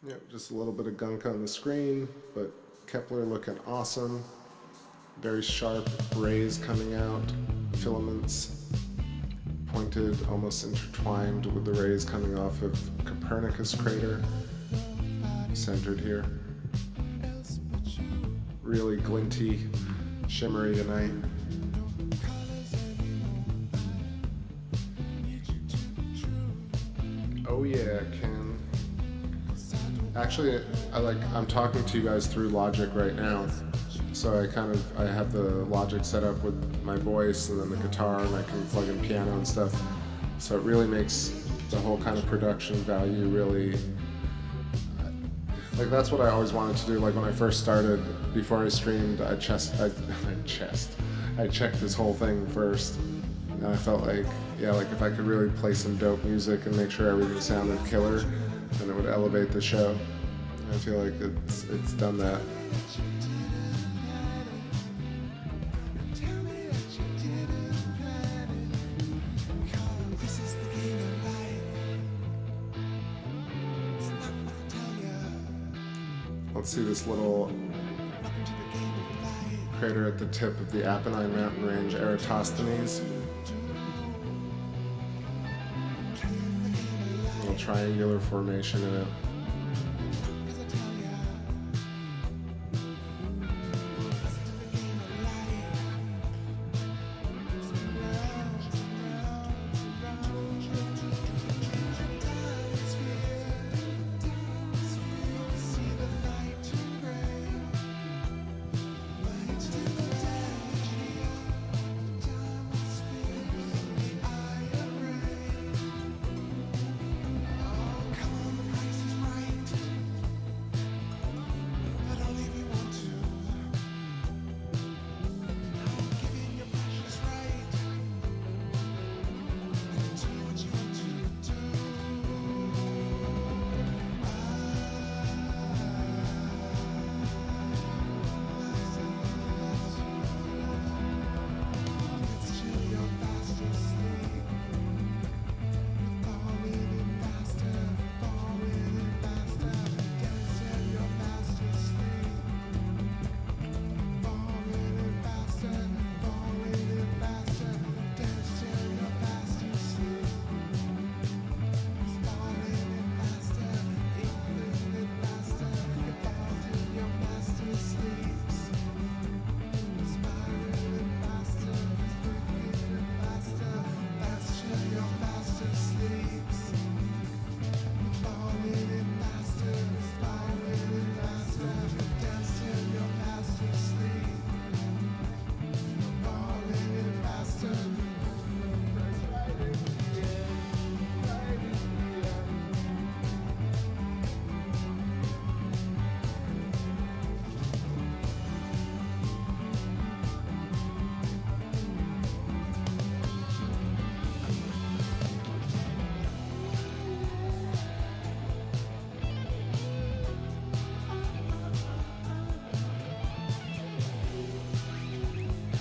[SPEAKER 1] Yep, just a little bit of gunk on the screen, but Kepler looking awesome. Very sharp rays coming out, filaments pointed, almost intertwined with the rays coming off of Copernicus crater, centered here. Really glinty, shimmery tonight. Oh yeah, Ken. Actually, I'm talking to you guys through Logic right now, so I have the Logic set up with my voice and then the guitar, and I can plug in piano and stuff. So it really makes the whole kind of production value really, like that's what I always wanted to do. Like when I first started, before I streamed, I checked this whole thing first, and I felt like, yeah, like if I could really play some dope music and make sure everything sounded killer, then it would elevate the show. I feel like it's done that. Let's see this little crater at the tip of the Apennine mountain range, Eratosthenes. A little triangular formation in it.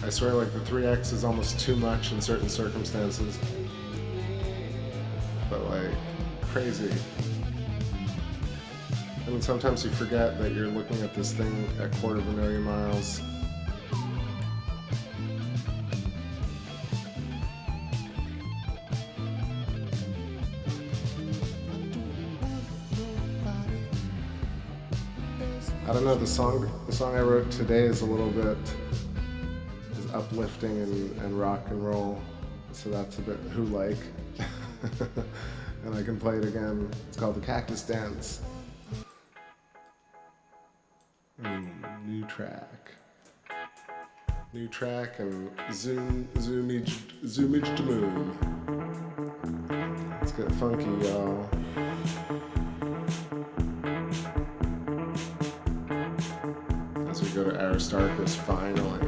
[SPEAKER 1] I swear, like, the 3x is almost too much in certain circumstances. But, like, crazy. I mean, sometimes you forget that you're looking at this thing at 250,000 miles. I don't know, the song I wrote today is a little bit uplifting and rock and roll, so that's a bit who-like. And I can play it again. It's called The Cactus Dance. New track and zoomage to moon. Let's get funky, y'all. As we go to Aristarchus finally.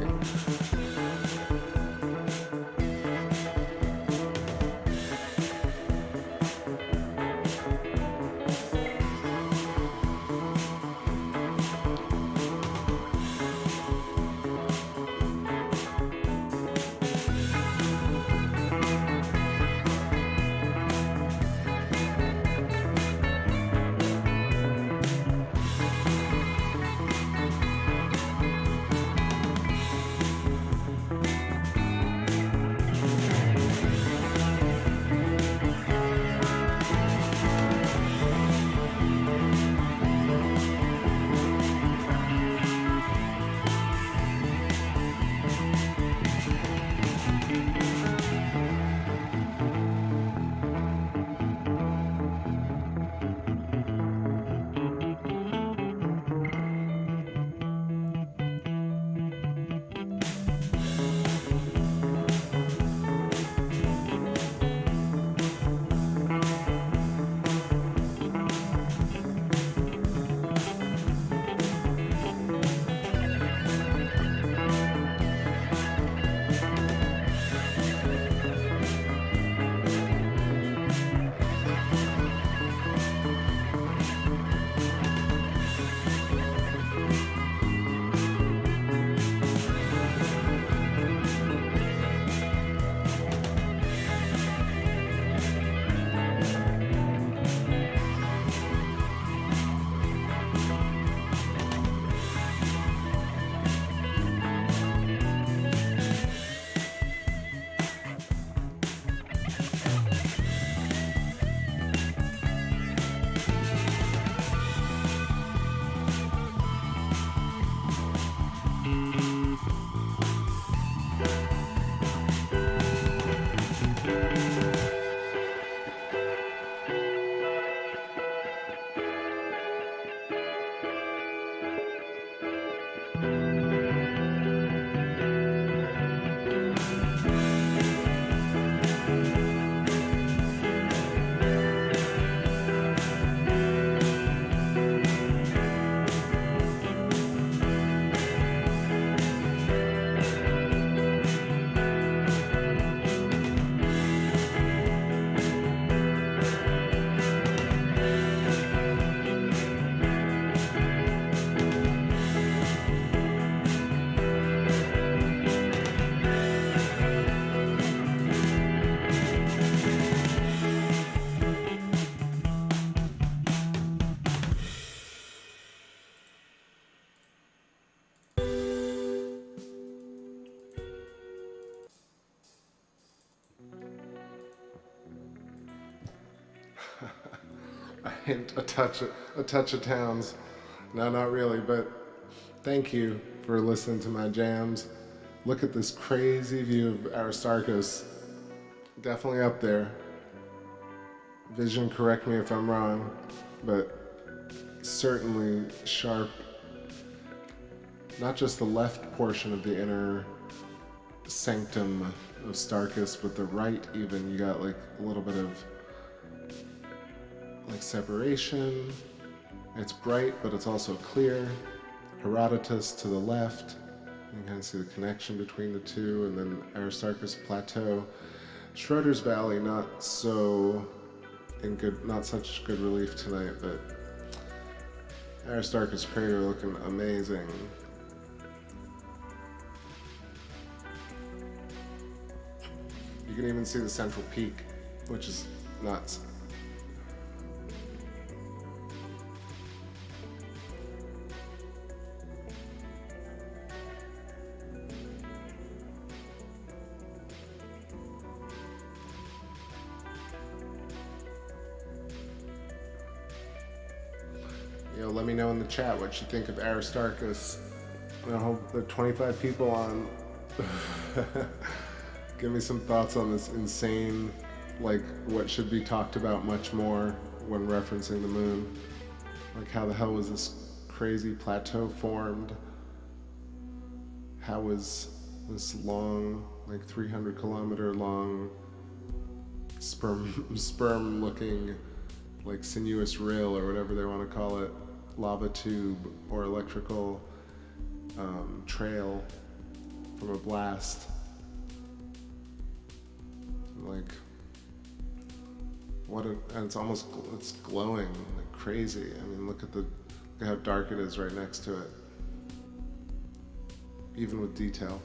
[SPEAKER 1] hint, a touch of Towns. No, not really, but thank you for listening to my jams. Look at this crazy view of Aristarchus. Definitely up there. Vision, correct me if I'm wrong, but certainly sharp. Not just the left portion of the inner sanctum of Starkus, but the right even. You got like a little bit of like separation. It's bright, but it's also clear. Herodotus to the left. You can kind of see the connection between the two, and then Aristarchus Plateau. Schroeder's Valley, not such good relief tonight, but Aristarchus Crater looking amazing. You can even see the central peak, which is nuts. Let me know in the chat what you think of Aristarchus. I hope there are 25 people on. Give me some thoughts on this insane, like what should be talked about much more when referencing the moon. Like how the hell was this crazy plateau formed? How was this long, like 300 kilometer long sperm looking, like sinuous rill or whatever they want to call it, lava tube or electrical trail from a blast? Like, and it's glowing like crazy. I mean, look at how dark it is right next to it, even with detail.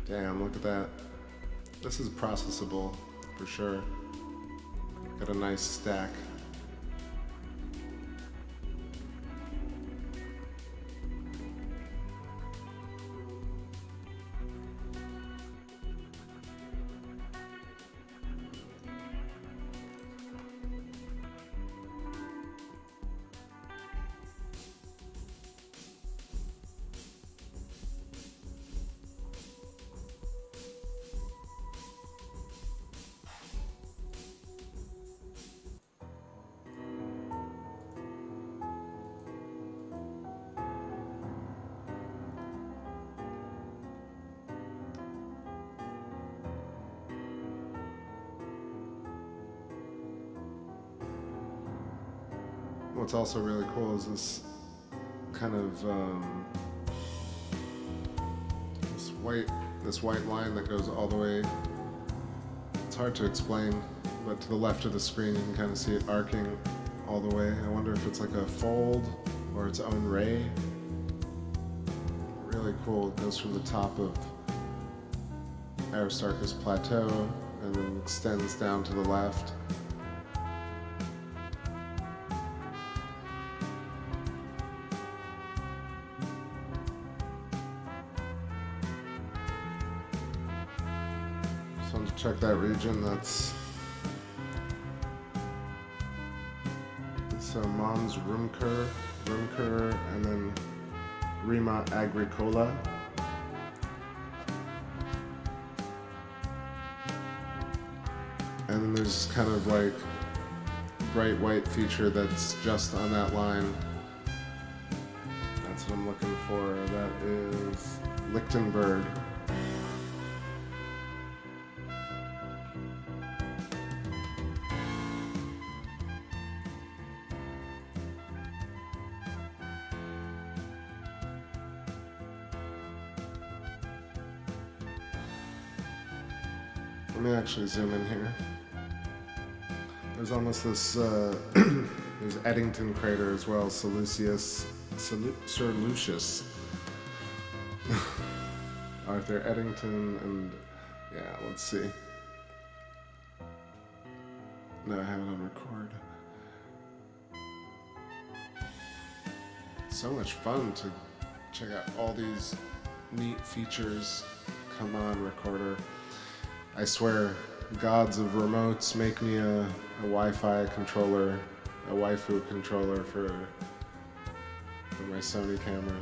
[SPEAKER 1] Damn, look at that. This is processable for sure. Got a nice stack. What's also really cool is this kind of this white line that goes all the way. It's hard to explain, but to the left of the screen you can kind of see it arcing all the way. I wonder if it's like a fold or its own ray. Really cool. It goes from the top of Aristarchus Plateau and then extends down to the left. Check that region. That's Mons Rumker, and then Rima Agricola. And then there's kind of like bright white feature that's just on that line. That's what I'm looking for. That is Lichtenberg. Let me actually zoom in here. There's almost this, there's Eddington crater as well, Sir Lucius. Arthur Eddington, and yeah, let's see. No, I have it on record. It's so much fun to check out all these neat features. Come on, recorder. I swear, gods of remotes, make me a Wi-Fi controller, a waifu controller for my Sony camera.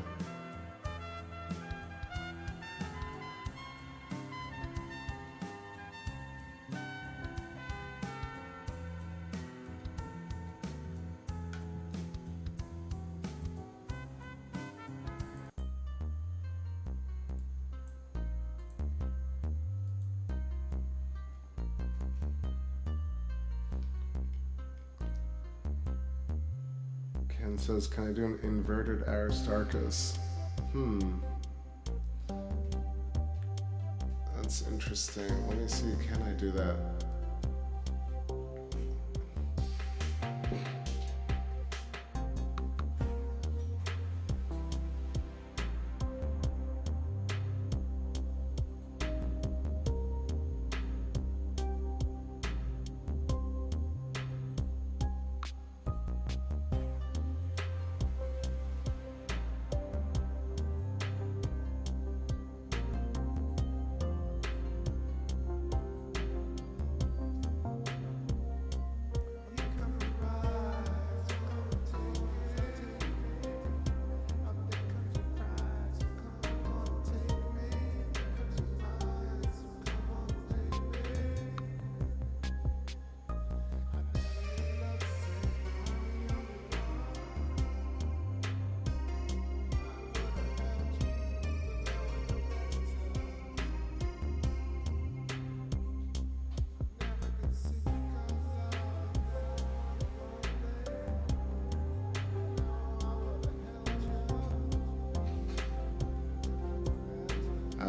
[SPEAKER 1] Ken says, can I do an inverted Aristarchus? That's interesting. Let me see, can I do that?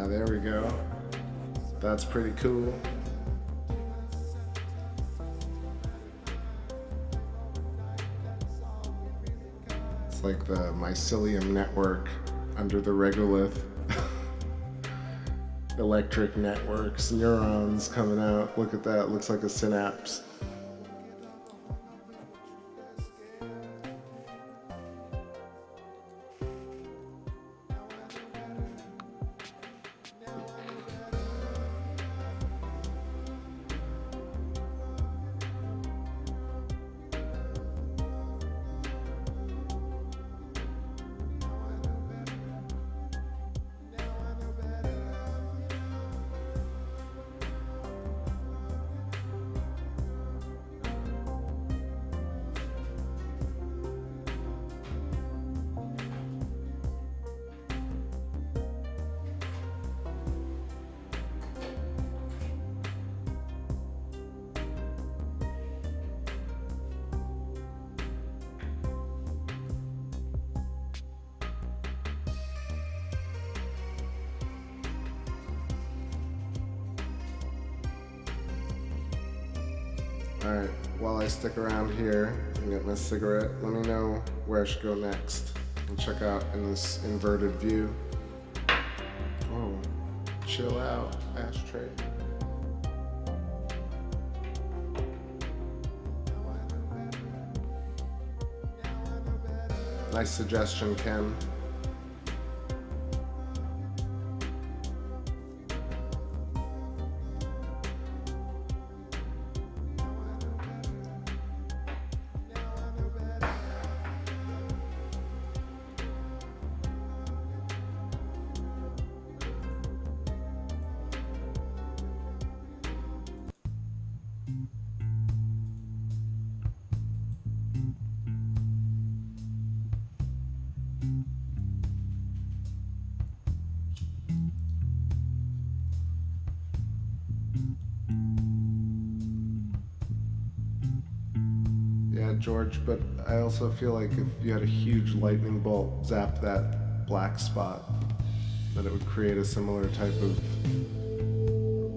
[SPEAKER 1] There we go. That's pretty cool. It's like the mycelium network under the regolith. Electric networks, neurons coming out. Look at that, looks like a synapse. Alright, while I stick around here and get my cigarette, let me know where I should go next and check out in this inverted view. Oh, chill out, ashtray. Nice suggestion, Ken. George, but I also feel like if you had a huge lightning bolt zap that black spot, that it would create a similar type of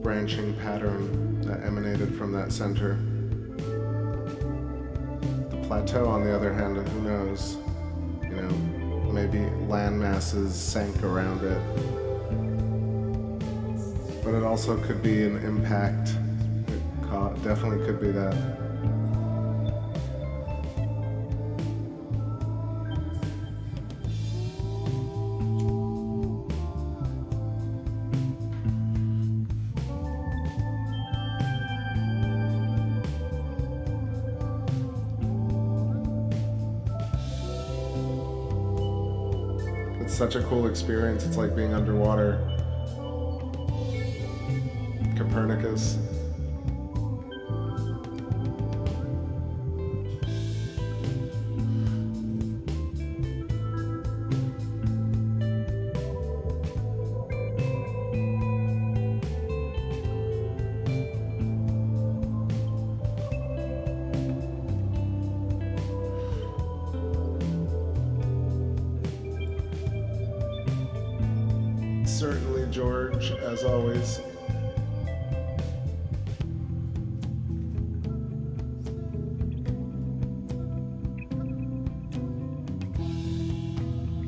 [SPEAKER 1] branching pattern that emanated from that center. The plateau, on the other hand, who knows? You know, maybe land masses sank around it. But it also could be an impact. It definitely could be that. It's such a cool experience. It's like being underwater. Copernicus. Certainly, George, as always.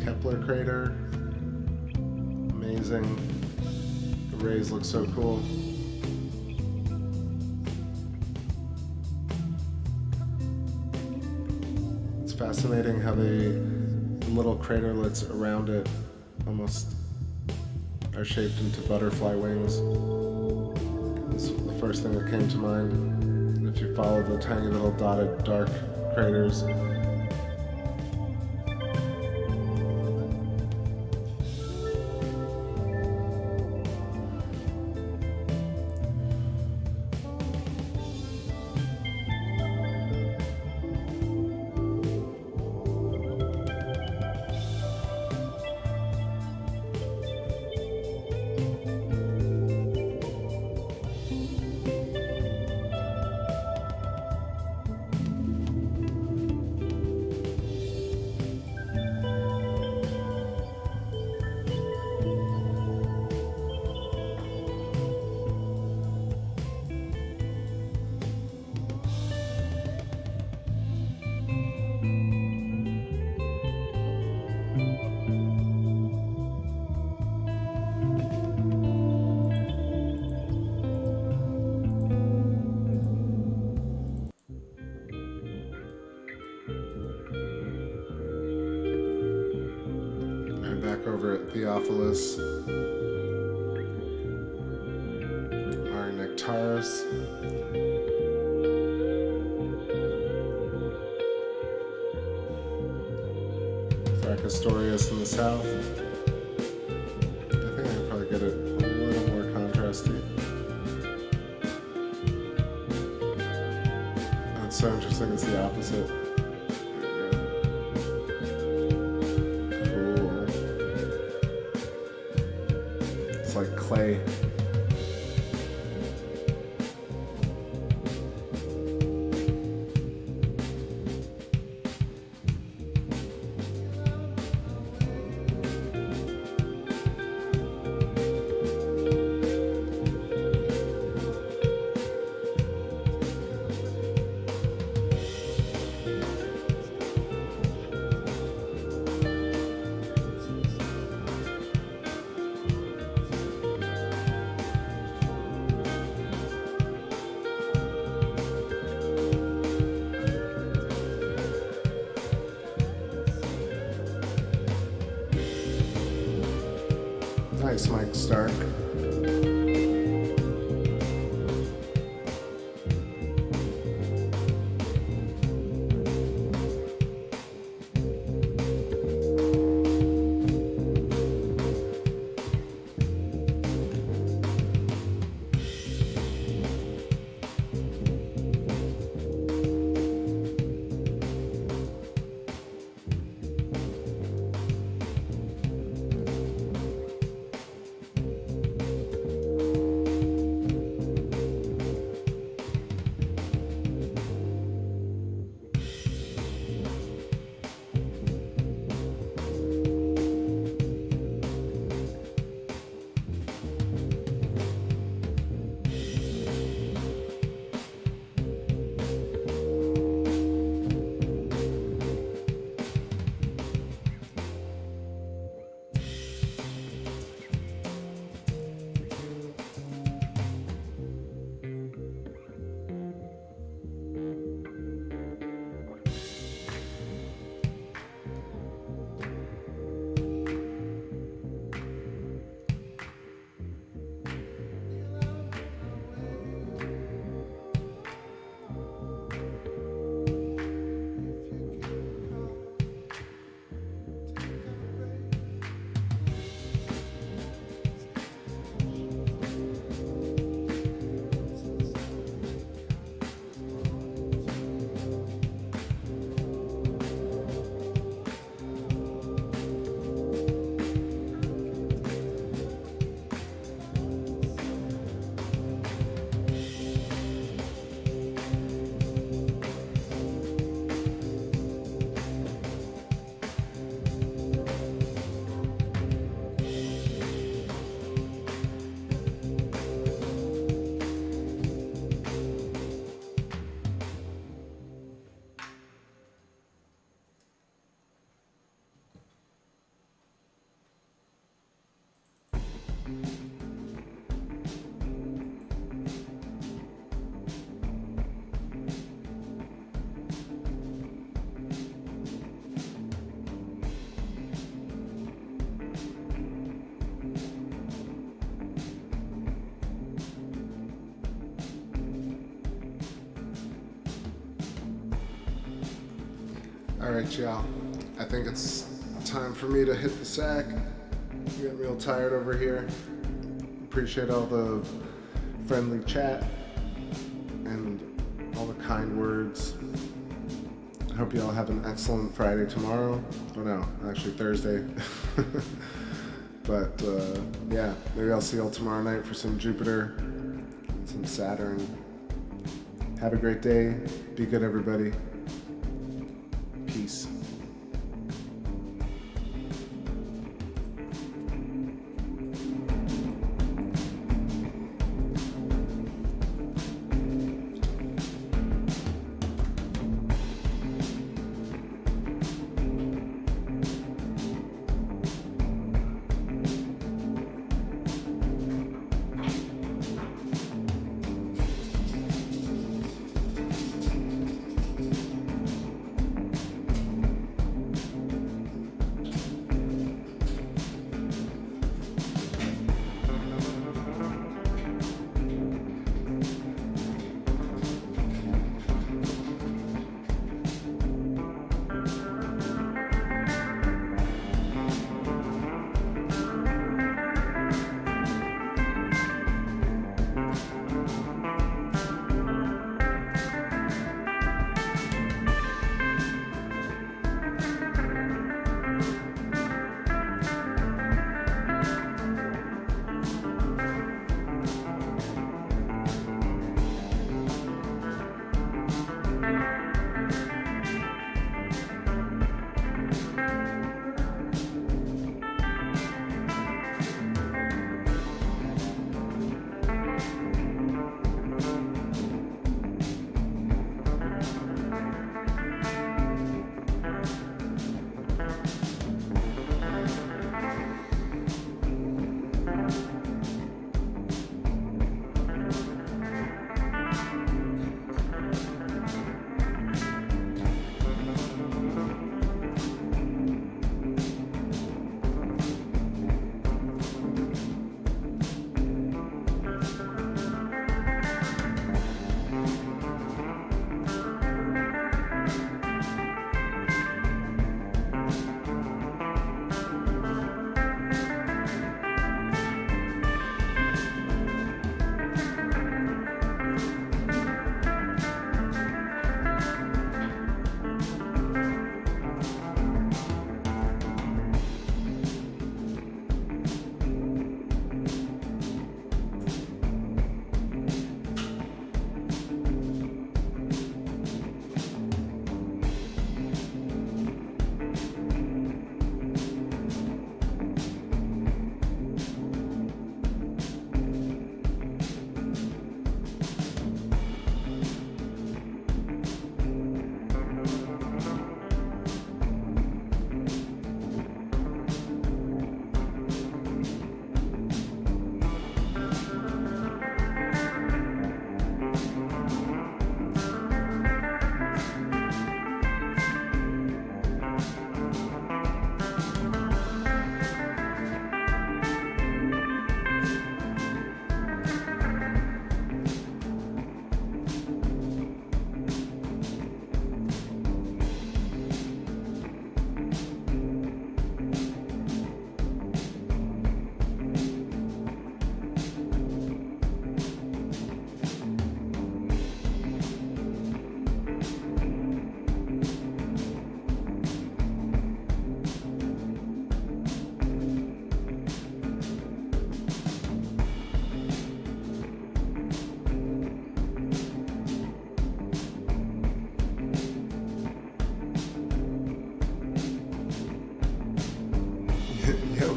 [SPEAKER 1] Kepler crater. Amazing. The rays look so cool. It's fascinating how the little craterlets around it almost are shaped into butterfly wings. This was the first thing that came to mind. If you follow the tiny little dotted dark craters, over at Theophilus are Nectaris. Fracastorius in the south. I think I could probably get it a little more contrasty. Oh, it's so interesting, it's the opposite. Like clay. Nice, Mike Stark. Alright, y'all. I think it's time for me to hit the sack. I'm getting real tired over here. Appreciate all the friendly chat and all the kind words. I hope you all have an excellent Friday tomorrow. Oh no, actually Thursday. But yeah, maybe I'll see y'all tomorrow night for some Jupiter, some Saturn. Have a great day. Be good, everybody. Peace.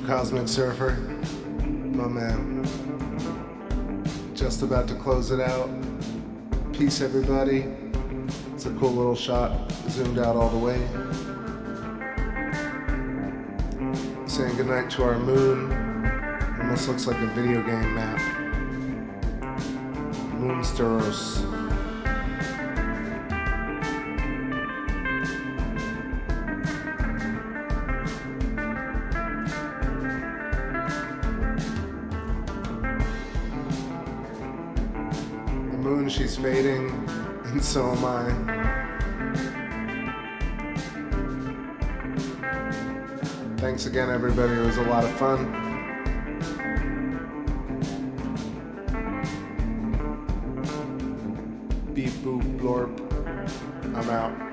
[SPEAKER 1] Cosmic Surfer, my man. Just about to close it out. Peace, everybody. It's a cool little shot, zoomed out all the way. Saying goodnight to our moon. Almost looks like a video game map. Moonsteros. She's fading, and so am I. Thanks again, everybody. It was a lot of fun. Beep, boop, blorp. I'm out.